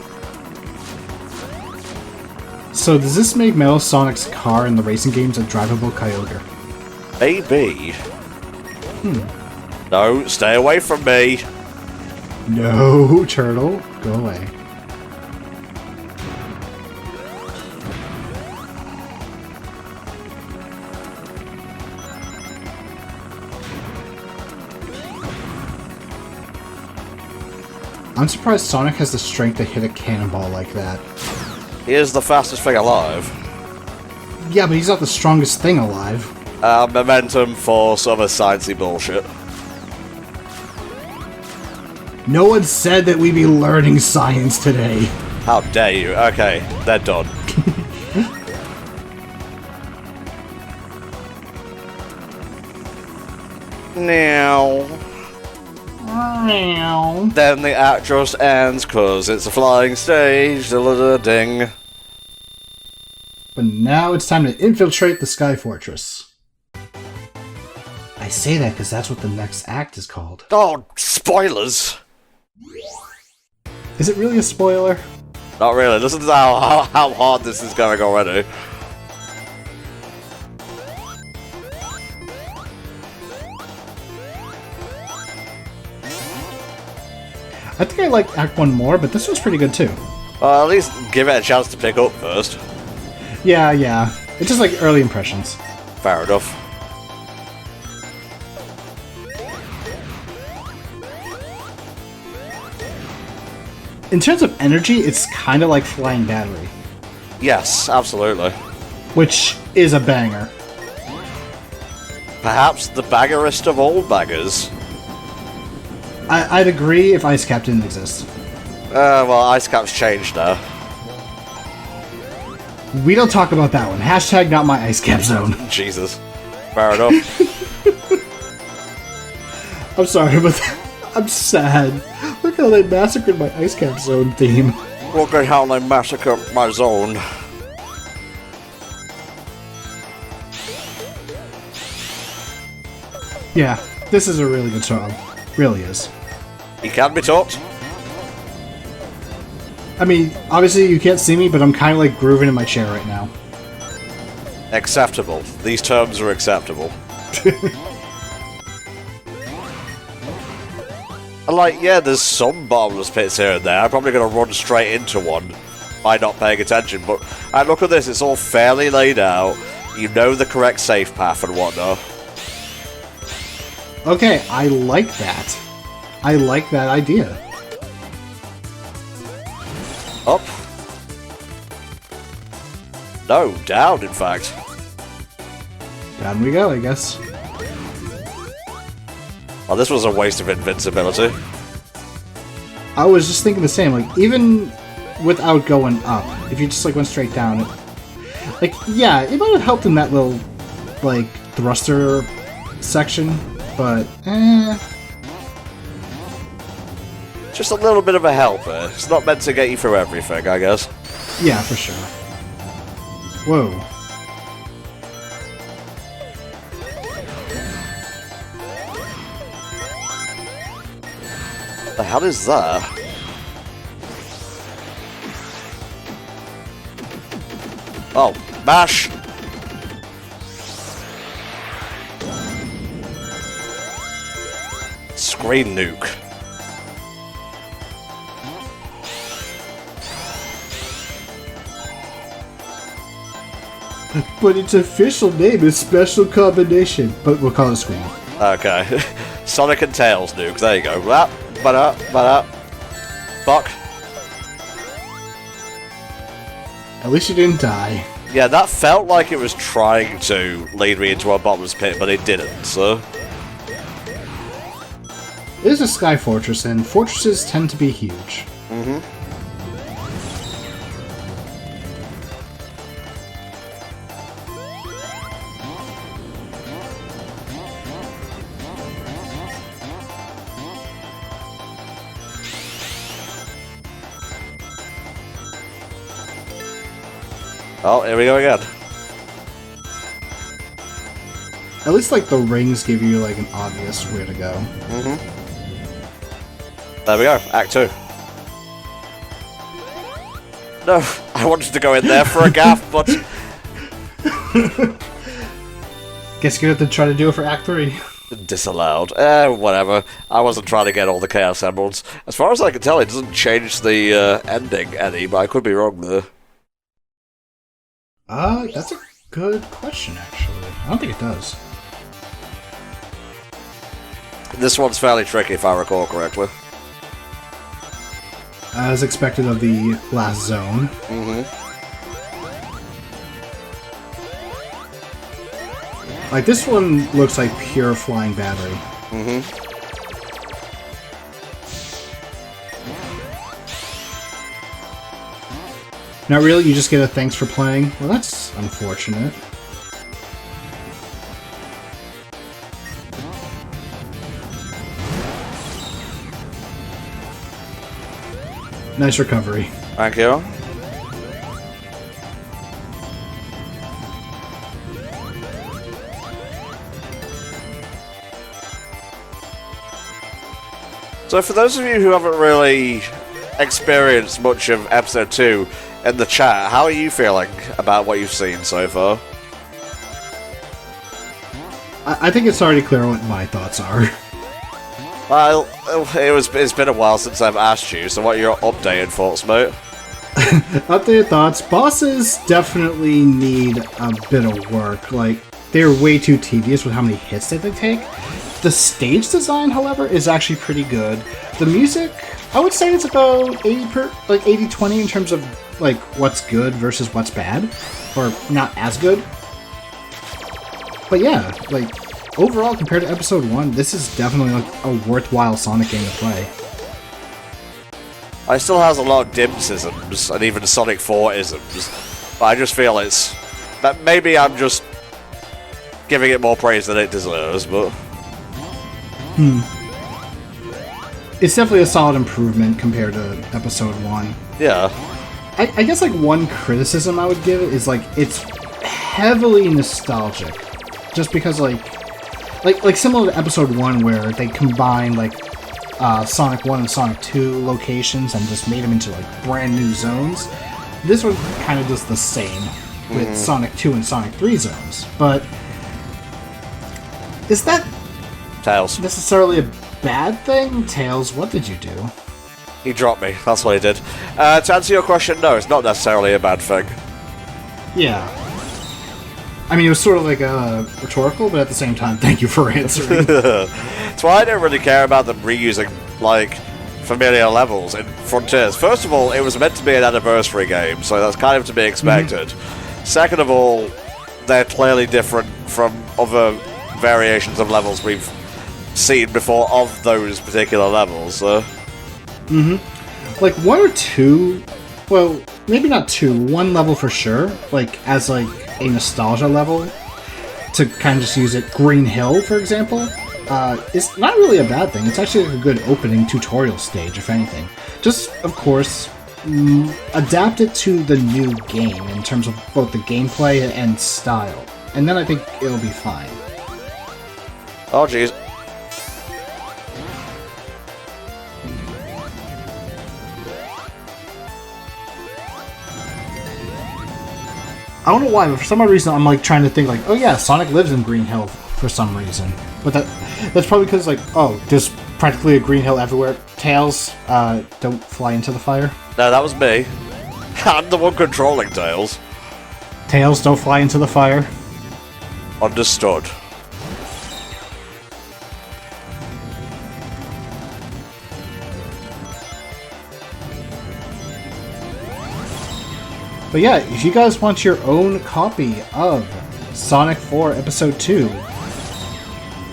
So does this make Metal Sonic's car in the racing games a drivable Kyogre? Maybe. No, stay away from me. No, turtle. Go away. I'm surprised Sonic has the strength to hit a cannonball like that. He is the fastest thing alive. Yeah, but he's not the strongest thing alive. Momentum, force, other sciencey bullshit. No one said that we'd be learning science today. How dare you? Okay, they're done. Now. Then the act just ends, cause it's a flying stage, ding. But now it's time to infiltrate the Sky Fortress. I say that because that's what the next act is called. Oh, spoilers! Is it really a spoiler? Not really, listen to how hard this is going already. I think I like Act 1 more, but this was pretty good too. Well, at least give it a chance to pick up first. Yeah. It's just like early impressions. Fair enough. In terms of energy, it's kind of like Flying Battery. Yes, absolutely. Which is a banger. Perhaps the baggerest of all baggers. I'd agree if Ice Cap didn't exist. Well, Ice Cap's changed now. We don't talk about that one. Hashtag not my ice cap zone. Jesus. Fair enough. I'm sorry, but I'm sad. Look how they massacred my ice cap zone theme. Look at how they massacre my zone. Yeah, this is a really good song. Really is. He can be taught. I mean, obviously you can't see me, but I'm kind of like grooving in my chair right now. Acceptable. These terms are acceptable. And like, yeah, there's some bottomless pits here and there. I'm probably going to run straight into one by not paying attention, but look at this, it's all fairly laid out. You know the correct safe path and whatnot. Okay, I like that. I like that idea. Up. No, down, in fact. Down we go, I guess. Oh, this was a waste of invincibility. I was just thinking the same, like, even without going up, if you just, like, went straight down, like, yeah, it might have helped in that little, like, thruster section, but, Just a little bit of a helper. It's not meant to get you through everything, I guess. Yeah, for sure. Whoa. What the hell is that? Oh, mash! Screen nuke. But its official name is Special Combination, but we'll call it Scream. Okay. Sonic and Tails nuke, there you go. Fuck. At least you didn't die. Yeah, that felt like it was trying to lead me into a bottomless pit, but it didn't, so... It is a Sky Fortress, and fortresses tend to be huge. Mm-hmm. Oh, here we go again. At least, like, the rings give you, like, an obvious where to go. Mm-hmm. There we go, Act 2. No, I wanted to go in there for a gaff, but... Guess you're gonna have to try to do it for Act 3. Disallowed. Whatever. I wasn't trying to get all the Chaos Emeralds. As far as I can tell, it doesn't change the ending any, but I could be wrong there. That's a good question, actually. I don't think it does. This one's fairly tricky, if I recall correctly. As expected of the last zone. Mm-hmm. Like, this one looks like pure flying battery. Mm-hmm. Not really, you just get a thanks for playing? Well, that's unfortunate. Nice recovery. Thank you. So for those of you who haven't really experienced much of episode 2 in the chat, how are you feeling about what you've seen so far? I think it's already clear what my thoughts are. Well, it's been a while since I've asked you, so what are your updated thoughts, mate? Updated thoughts. Bosses definitely need a bit of work. Like, they're way too tedious with how many hits that they take. The stage design, however, is actually pretty good. The music, I would say it's about 80-20 in terms of like what's good versus what's bad, or not as good. But yeah, like overall compared to episode 1, this is definitely like a worthwhile Sonic game to play. It still has a lot of dim-sisms, and even Sonic 4 isms. But I just feel that maybe I'm just giving it more praise than it deserves, but... It's definitely a solid improvement compared to episode 1. Yeah. I guess, like, one criticism I would give it is, like, it's heavily nostalgic. Just because, like similar to episode 1 where they combined, like, Sonic 1 and Sonic 2 locations and just made them into, like, brand new zones. This one kind of does the same with Sonic 2 and Sonic 3 zones. But is that Tails. necessarily a bad thing? Tails, what did you do? He dropped me. That's what he did. To answer your question, no, it's not necessarily a bad thing. Yeah. I mean, it was sort of like rhetorical, but at the same time, thank you for answering. That's why I don't really care about them reusing, like, familiar levels in Frontiers. First of all, it was meant to be an anniversary game, so that's kind of to be expected. Second of all, they're clearly different from other variations of levels we've seen before of those particular levels, so... Like, 1 or 2... Well, maybe not 2. 1 level for sure. Like, as, like, a nostalgia level. To kind of just use it. Green Hill, for example. It's not really a bad thing. It's actually like a good opening tutorial stage, if anything. Just, of course, adapt it to the new game in terms of both the gameplay and style. And then I think it'll be fine. Oh, jeez. I don't know why, but for some odd reason I'm like trying to think like, oh yeah, Sonic lives in Green Hill for some reason. But that's probably because like, oh, there's practically a Green Hill everywhere. Tails, don't fly into the fire. No, that was me. I'm the one controlling Tails. Tails, don't fly into the fire. Understood. But yeah, if you guys want your own copy of Sonic 4 Episode 2,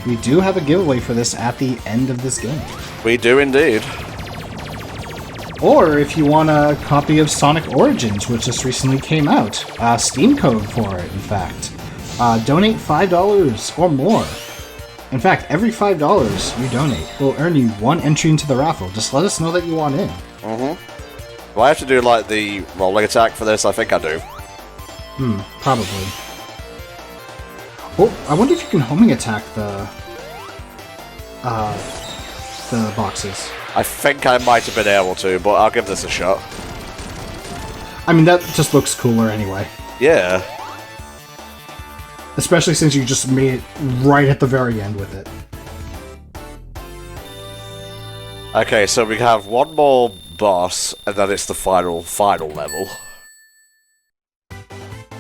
we do have a giveaway for this at the end of this game. We do indeed. Or if you want a copy of Sonic Origins, which just recently came out, Steam code for it, in fact. Donate $5 or more. In fact, every $5 you donate will earn you 1 entry into the raffle. Just let us know that you want in. Do I have to do, like, the rolling attack for this? I think I do. Probably. Oh, I wonder if you can homing attack the boxes. I think I might have been able to, but I'll give this a shot. I mean, that just looks cooler anyway. Yeah. Especially since you just made it right at the very end with it. Okay, so we have one more boss, and then it's the final level.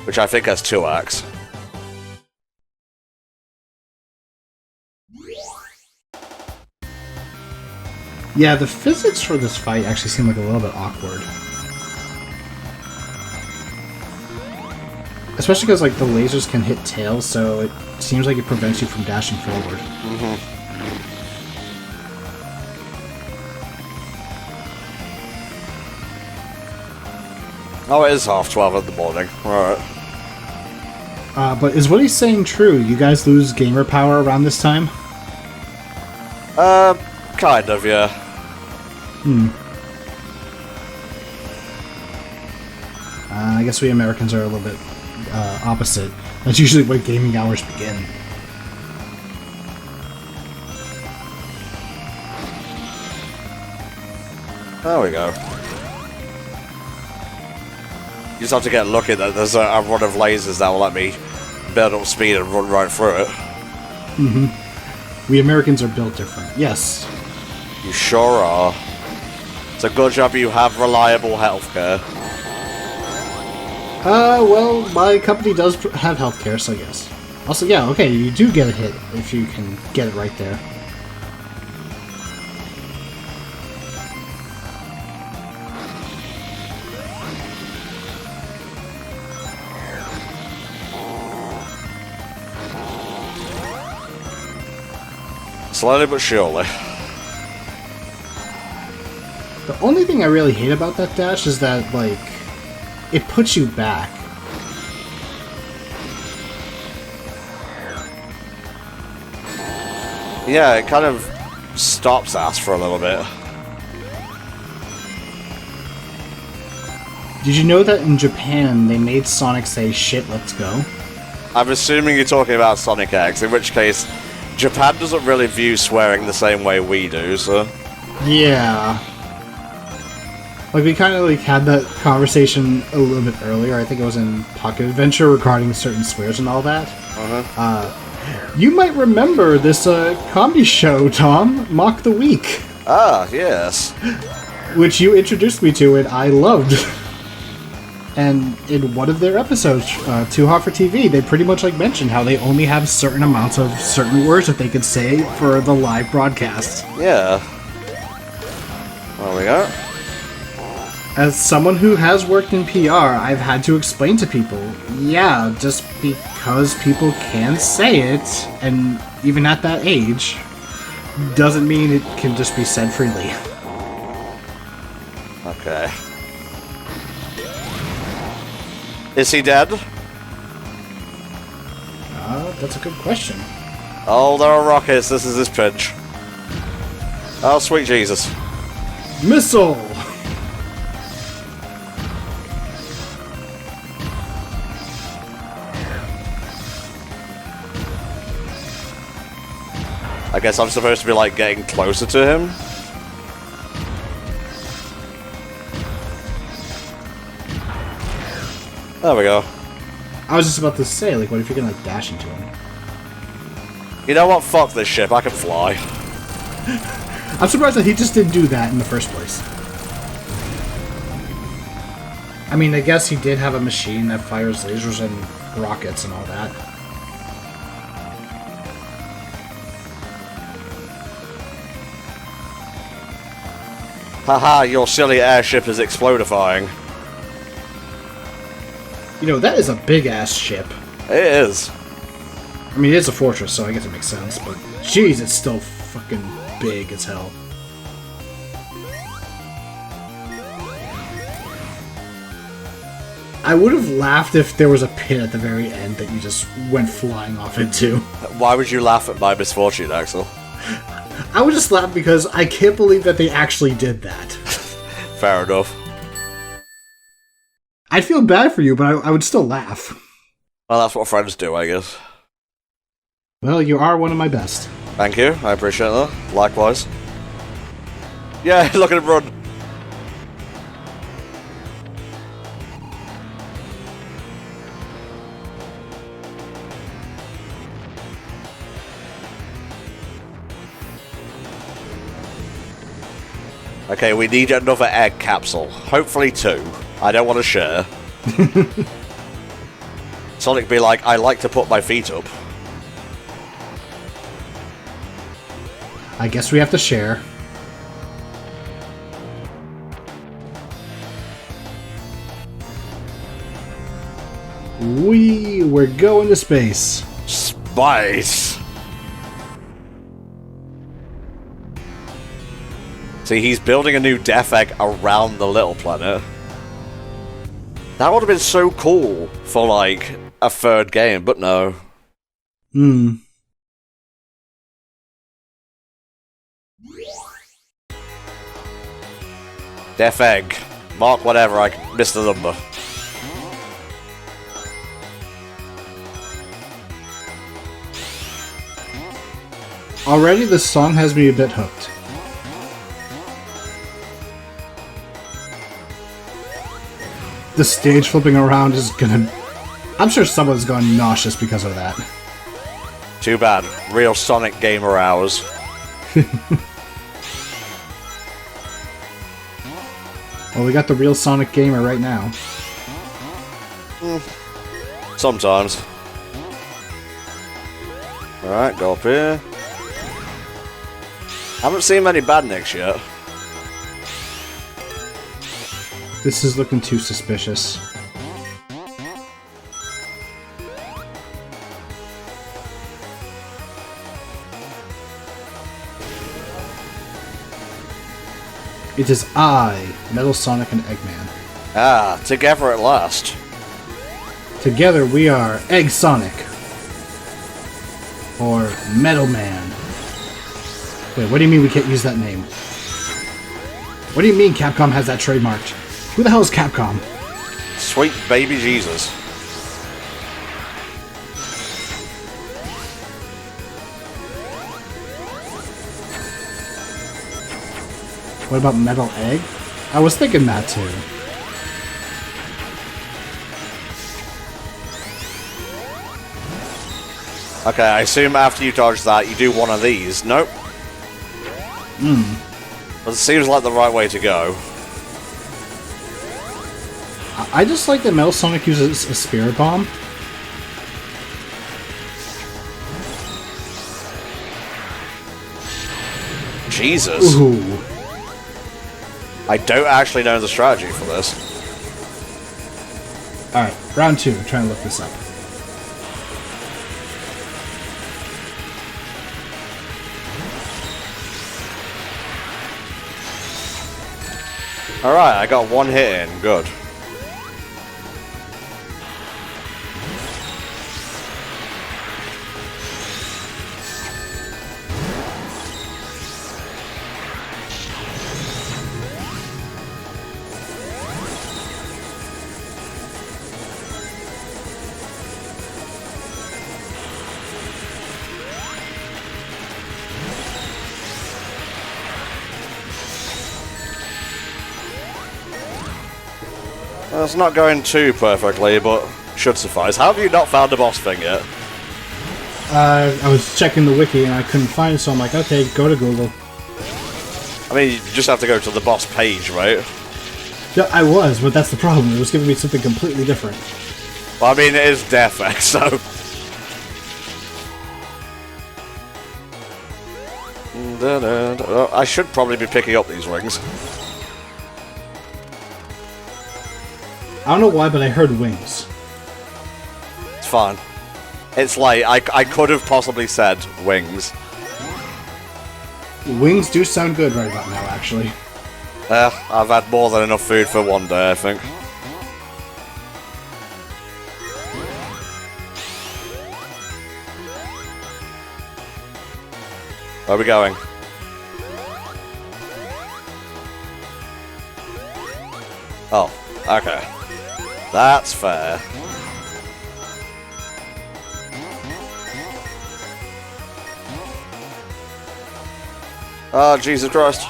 Which I think has 2 acts. Yeah, the physics for this fight actually seem like a little bit awkward. Especially because like the lasers can hit Tails, so it seems like it prevents you from dashing forward. Oh, it is 12:30 in the morning. Alright. But is what he's saying true? You guys lose gamer power around this time? Kind of, yeah. I guess we Americans are a little bit opposite. That's usually when gaming hours begin. There we go. You just have to get lucky that there's a run of lasers that will let me build up speed and run right through it. We Americans are built different. Yes. You sure are. It's a good job you have reliable healthcare. Well, my company does have healthcare, so yes. Also, yeah, okay, you do get a hit if you can get it right there. Slowly but surely. The only thing I really hate about that dash is that, like, it puts you back. Yeah, it kind of stops us for a little bit. Did you know that in Japan they made Sonic say "shit, let's go"? I'm assuming you're talking about Sonic X, in which case Japan doesn't really view swearing the same way we do, so... Yeah. Like, we kind of like had that conversation a little bit earlier. I think it was in Pocket Adventure regarding certain swears and all that. You might remember this comedy show, Tom, Mock the Week. Ah, yes. Which you introduced me to and I loved. And in one of their episodes, Too Hot for TV, they pretty much like mentioned how they only have certain amounts of certain words that they could say for the live broadcast. Yeah. There we go. As someone who has worked in PR, I've had to explain to people, yeah, just because people can say it, and even at that age, doesn't mean it can just be said freely. Okay. Is he dead? That's a good question. Oh, there are rockets. This is his pitch. Oh, sweet Jesus. Missile! I guess I'm supposed to be, like, getting closer to him? There we go. I was just about to say, like, what if you're gonna, like, dash into him? You know what? Fuck this ship. I can fly. I'm surprised that he just didn't do that in the first place. I mean, I guess he did have a machine that fires lasers and rockets and all that. Haha, your silly airship is explodifying. You know, that is a big-ass ship. It is. I mean, it is a fortress, so I guess it makes sense, but jeez, it's still fucking big as hell. I would have laughed if there was a pit at the very end that you just went flying off into. Why would you laugh at my misfortune, Axel? I would just laugh because I can't believe that they actually did that. Fair enough. I'd feel bad for you, but I would still laugh. Well, that's what friends do, I guess. Well, you are one of my best. Thank you, I appreciate that. Likewise. Yeah, look at him run. Okay, we need another egg capsule. Hopefully 2. I don't want to share. Sonic be like, I like to put my feet up. I guess we have to share. We're going to space. Spice! See, he's building a new death egg around the little planet. That would have been so cool for, like, a third game, but no. Death egg. Mark whatever, I missed the number. Already this song has me a bit hooked. The stage flipping around is gonna... I'm sure someone's gone nauseous because of that. Too bad. Real Sonic gamer hours. Well, we got the real Sonic gamer right now. Sometimes. Alright, go up here. Haven't seen many badniks yet. This is looking too suspicious. It is I, Metal Sonic and Eggman. Ah, together at last. Together we are Egg Sonic. Or Metal Man. Wait, what do you mean we can't use that name? What do you mean Capcom has that trademarked? Who the hell is Capcom? Sweet baby Jesus. What about Metal Egg? I was thinking that too. Okay, I assume after you dodge that, you do one of these. Nope. But it seems like the right way to go. I just like that Metal Sonic uses a Spirit Bomb. Jesus. Ooh. I don't actually know the strategy for this. Alright, round 2. I'm trying to look this up. Alright, I got one hit in. Good. Well, it's not going too perfectly, but should suffice. How have you not found a boss thing yet? I was checking the wiki and I couldn't find it, so I'm like, okay, go to Google. I mean, you just have to go to the boss page, right? Yeah, I was, but that's the problem. It was giving me something completely different. Well, I mean, it is Death X, so... I should probably be picking up these rings. I don't know why, but I heard wings. It's fine. It's like, I could have possibly said wings. Wings do sound good right about now, actually. I've had more than enough food for one day, I think. Where are we going? Oh, okay. That's fair. Oh, Jesus Christ.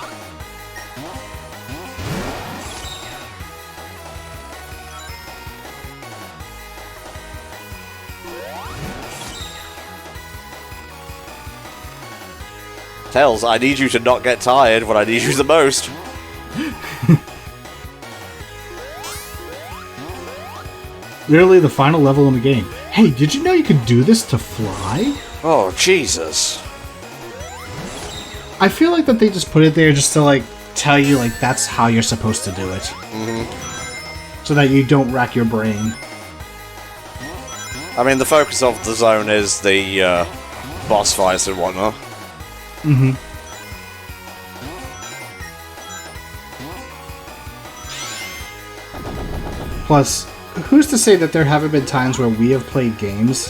Tails, I need you to not get tired when I need you the most. Literally the final level in the game. Hey, did you know you could do this to fly? Oh, Jesus. I feel like that they just put it there just to, like, tell you, like, that's how you're supposed to do it. So that you don't rack your brain. I mean, the focus of the zone is the boss fights and whatnot. Plus, who's to say that there haven't been times where we have played games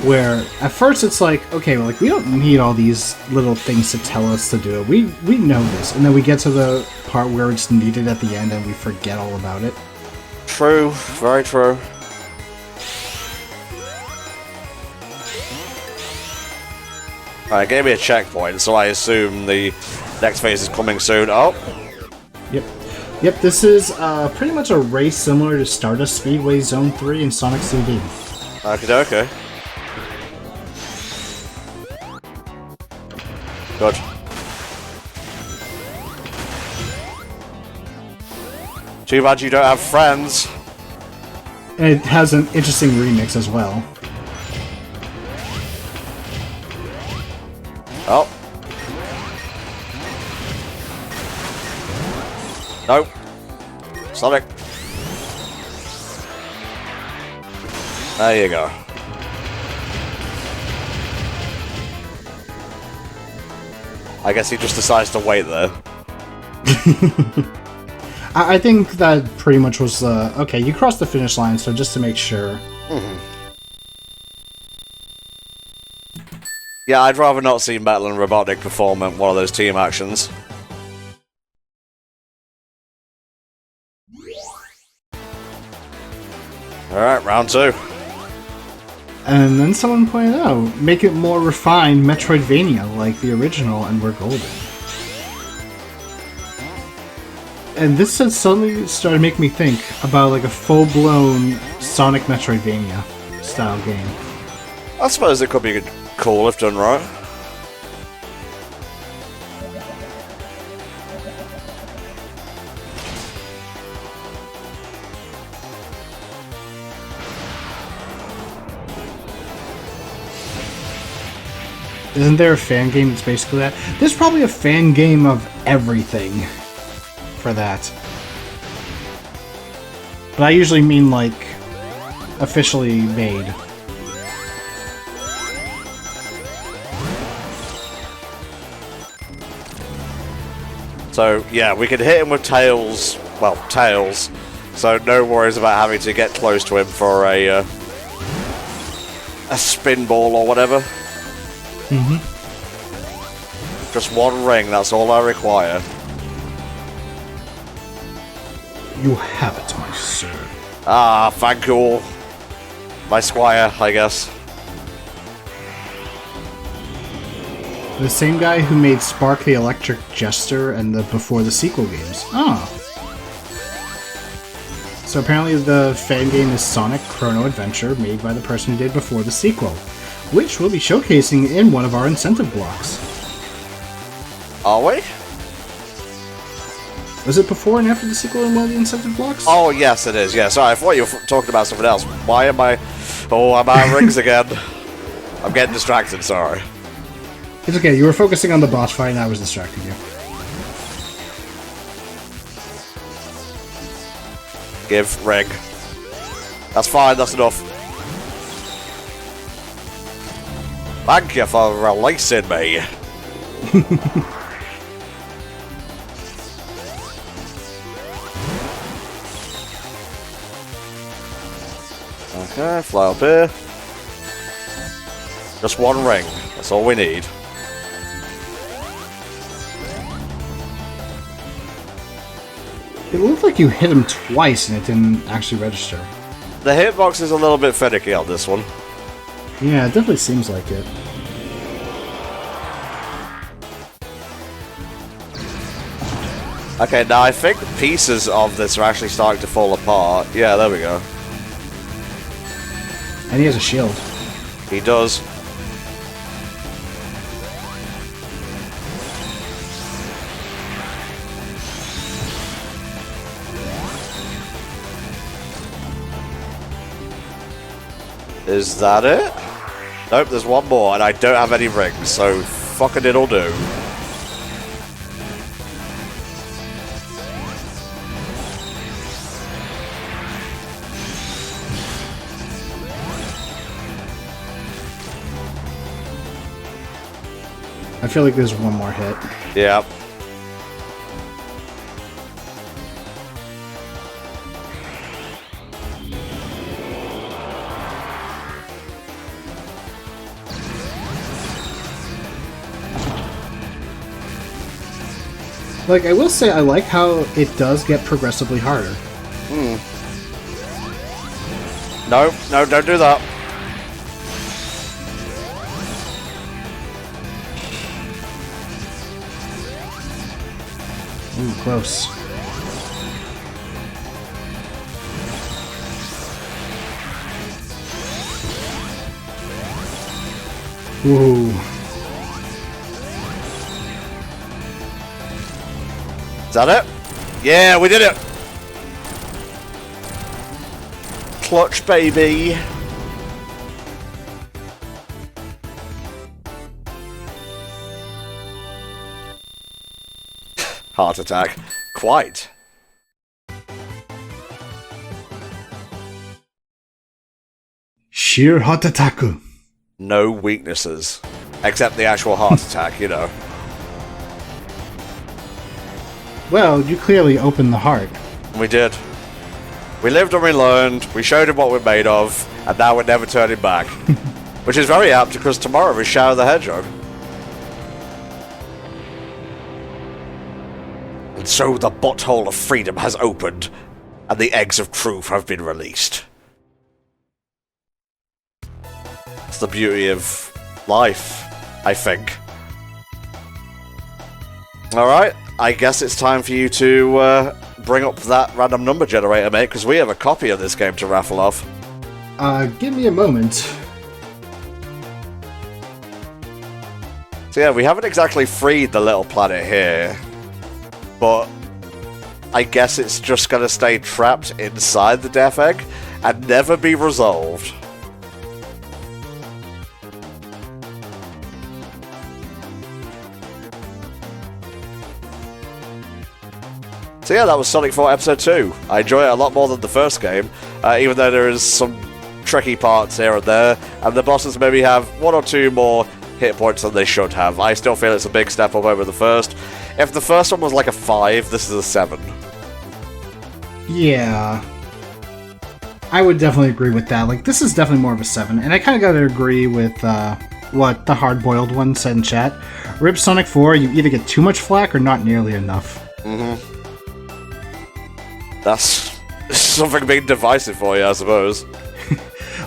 where at first it's like, okay, well, like, we don't need all these little things to tell us to do it. We know this, and then we get to the part where it's needed at the end and we forget all about it. True, very true. Alright, gave me a checkpoint, so I assume the next phase is coming soon. Oh! Yep, this is pretty much a race similar to Stardust Speedway Zone 3 in Sonic CD. Okay. Good. Too bad you don't have friends. And it has an interesting remix as well. Oh. No. Sonic. There you go. I guess he just decides to wait there. I think that pretty much was, okay, you crossed the finish line, so just to make sure. Yeah, I'd rather not see Metal and Robotnik perform at one of those team actions. Alright, round 2. And then someone pointed out, make it more refined Metroidvania like the original and we're golden. And this has suddenly started making me think about like a full-blown Sonic Metroidvania style game. I suppose it could be cool if done right. Isn't there a fan game that's basically that? There's probably a fan game of everything for that. But I usually mean like officially made. So, yeah, we can hit him with tails. Well, tails. So no worries about having to get close to him for a spin ball or whatever. Mm-hmm. Just one ring, that's all I require. You have it, my sir. Ah, thank you. My squire, I guess. The same guy who made Spark the Electric Jester and the Before the Sequel games. Oh. So apparently the fan game is Sonic Chrono Adventure, made by the person who did Before the Sequel, which we'll be showcasing in one of our incentive blocks. Are we? Was it before and after the sequel in one of the incentive blocks? Oh, yes, it is. Yeah, sorry, I thought you were talking about something else. Why am I... Oh, I'm out of rings again. I'm getting distracted, sorry. It's okay, you were focusing on the boss fight and I was distracting you. Give ring. That's fine, that's enough. Thank you for releasing me. Okay, fly up here. Just one ring. That's all we need. It looked like you hit him twice and it didn't actually register. The hitbox is a little bit finicky on this one. Yeah, it definitely seems like it. Okay, now I think pieces of this are actually starting to fall apart. Yeah, there we go. And he has a shield. He does. Is that it? Nope, there's one more, and I don't have any rings, so fucking it'll do. I feel like there's one more hit. Yeah. Like, I will say I like how it does get progressively harder. No, no, don't do that. Ooh, close. Ooh. Is that it? Yeah, we did it! Clutch, baby! Heart attack. Quite. Sheer heart attack. No weaknesses. Except the actual heart attack, you know. Well, you clearly opened the heart. We did. We lived and we learned, we showed him what we're made of, and now we're never turning back. Which is very apt because tomorrow is Shadow the Hedgehog. And so the butthole of freedom has opened, and the eggs of truth have been released. It's the beauty of life, I think. Alright, I guess it's time for you to bring up that random number generator, mate, because we have a copy of this game to raffle off. Give me a moment. So yeah, we haven't exactly freed the little planet here, but I guess it's just going to stay trapped inside the Death Egg and never be resolved. So yeah, that was Sonic 4 Episode 2. I enjoy it a lot more than the first game, even though there is some tricky parts here and there, and the bosses maybe have one or two more hit points than they should have. I still feel it's a big step up over the first. If the first one was like a 5, this is a 7. Yeah. I would definitely agree with that. Like, this is definitely more of a 7, and I kind of gotta agree with what the hard-boiled one said in chat. Rip Sonic 4, you either get too much flack or not nearly enough. Mm-hmm. That's something being divisive for you, I suppose.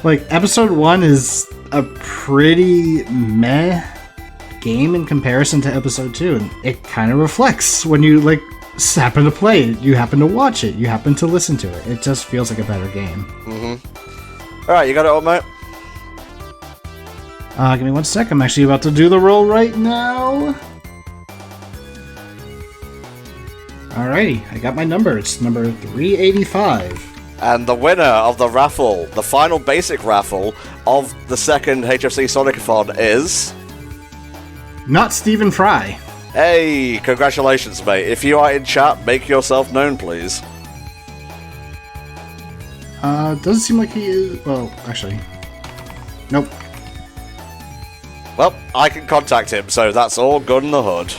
Like, Episode 1 is a pretty meh game in comparison to Episode 2, and it kind of reflects when you, like, happen to play it, you happen to watch it, you happen to listen to it. It just feels like a better game. Mm-hmm. Alright, you got it all, mate? Give me 1 sec, I'm actually about to do the roll right now. Alrighty, I got my number. It's number 385. And the winner of the raffle, the final basic raffle of the second HFC Sonic-a-thon is... Not Stephen Fry. Hey, congratulations, mate. If you are in chat, make yourself known, please. Doesn't seem like he is... Well, actually... Nope. Well, I can contact him, so that's all good in the hood.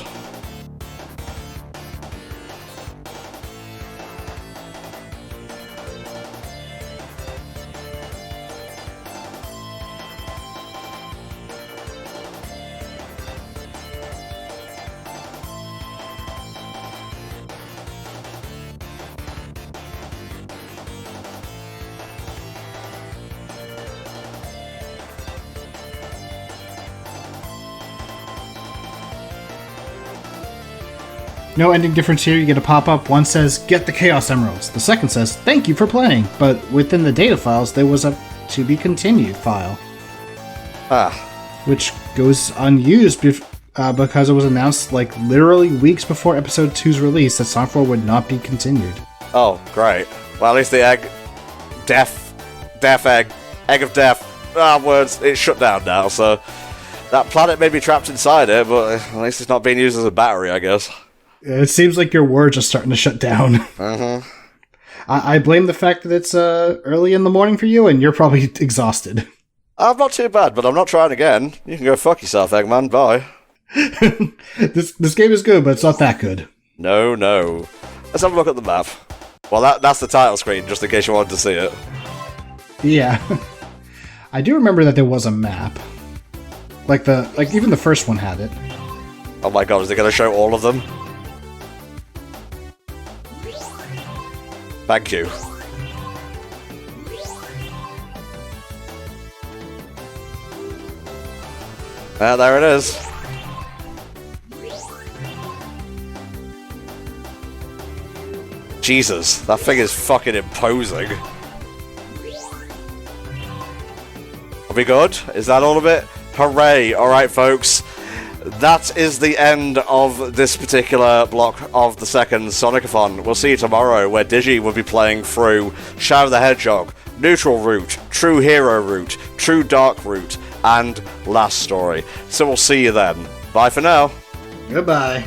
No ending difference here. You get a pop-up. One says, get the Chaos Emeralds. The second says, thank you for playing. But within the data files, there was a to be continued file. Which goes unused because it was announced like literally weeks before Episode 2's release that Sonic 4 would not be continued. Oh, great. Well, at least the egg... Death egg. Egg of death. Words. It's shut down now, so... That planet may be trapped inside it, but at least it's not being used as a battery, I guess. It seems like your words are starting to shut down. Mm-hmm. I blame the fact that it's early in the morning for you, and you're probably exhausted. I'm not too bad, but I'm not trying again. You can go fuck yourself, Eggman. Bye. This game is good, but it's not that good. No. Let's have a look at the map. Well, that's the title screen, just in case you wanted to see it. Yeah. I do remember that there was a map. Like even the first one had it. Oh my god, is it going to show all of them? Thank you. There it is. Jesus, that thing is fucking imposing. Are we good? Is that all of it? Hooray! Alright, folks. That is the end of this particular block of the second Sonic-a-thon. We'll see you tomorrow, where Digi will be playing through Shadow the Hedgehog, Neutral Route, True Hero Route, True Dark Route, and Last Story. So we'll see you then. Bye for now. Goodbye.